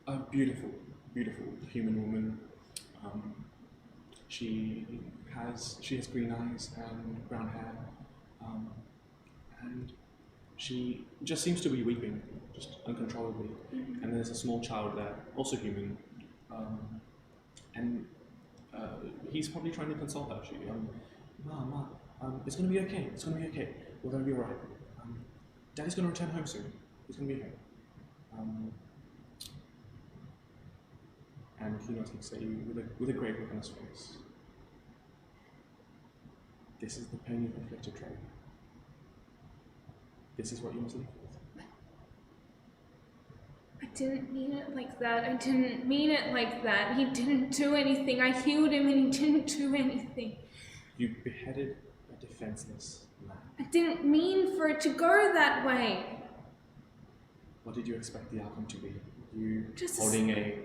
a beautiful, beautiful human woman. She has green eyes and brown hair, and she just seems to be weeping, just uncontrollably. And there's a small child there, also human, and he's probably trying to console her. She, Ma, it's gonna be okay. It's gonna be okay. We're gonna be alright. Daddy's gonna return home soon. It's gonna be okay. And he looks at you with a grave look on his face. This is the pain you've inflicted, Trey. This is what you must live with. I didn't mean it like that. I didn't mean it like that. He didn't do anything. I healed him and he didn't do anything. You beheaded a defenseless man. I didn't mean for it to go that way. What did you expect the outcome to be? You Just- holding a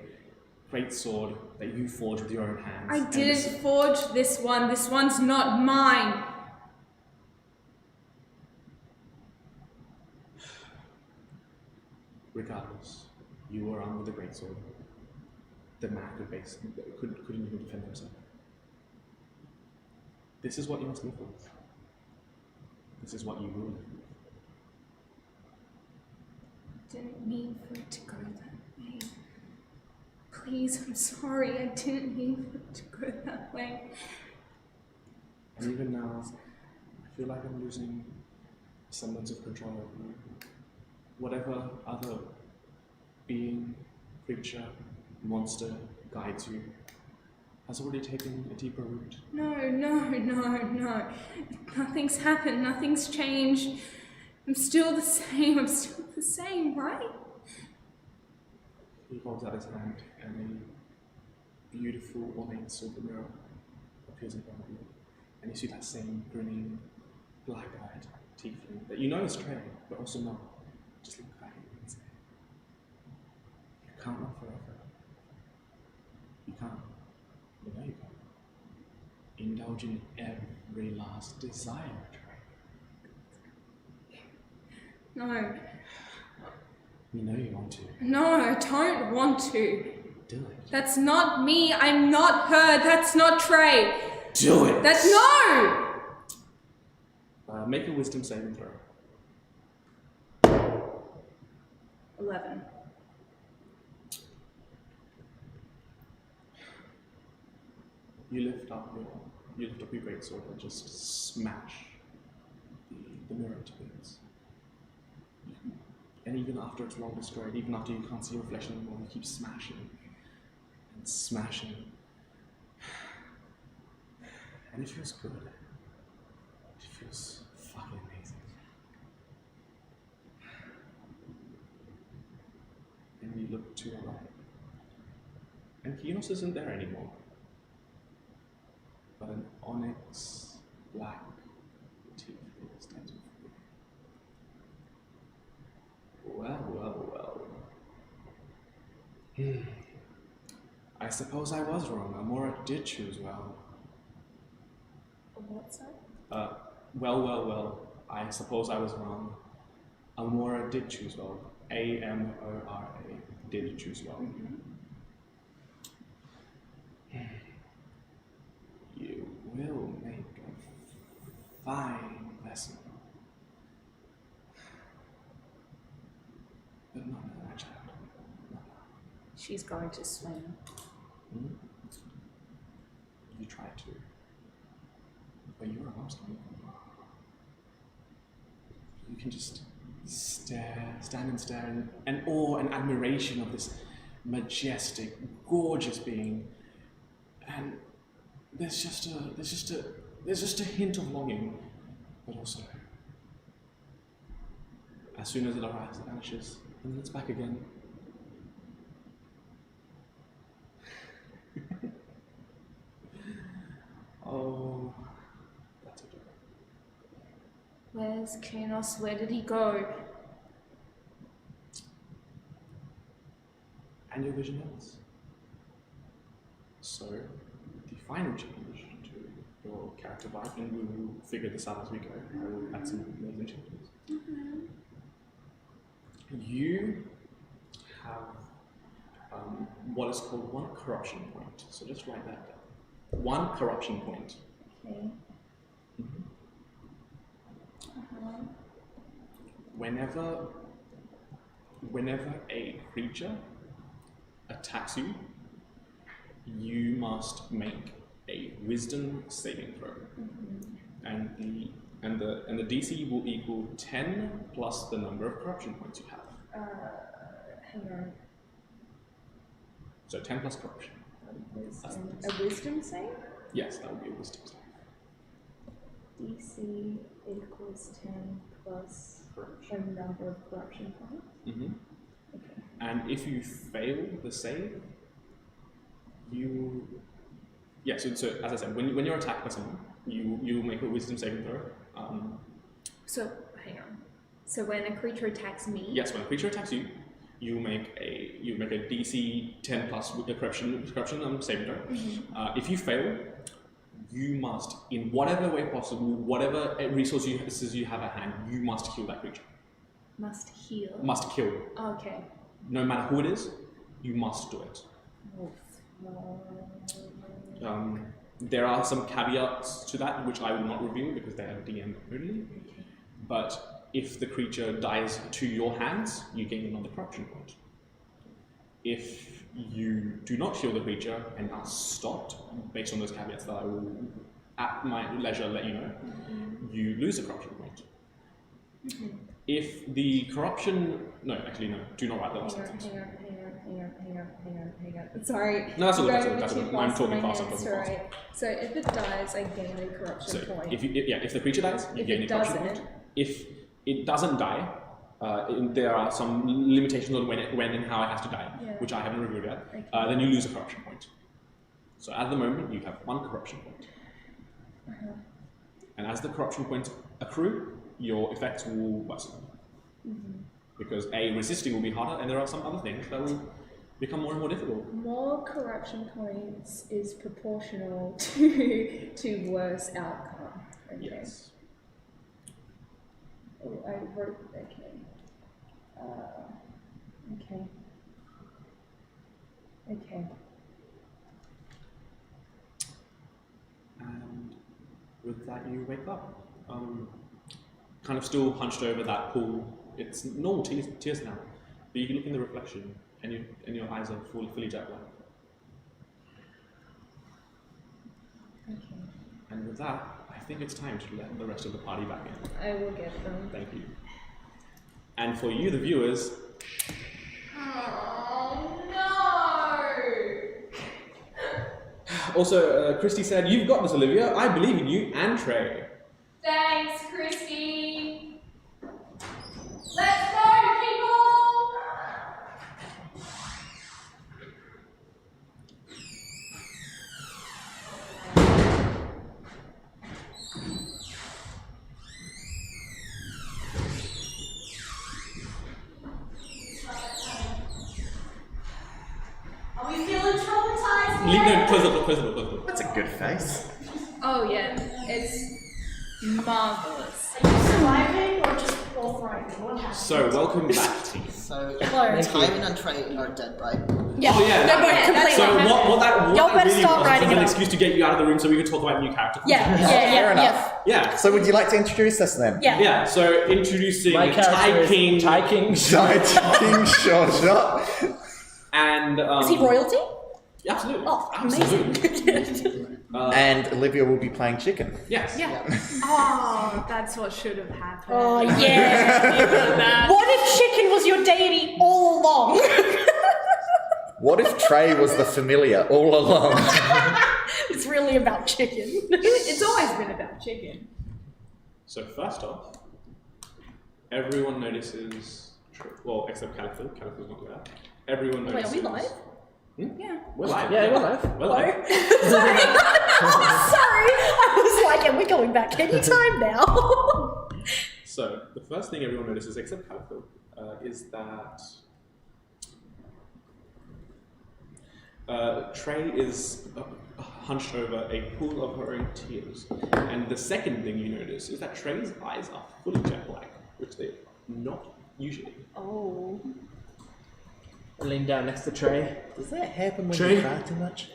great sword that you forged with your own hands. I and didn't forge this one. This one's not mine. Regardless, you were armed with a great sword. The man couldn't even defend himself. This is what you must live with. This is what you will live with. I didn't mean for it to go that way. Please, I'm sorry. I didn't mean for it to go that way. And even now, I feel like I'm losing a semblance of control over you. Whatever other being, creature, monster guides you has already taken a deeper root. No. Nothing's happened. Nothing's changed. I'm still the same, right? He holds out his hand and a beautiful ornate silver mirror appears in front of you. And you see that same grinning, black-eyed tiefling that you know is Trey, but also not. Just look back at you and say, you can't run forever. You can't. You know you can't. Indulge in every last desire, Trey. No. You know you want to. No, I don't want to. Do it. That's not me. I'm not her. That's not Trey. Do it! That's no! Make a wisdom saving throw. 11. You lift up your great sword and just smash the mirror to bits. And even after it's well destroyed, even after you can't see your reflection anymore, you keep smashing and smashing. And it feels good. It feels fucking amazing. And you look to your right. And Kinos isn't there anymore. But an onyx black tiefling stands before you. Well. I suppose I was wrong. Amora did choose well. What's that? Well. I suppose I was wrong. Amora did choose well. Amora did choose well. You will make a fine vessel. But not now, my child. Not now. She's going to swim. You tried to. But you're a monster. You can just stand and stare in awe and admiration of this majestic, gorgeous being. And there's just a hint of longing, but also, as soon as it arrives, it vanishes, and then it's back again. Oh, that's a joke. Where's Kanos? Where did he go? And your vision ends. So, the final change to your character vibe, and we will figure this out as we go. I will add some amazing changes. You have what is called one corruption point. So just write that down. One corruption point. Okay. Whenever a creature attacks you, you must make a wisdom saving throw. And the DC will equal 10 plus the number of corruption points you have. Hang on. So 10 plus corruption. A wisdom save? Yes, that would be a wisdom save. DC equals 10 plus a number of corruption points. Okay. And if you fail the save, so as I said, when you're attacked by someone, you make a wisdom saving throw. So hang on. So when a creature attacks me, Yes, when a creature attacks you, you make a DC 10 plus with the corruption saving throw. If you fail, you must, in whatever way possible, whatever resources you have at hand, you must kill that creature. must heal. Must kill. Okay. No matter who it is, you must do it. There are some caveats to that, which I will not reveal because they are DM only. But if the creature dies to your hands, you gain another corruption point. If you do not heal the creature and are stopped, based on those caveats that I will, at my leisure, let you know, you lose a corruption point. If the corruption... No, actually, no. Do not write the last sentence. Hang on. Sorry. No, that's all I'm good. That's all good. I'm talking fast. Right. So if it dies, I gain a corruption point. If the creature dies, you gain a corruption point. If it doesn't die, there are some limitations on when and how it has to die, which I haven't reviewed yet. Okay. Then you lose a corruption point. So at the moment, you have one corruption point. And as the corruption points accrue, your effects will worsen. Because resisting will be harder, and there are some other things that will become more and more difficult. More corruption points is proportional to worse outcome. Okay. Yes. Oh, I wrote. Okay. Okay. And with that, you wake up. Kind of still hunched over that pool. It's normal tears now, but you can look in the reflection, and your eyes are fully jet black. Okay. And with that, I think it's time to let the rest of the party back in. I will get them. Thank you. And for you, the viewers. Oh no! Also, Christy said, "You've got this, Olivia. I believe in you and Trey." Thanks, Christy. Let's go, people! Are we feeling traumatized? No, close the door. That's a good face. Oh yeah, it's marvelous. Are you surviving or just frightened? What happened? So, welcome back, team. So, Hello. Tywin and Trey are dead, right? Yeah, Oh, yeah. they're both completely. So what that Y'all better really start was writing an it up. excuse to get you out of the room so we could talk about new character. Fair enough. Yeah. So would you like to introduce us then? Yeah. Yeah. So introducing My character Ty is King. Ty King. King Short. And Is he royalty? Absolutely. Oh, Absolutely. amazing. And Olivia will be playing chicken. Yes. Yeah. Oh, that's what should have happened. Oh, yeah. What if chicken was your deity all along? What if Trey was the familiar all along? really about chicken. It's always been about chicken. So first off, everyone notices. Well, except Calico. Calico's not there. Everyone Wait, notices. are we live? Yeah. We're live. Yeah, we're live. We're live. Sorry. Sorry. I was like, yeah, we're going back anytime now. So the first thing everyone notices, except Calico, is that Trey is hunched over a pool of her own tears. And the second thing you notice is that Trey's eyes are fully jet black, which they're not usually. Oh. I lean down next to Trey. Does that happen when Trey? you cry too much?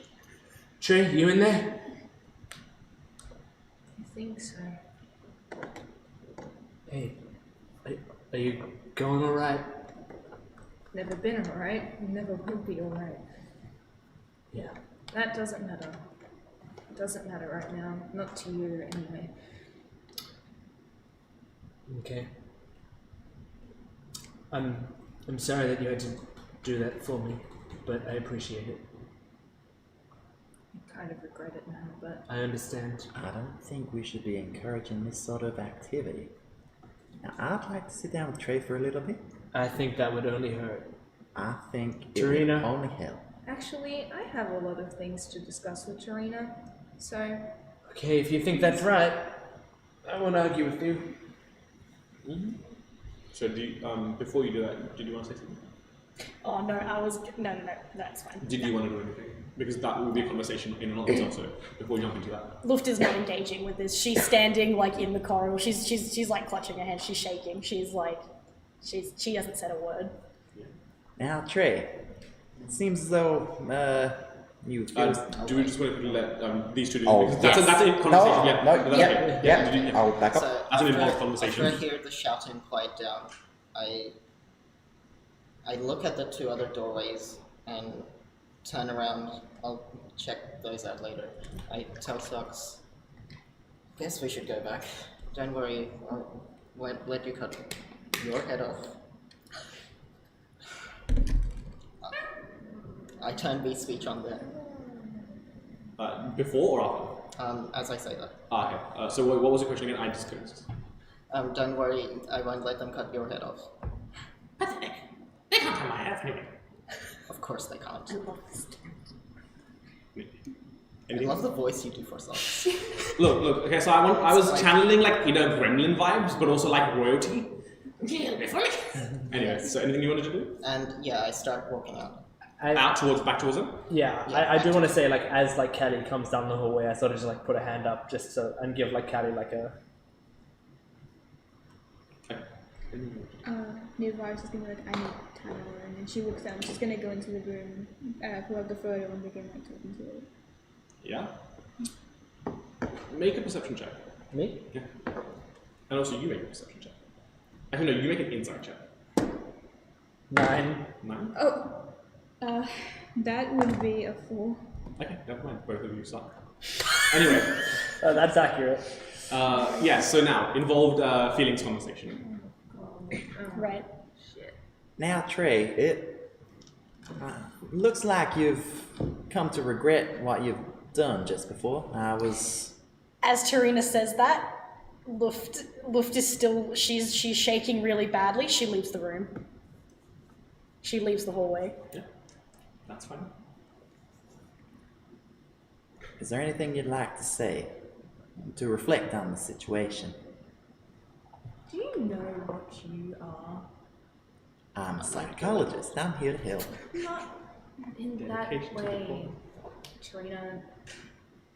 Trey, you in there? I think so. Hey, are you going alright? Never been alright. Never will be alright. Yeah. That doesn't matter. It doesn't matter right now. Not to you, anyway. Okay. I'm sorry that you had to do that for me, but I appreciate it. I kind of regret it now, but I understand. I don't think we should be encouraging this sort of activity. Now, I'd like to sit down with Trey for a little bit. I think that would only hurt. I think it Tarina? would only help. actually, I have a lot of things to discuss with Tarina. So, Okay, if you think that's right, I won't argue with you. So do you, before you do that, did you want to say something? Oh no, I was no, that's fine. Did you want to do anything? Because that will be a conversation in and of itself. So before we jump into that, Luft is not engaging with this. She's standing like in the corridor. She's like clutching her head. She's shaking. She hasn't said a word. Now, Trey, it seems as though you feel... do we just want to let these two do? Oh, Because yes. that's a conversation. yeah, No, that's yeah, okay. yeah. Did you- I'll back up. So That's an involved after conversation. I hear the shouting quiet down, I look at the two other doorways and turn around. I'll check those out later. I tell Socks, guess we should go back. Don't worry, I'll let you cut your head off. I turn beast speech on them. Before or after? As I say that. Okay. So what was the question again? I just couldn't. Don't worry, I won't let them cut your head off. Pathetic. They can't cut my head off anyway. Of course they can't. I Anything? love the voice you do for Socks. Look. Okay, so I was channeling like Gremlin vibes, but also like royalty. Anyway, so anything you wanted to do? And yeah, I start walking out. Back towards them. Yeah, Yeah, I do want to say, like, as like Callie comes down the hallway, I sort of just like put a hand up just so and give like Callie like a. Okay. Nearby, she's gonna like, I need time alone, and she walks down. She's gonna go into the room, pull out the photo, and begin like talking to it. Yeah. Make a perception check. Me? Yeah. And also you make a perception check. Actually, no, you make an insight check. 9. 9? Oh, that would be a 4. Okay, never mind. Both of you suck. Anyway, That's accurate. yeah. So now involved feelings conversation. Right. Now, Trey, it looks like you've come to regret what you've done just before. As Tarina says that, Luft is still she's shaking really badly. She leaves the room. She leaves the hallway. Yeah, that's fine. Is there anything you'd like to say to reflect on the situation? do you know what you are? I'm a psychologist. I'm here to help. Not in that Dedication to the way, Tarina.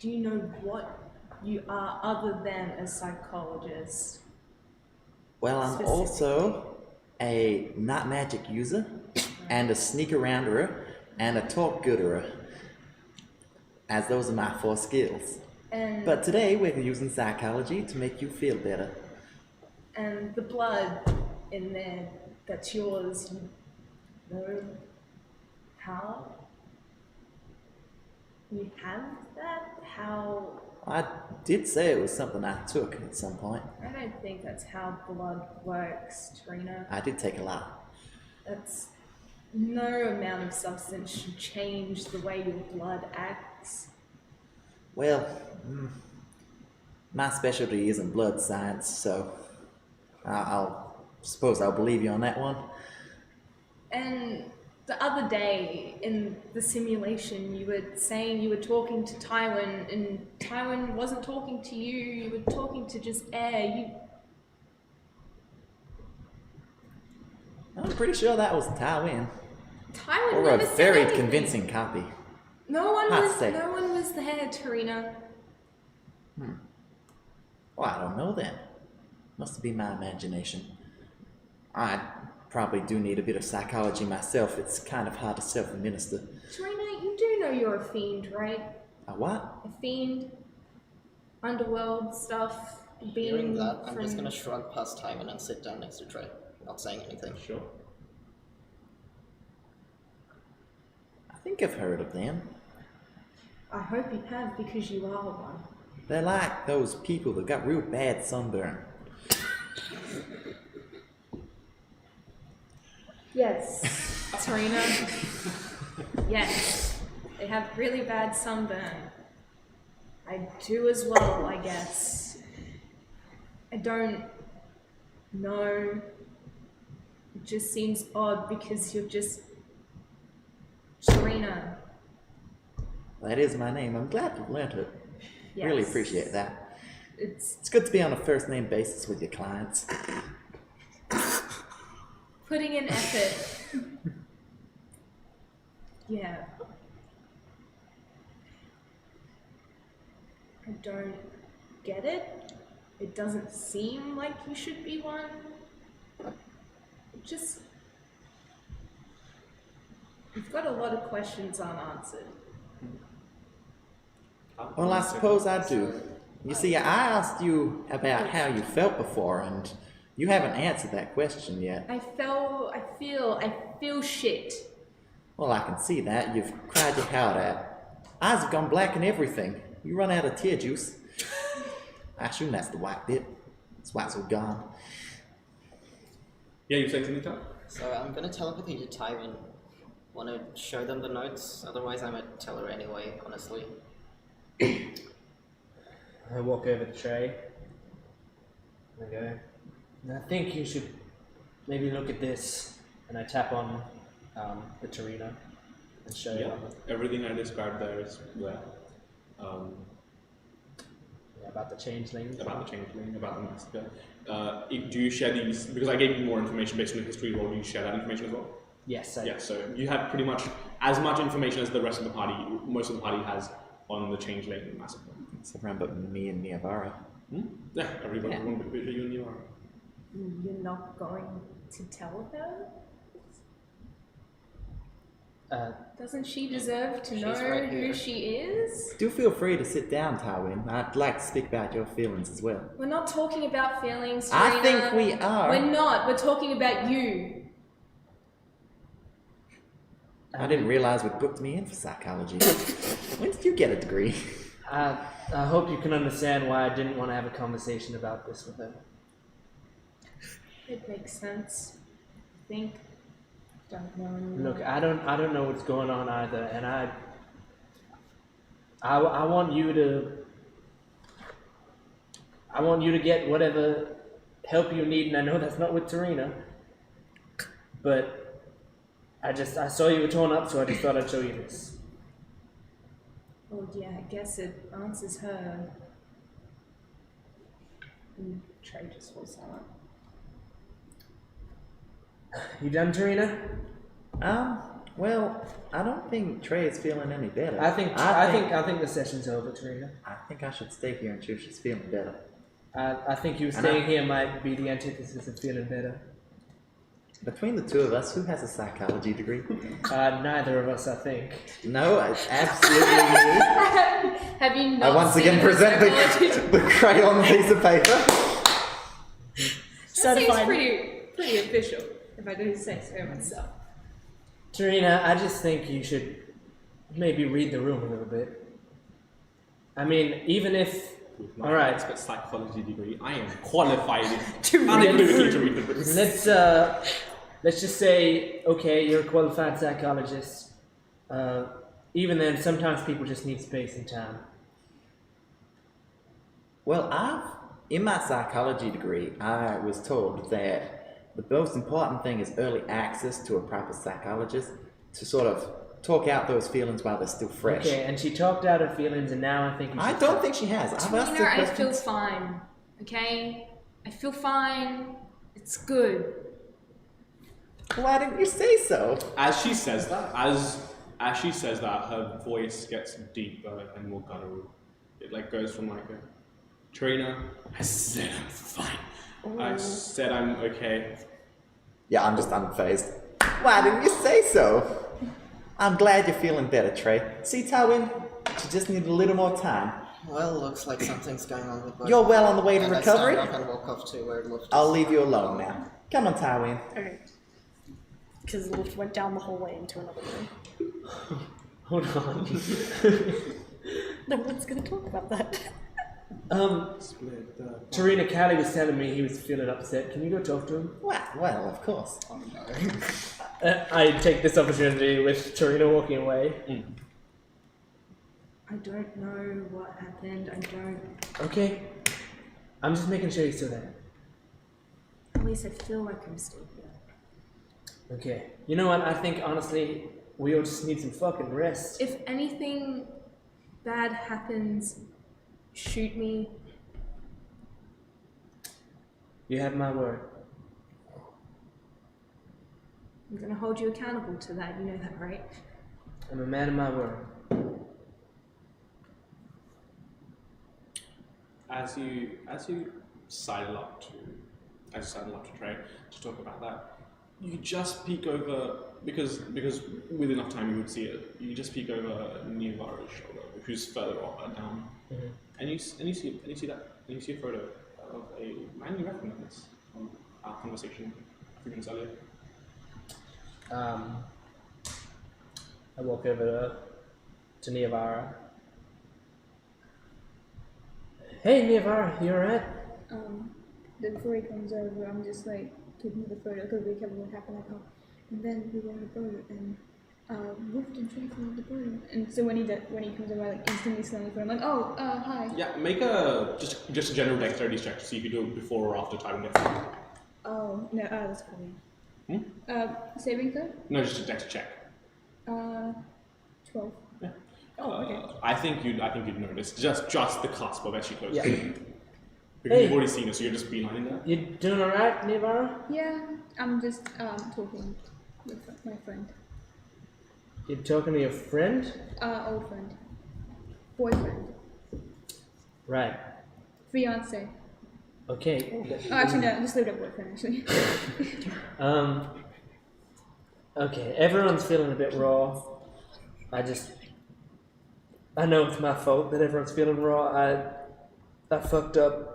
Do you know what you are other than a psychologist? Well, I'm also a not magic user, and a sneak arounderer, and a talk gooderer. As those are my 4 skills. And But today we're using psychology to make you feel better. and the blood in there that's yours, you know how you have that? How? I did say it was something I took at some point. I don't think that's how blood works, Tarina. I did take a lot. That's no amount of substance should change the way your blood acts. Well, my specialty isn't blood science, so I'll suppose I'll believe you on that one. And the other day in the simulation, you were saying you were talking to Tywin, and Tywin wasn't talking to you. You were talking to just air. I'm pretty sure that was Tywin. Tywin Or never a said very anything. convincing copy. No one Hard was. to say. No one was there, Tarina. Well, I don't know then. Must be my imagination. I probably do need a bit of psychology myself. It's kind of hard to self-administer. Tarina, you do know you're a fiend, right? A what? A fiend, underworld stuff. Hearing Being that, I'm just from- gonna shrug past Timon and sit down next to Trey, not saying anything. Sure. I think I've heard of them. I hope you have, because you are one. They're like those people that got real bad sunburn. Yes, Tarina. Yes, they have really bad sunburn. I do as well, I guess. I don't know. It just seems odd because you're just Tarina. That is my name. I'm glad you've learnt it. Really Yes. appreciate that. It's It's good to be on a first name basis with your clients. putting in effort. Yeah. I don't get it. It doesn't seem like you should be one. It just. You've got a lot of questions unanswered. Well, I suppose I do. You see, I asked you about how you felt before, and you haven't answered that question yet. I feel shit. Well, I can see that. You've cried your heart out. Eyes have gone black and everything. You run out of tear juice. I assume that's the white bit. That's why it's all gone. Yeah, you saying something, Tom? So I'm gonna telepathy to Tywin. Wanna show them the notes? Otherwise I might tell her anyway, honestly. I walk over to Trey. And I go, I think you should maybe look at this. And I tap on the Tarina and show Yeah, her everything I described there is there. about the changelings. About the changeling, about the massacre. Do you share these, because I gave you more information based on the history roll, do you share that information as well? Yes, I Yeah, so you have pretty much as much information as the rest of the party, most of the party has on the changeling massacre. It's around but me and Niavara. Yeah, everybody Yeah. one bit you and you are. You're not going to tell her? Doesn't she deserve to She's know right who here. she is? Do feel free to sit down, Tywin. I'd like to speak about your feelings as well. We're not talking about feelings, I Tarina. think we are. We're not. We're talking about you. I didn't realize we booked me in for psychology. When did you get a degree? I hope you can understand why I didn't want to have a conversation about this with her. It makes sense. I think. Don't know. Look, I don't know what's going on either, and I want you to get whatever help you need, and I know that's not with Tarina, but I saw you were torn up, so I just thought I'd show you this. Oh yeah, I guess it answers her. And Trey just falls silent. You done, Tarina? Well, I don't think Trey is feeling any better. I think the session's over, Tarina. I think I should stay here until she's feeling better. I think you And staying here might be the antithesis of feeling better. Between the two of us, who has a psychology degree? Neither of us, I think. No, it's absolutely me. Have you not I once seen again the present psychology? the crayon piece of paper. That seems Certified. pretty official, if I do say so myself. Tarina, I just think you should maybe read the room a little bit. I mean, even if... With my Alright. expert psychology degree, I am qualified To read unequivocally to read the books. let's just say, okay, you're a qualified psychologist. Even then, sometimes people just need space and time. Well, in my psychology degree, I was told that the most important thing is early access to a proper psychologist to sort of talk out those feelings while they're still fresh. Okay, and she talked out her feelings, and now I think you should I don't think she has. I've asked her Tarina, I feel questions. fine. Okay? I feel fine. It's good. Why didn't you say so? As she says that, as she says that, her voice gets deeper and more guttural. It like goes from like a Trina, I said I'm fine. I said I'm okay. Yeah, I'm just unfazed. Why didn't you say so? I'm glad you're feeling better, Trey. See, Tywin, you just need a little more time. Well, looks like something's going on with both. You're well on the way to and recovery. I stand up and walk off to where Luft is. I'll leave you alone now. Come on, Tywin. Okay. Because Luft went down the hallway into another room. Hold on. No one's going to talk about that. Tarina Callie was telling me he was feeling upset. Can you go talk to him? Well, of course. Oh no. I take this opportunity with Tarina walking away. I don't know what happened. I don't. Okay. I'm just making sure you're still there. At least I feel like I'm still here. Okay. You know what? I think, honestly, we all just need some fucking rest. If anything bad happens, shoot me. You have my word. I'm gonna hold you accountable to that. You know that, right? I'm a man of my word. As you sidle up to Trey to talk about that, you just peek over because with enough time you would see it. You just peek over Nivara's shoulder, who's further off down, and you see a photo of a man you recognize from our conversation a few minutes earlier. I walk over to Nivara. Hey, Nivara, you alright? Then before he comes over, I'm just like taking the photo because we cover what happened. Like, oh, and then we were on the boat and Wolf and Trey flew on the boat. And so when he comes over, I like instantly slam the phone. I'm like, oh, hi. Yeah, make a just a general dexterity check to see if you do it before or after time gets there. Oh no, that's funny. Saving throw? No, just a dex check. 12. Yeah. Oh, okay. I think you'd notice just the cusp of as she closes. Yeah. Because Hey. you've already seen it, so you're just beelining there. You doing alright, Nivara? Yeah, I'm just talking with my friend. You talking to your friend? Old friend. Boyfriend. Right. Fiance. Okay. Oh, actually, no, just leave it at boyfriend, actually. Okay, everyone's feeling a bit raw. I know it's my fault that everyone's feeling raw. I fucked up,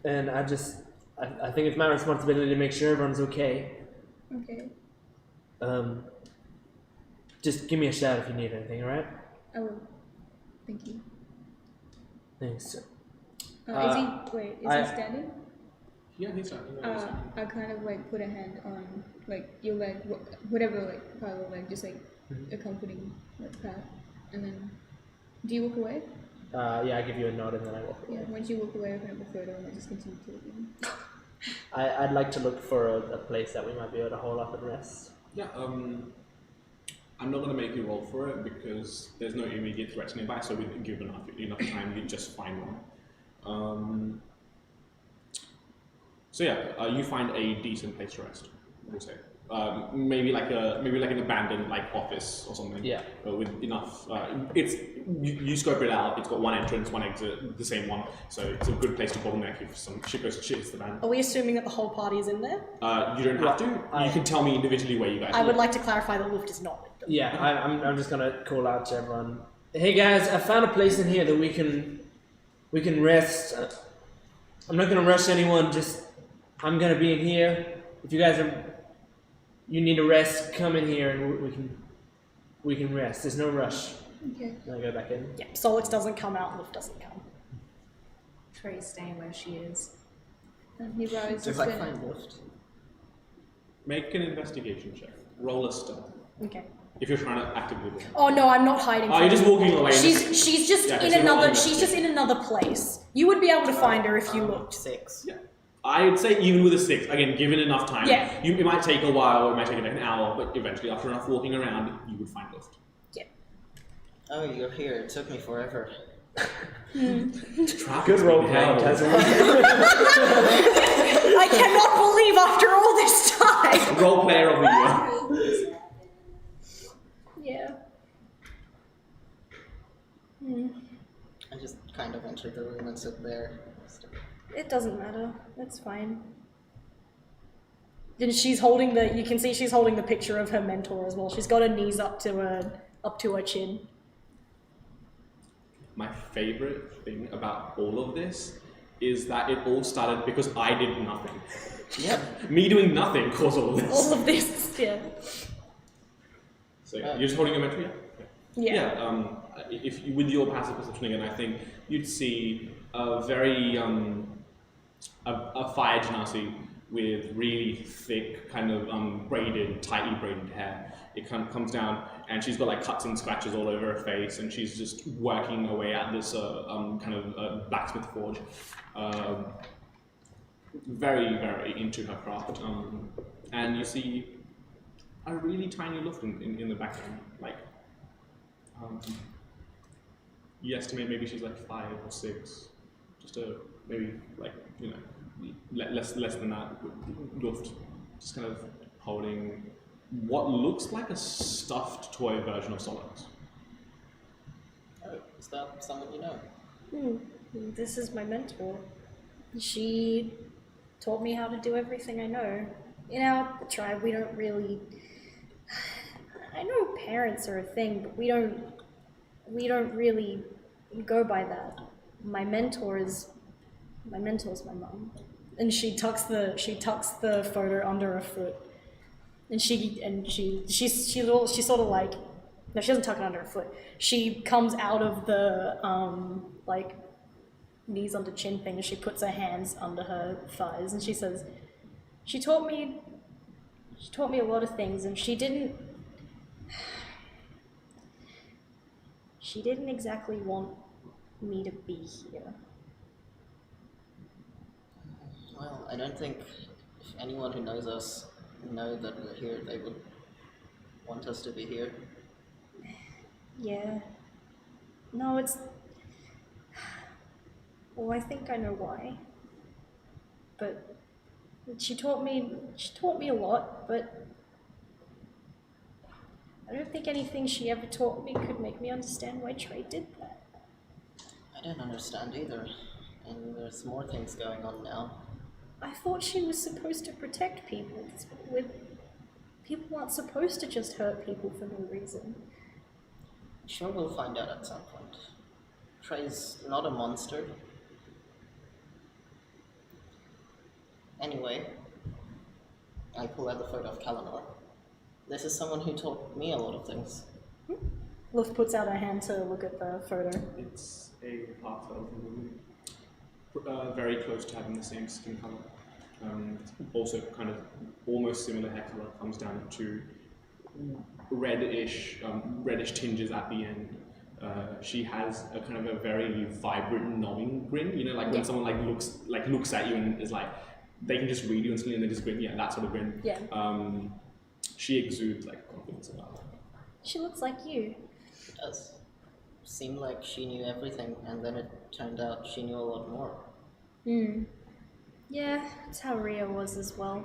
and I think it's my responsibility to make sure everyone's okay. Okay, Just give me a shout if you need anything, alright? I will. Thank you. Thanks. Is he standing? Yeah, he's not. I kind of like put a hand on like your leg, whatever like part of the leg, just like a comforting like pat, and then do you walk away? Yeah, I give you a nod and then I walk away. Yeah, once you walk away, open up the photo and I just continue talking. I'd like to look for a place that we might be able to hold up and rest. Yeah, I'm not going to make you roll for it because there's no immediate threats nearby, so we give enough time, you just find one. So yeah, you find a decent place to rest, we'll say. Maybe like an abandoned like office or something. Yeah. With enough. You scope it out. It's got one entrance, one exit, the same one. So it's a good place to bottleneck if some shit goes to shit. It's the van. Are we assuming that the whole party is in there? You don't have to. You can tell me individually where you guys. I would like to clarify that Luft is not with them. Yeah, I'm just gonna call out to everyone. Hey guys, I found a place in here that we can rest. I'm not gonna rush anyone. I'm gonna be in here. If you guys you need to rest, come in here and we can rest. There's no rush. Okay. And I go back in. Yeah, Solix doesn't come out, Luft doesn't come. Trey's staying where she is. And he was Do just I gonna. find Luft? Make an investigation check. Roll a stealth. Okay. If you're trying to actively walk. Oh no, I'm not hiding. Oh, you're just walking away. She's just Yeah, in so you're not another. She's just in another place. You would be able to find her if you looked. 6. Yeah. I'd say even with a 6, again, given enough time, Yeah. It might take a while, or it might take an hour, but eventually, after enough walking around, you would find Ghost. Yeah. Oh, you're here. It took me forever. Good role playing, Tazza. I cannot believe after all this time. Role player of the year. Yeah. I just kind of entered the room and sit there. It doesn't matter. It's fine. And she's holding the. You can see she's holding the picture of her mentor as well. She's got her knees up to her chin. My favorite thing about all of this is that it all started because I did nothing. Yep. Me doing nothing caused all of this. All of this, yeah. So you're just holding your mentor, Yeah. Yeah. If you, with your passive perception again, I think you'd see a very a fire genasi with really thick, kind of tightly braided hair. It kind of comes down, and she's got like cuts and scratches all over her face, and she's just working away at this kind of blacksmith forge. Very, very into her craft. And you see a really tiny Luft in the background. Like, you estimate maybe she's like 5 or 6. Just maybe like, less than that. Luft, just kind of holding what looks like a stuffed toy version of Solix. Oh, is that someone you know? This is my mentor. She taught me how to do everything I know. In our tribe, we don't really. I know parents are a thing, but we don't really go by that. My mentor is my mum, and she tucks the photo under her foot, and she's sort of like, no, she doesn't tuck it under her foot. She comes out of the like knees under chin thing, and she puts her hands under her thighs, and she says, she taught me a lot of things, and she didn't exactly want me to be here. Well, I don't think if anyone who knows us know that we're here, they would want us to be here. Yeah. No, it's... Well, I think I know why. But she taught me a lot, but I don't think anything she ever taught me could make me understand why Trey did that. I don't understand either, and there's more things going on now. I thought she was supposed to protect people. People aren't supposed to just hurt people for no reason. Sure, we'll find out at some point. Trey's not a monster. Anyway, I pull out the photo of Kalanor. This is someone who taught me a lot of things. Luft puts out her hand to look at the photo. It's a half-elf woman, very close to having the same skin color. Also kind of almost similar hair color, comes down to reddish tinges at the end. She has a kind of a very vibrant, knowing grin. You know, like when someone looks at you and is like, they can just read you instantly and they just grin. Yeah, that sort of grin. Yeah. She exudes like confidence about her. She looks like you. It does. Seemed like she knew everything, and then it turned out she knew a lot more. Yeah, that's how Ria was as well.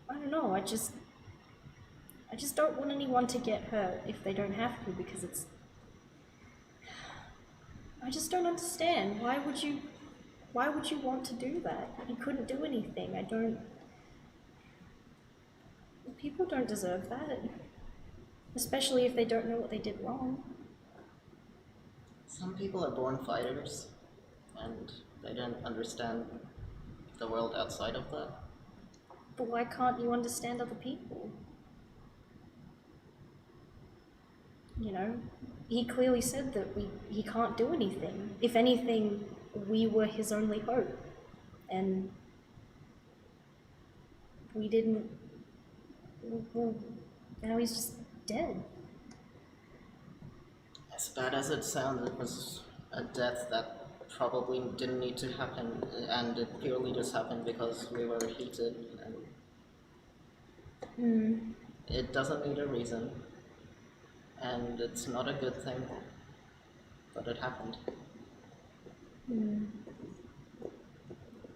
I don't know, I just don't want anyone to get hurt if they don't have to, because it's... I just don't understand. Why would you want to do that? You couldn't do anything. People don't deserve that. Especially if they don't know what they did wrong. Some people are born fighters, and they don't understand the world outside of that. But why can't you understand other people? You know, he clearly said that he can't do anything. If anything, we were his only hope. And we didn't well, now he's just dead. As bad as it sounds, it was a death that probably didn't need to happen, and it purely just happened because we were heated, and it doesn't need a reason, and it's not a good thing, but it happened.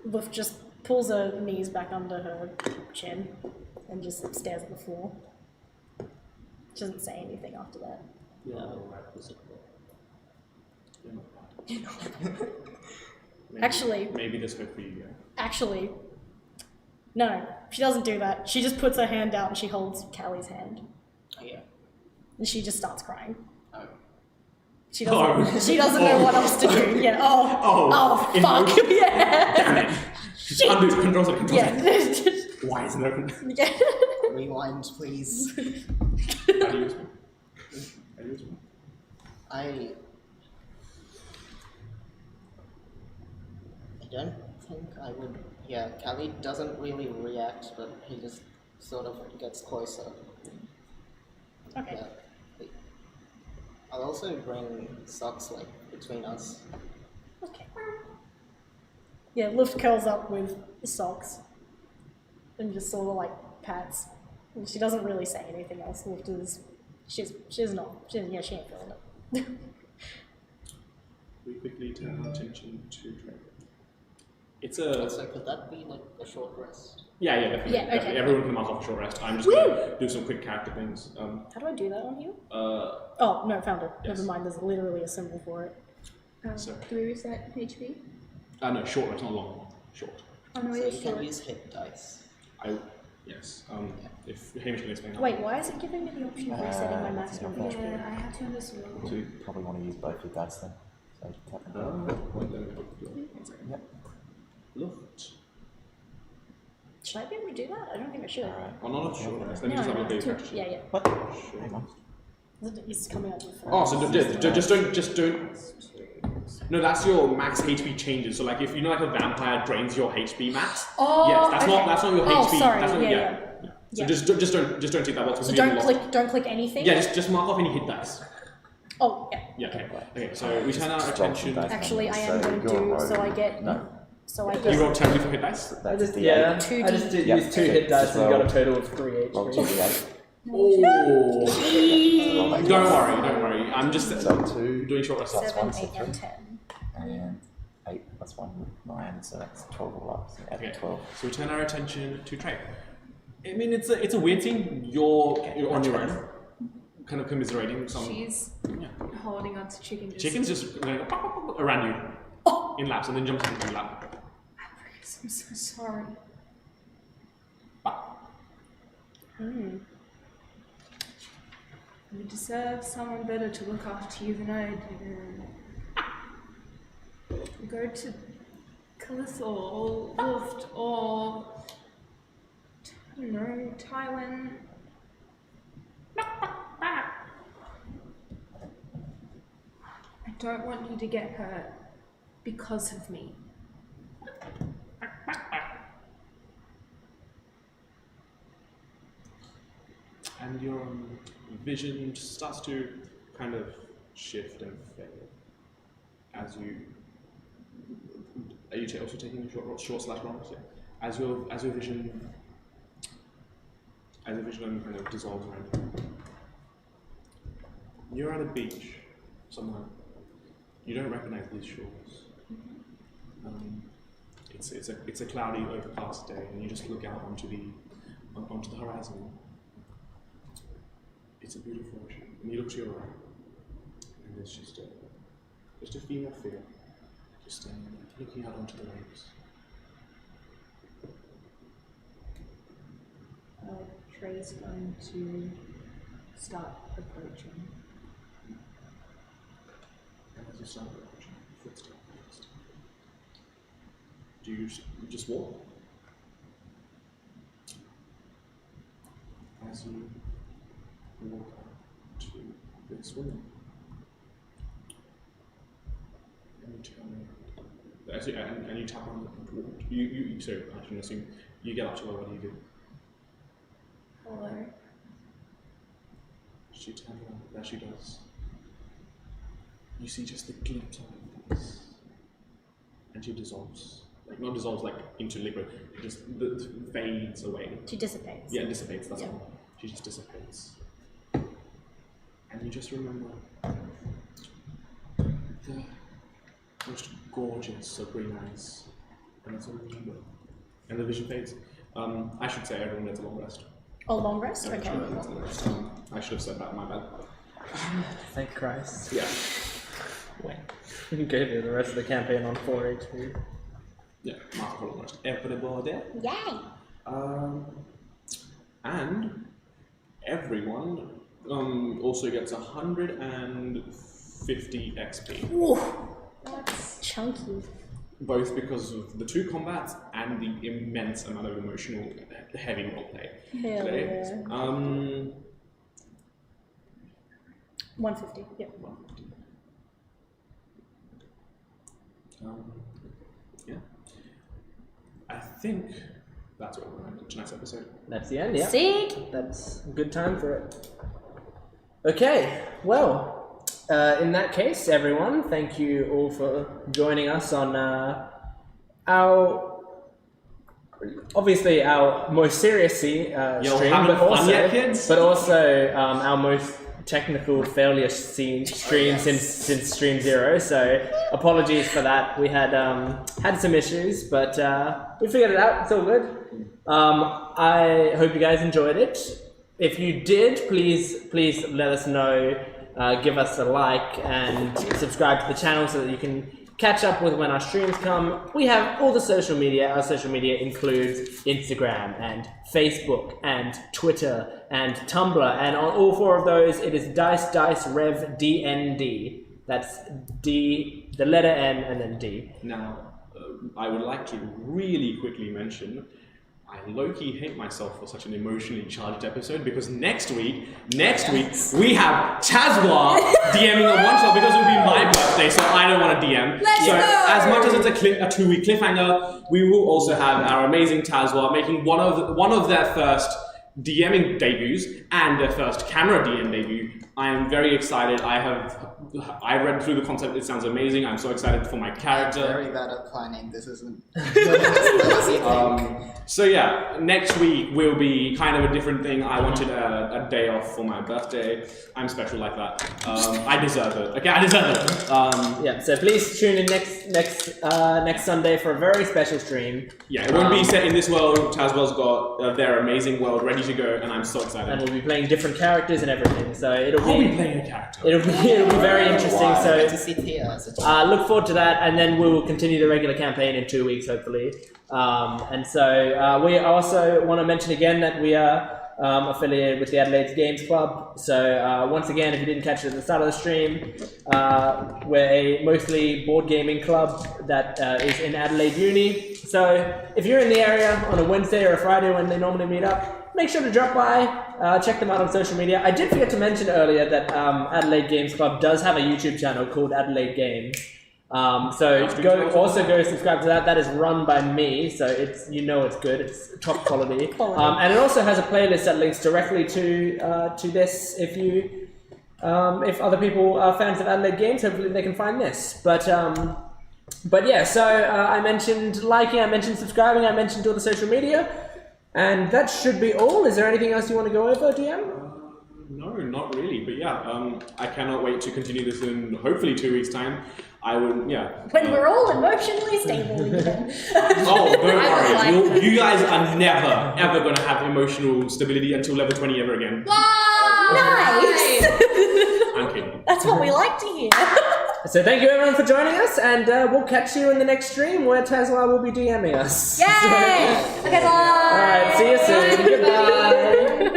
Luff just pulls her knees back under her chin and just stares at the floor. She doesn't say anything after that. Actually, maybe this hope for you. Yeah. actually, no, she doesn't do that. She just puts her hand out and she holds Callie's hand. Oh, yeah. And she just starts crying. Oh. She doesn't know what else to do. Yeah. Oh, fuck. Yeah. Damn it. Shit. Undo, controls it. Yeah. Why isn't there? Yeah. Rewind, please. How do you use me? I don't think I would. Yeah, Callie doesn't really react, but he just sort of gets closer. Okay. Yeah. I'll also bring socks like between us. Okay. Yeah, Luft curls up with socks and just sort of like pats. And she doesn't really say anything else. Luft is, she ain't feeling it. We quickly turn our attention to Trey. It's a. So could that be like a short rest? Yeah, definitely. Yeah, okay. Definitely. Everyone can mark off a short rest. I'm just going to do some quick character things. How do I do that on here? Uh, Oh, no, found it. Yes. Never mind, there's literally a symbol for it. So- Do we reset HP? no, short rest, not long. Short. Oh no, So it you is can short. use hit dice. Yes. If Hamish can explain. Wait, why is it giving me the option of resetting my maximum HP? Yeah, I have to understand. So you probably want to use both your dice then. So tap them Oh, down. wait, let me look. 1 second. Yep. Looked. Should I be able to do that? I don't think I should. Alright. Oh, not a short rest. Let me just have a big question. Yeah. What? Hang on. It's coming up with Oh, so just don't. No, that's your max HP changes. So like if you know like a vampire drains your HP max. Oh, yes, that's okay. not your Oh, HP. sorry, That's not, yeah. So Yeah. just don't take that box. So don't click anything? Yeah, just mark off any hit dice. Oh, yeah. Yeah. Okay. So we turn our Just roll some attention. dice. Actually, I am So going to you're do, so I rolling- get, No. so I You get, roll 10 for hit dice. That's I just D8. did Yep. use 2 hit dice Just and got a roll- total of 3 Roll HP. 2d8. Oh. Roll like Don't twice. worry. I'm just So 2 doing short rest. That's 7, one, so 8, and 3. 10. And 8 plus 1, 9, so that's 12 all up. So add Okay. 12. So we turn our attention to Trey. I mean, it's a weird thing. You're on your own, kind of commiserating some. She's Yeah. holding on to chicken. Chicken's just going pop, pop, pop, around you in laps and then jumps into your lap. I'm so sorry. Pop. You deserve someone better to look after you than I do. Go to Calithal or Luft or I don't know, Tywin. I don't want you to get hurt because of me. And your vision starts to kind of shift and fade as you. Are you also taking short slash longs? Yeah. As your vision kind of dissolves around you. You're at a beach somewhere. You don't recognize these shores. It's a cloudy, overcast day, and you just look out onto the horizon. It's a beautiful ocean, and you look to your right, and there's just a female figure, just standing there, looking out onto the waves. Trey's going to start approaching. And as you start approaching, footstep. Do you just walk? As you walk up to this woman, and you turn around. And you tap on the. Sorry, I shouldn't assume. You get up to her. What do you do? Hello. She turns around, there she does. You see just the glimpse of her face. And she dissolves. Like, not dissolves like into liquid, it just fades away. She dissipates. Yeah, it dissipates, that's Yeah. all. She just dissipates. And you just remember the most gorgeous of green eyes. And that's all you remember. And the vision fades. I should say everyone gets a long rest. Oh, long rest? Everyone Okay. gets a long rest. I should have said that, my bad. Thank Christ. Yeah. Wait. Gave you the rest of the campaign on 4 HP. Yeah, mark for long rest. Everybody. Yay! And everyone also gets 150 XP. Ooh, That's chunky. Both because of the 2 combats and the immense amount of emotional, heavy roleplay Hell today. yeah. 150, yep. 150. Yeah. I think that's what we're going to do tonight's episode. That's the end, yeah. Sick! That's a good time for it. Okay, well, in that case, everyone, thank you all for joining us on our most serious stream, having but fun also, yet, kids? but also our most technical failure stream since Stream 0. So apologies for that. We had some issues, but we figured it out. It's all good. I hope you guys enjoyed it. If you did, please let us know. Give us a like and subscribe to the channel so that you can catch up with when our streams come. We have all the social media. Our social media includes Instagram and Facebook and Twitter and Tumblr, and on all 4 of those it is Dice Rev DND. That's D, the letter N and then D. Now, I would like to really quickly mention I low-key hate myself for such an emotionally charged episode because next week we have Tazwa DMing a one-shot because it will be my birthday, so I don't want to DM. Let's go! As much as it's a 2-week cliffhanger, we will also have our amazing Tazwa making one of their first DMing debuts and their first camera DM debut. I am very excited. I read through the concept. It sounds amazing. I'm so excited for my character. Very bad at planning. This isn't. So yeah, next week will be kind of a different thing. I wanted a day off for my birthday. I'm special like that. I deserve it. Okay, I deserve it. Yeah, so please tune in next Sunday for a very special stream. Yeah, it won't be set in this world. Tazwell's got their amazing world ready to go, and I'm so excited. And we'll be playing different characters and everything. So I'll be playing a character. It'll be very interesting. Wow. Get to So see Tia as a child. look forward to that, and then we will continue the regular campaign in 2 weeks, hopefully. And so we also want to mention again that we are affiliated with the Adelaide Games Club. So once again, if you didn't catch it at the start of the stream, we're a mostly board gaming club that is in Adelaide Uni. So if you're in the area on a Wednesday or a Friday when they normally meet up, make sure to drop by, check them out on social media. I did forget to mention earlier that Adelaide Games Club does have a YouTube channel called Adelaide Games. So go subscribe to that. That is run by me, so it's it's good. It's top quality. And it also has a playlist that links directly to this. If other people are fans of Adelaide Games, hopefully they can find this. But yeah. So I mentioned liking, I mentioned subscribing, I mentioned all the social media, and that should be all. Is there anything else you want to go over, DM? No, not really. But yeah, I cannot wait to continue this in hopefully 2 weeks' time. I would, yeah. When we're all emotionally stable again. Oh, don't worry. You guys are never, ever going to have emotional stability until level 20 ever again. Nice! I'm kidding. That's what we like to hear. So thank you everyone for joining us, and we'll catch you in the next stream where Tazwa will be DMing us. Yay! Okay, bye! Alright, see you soon. Goodbye.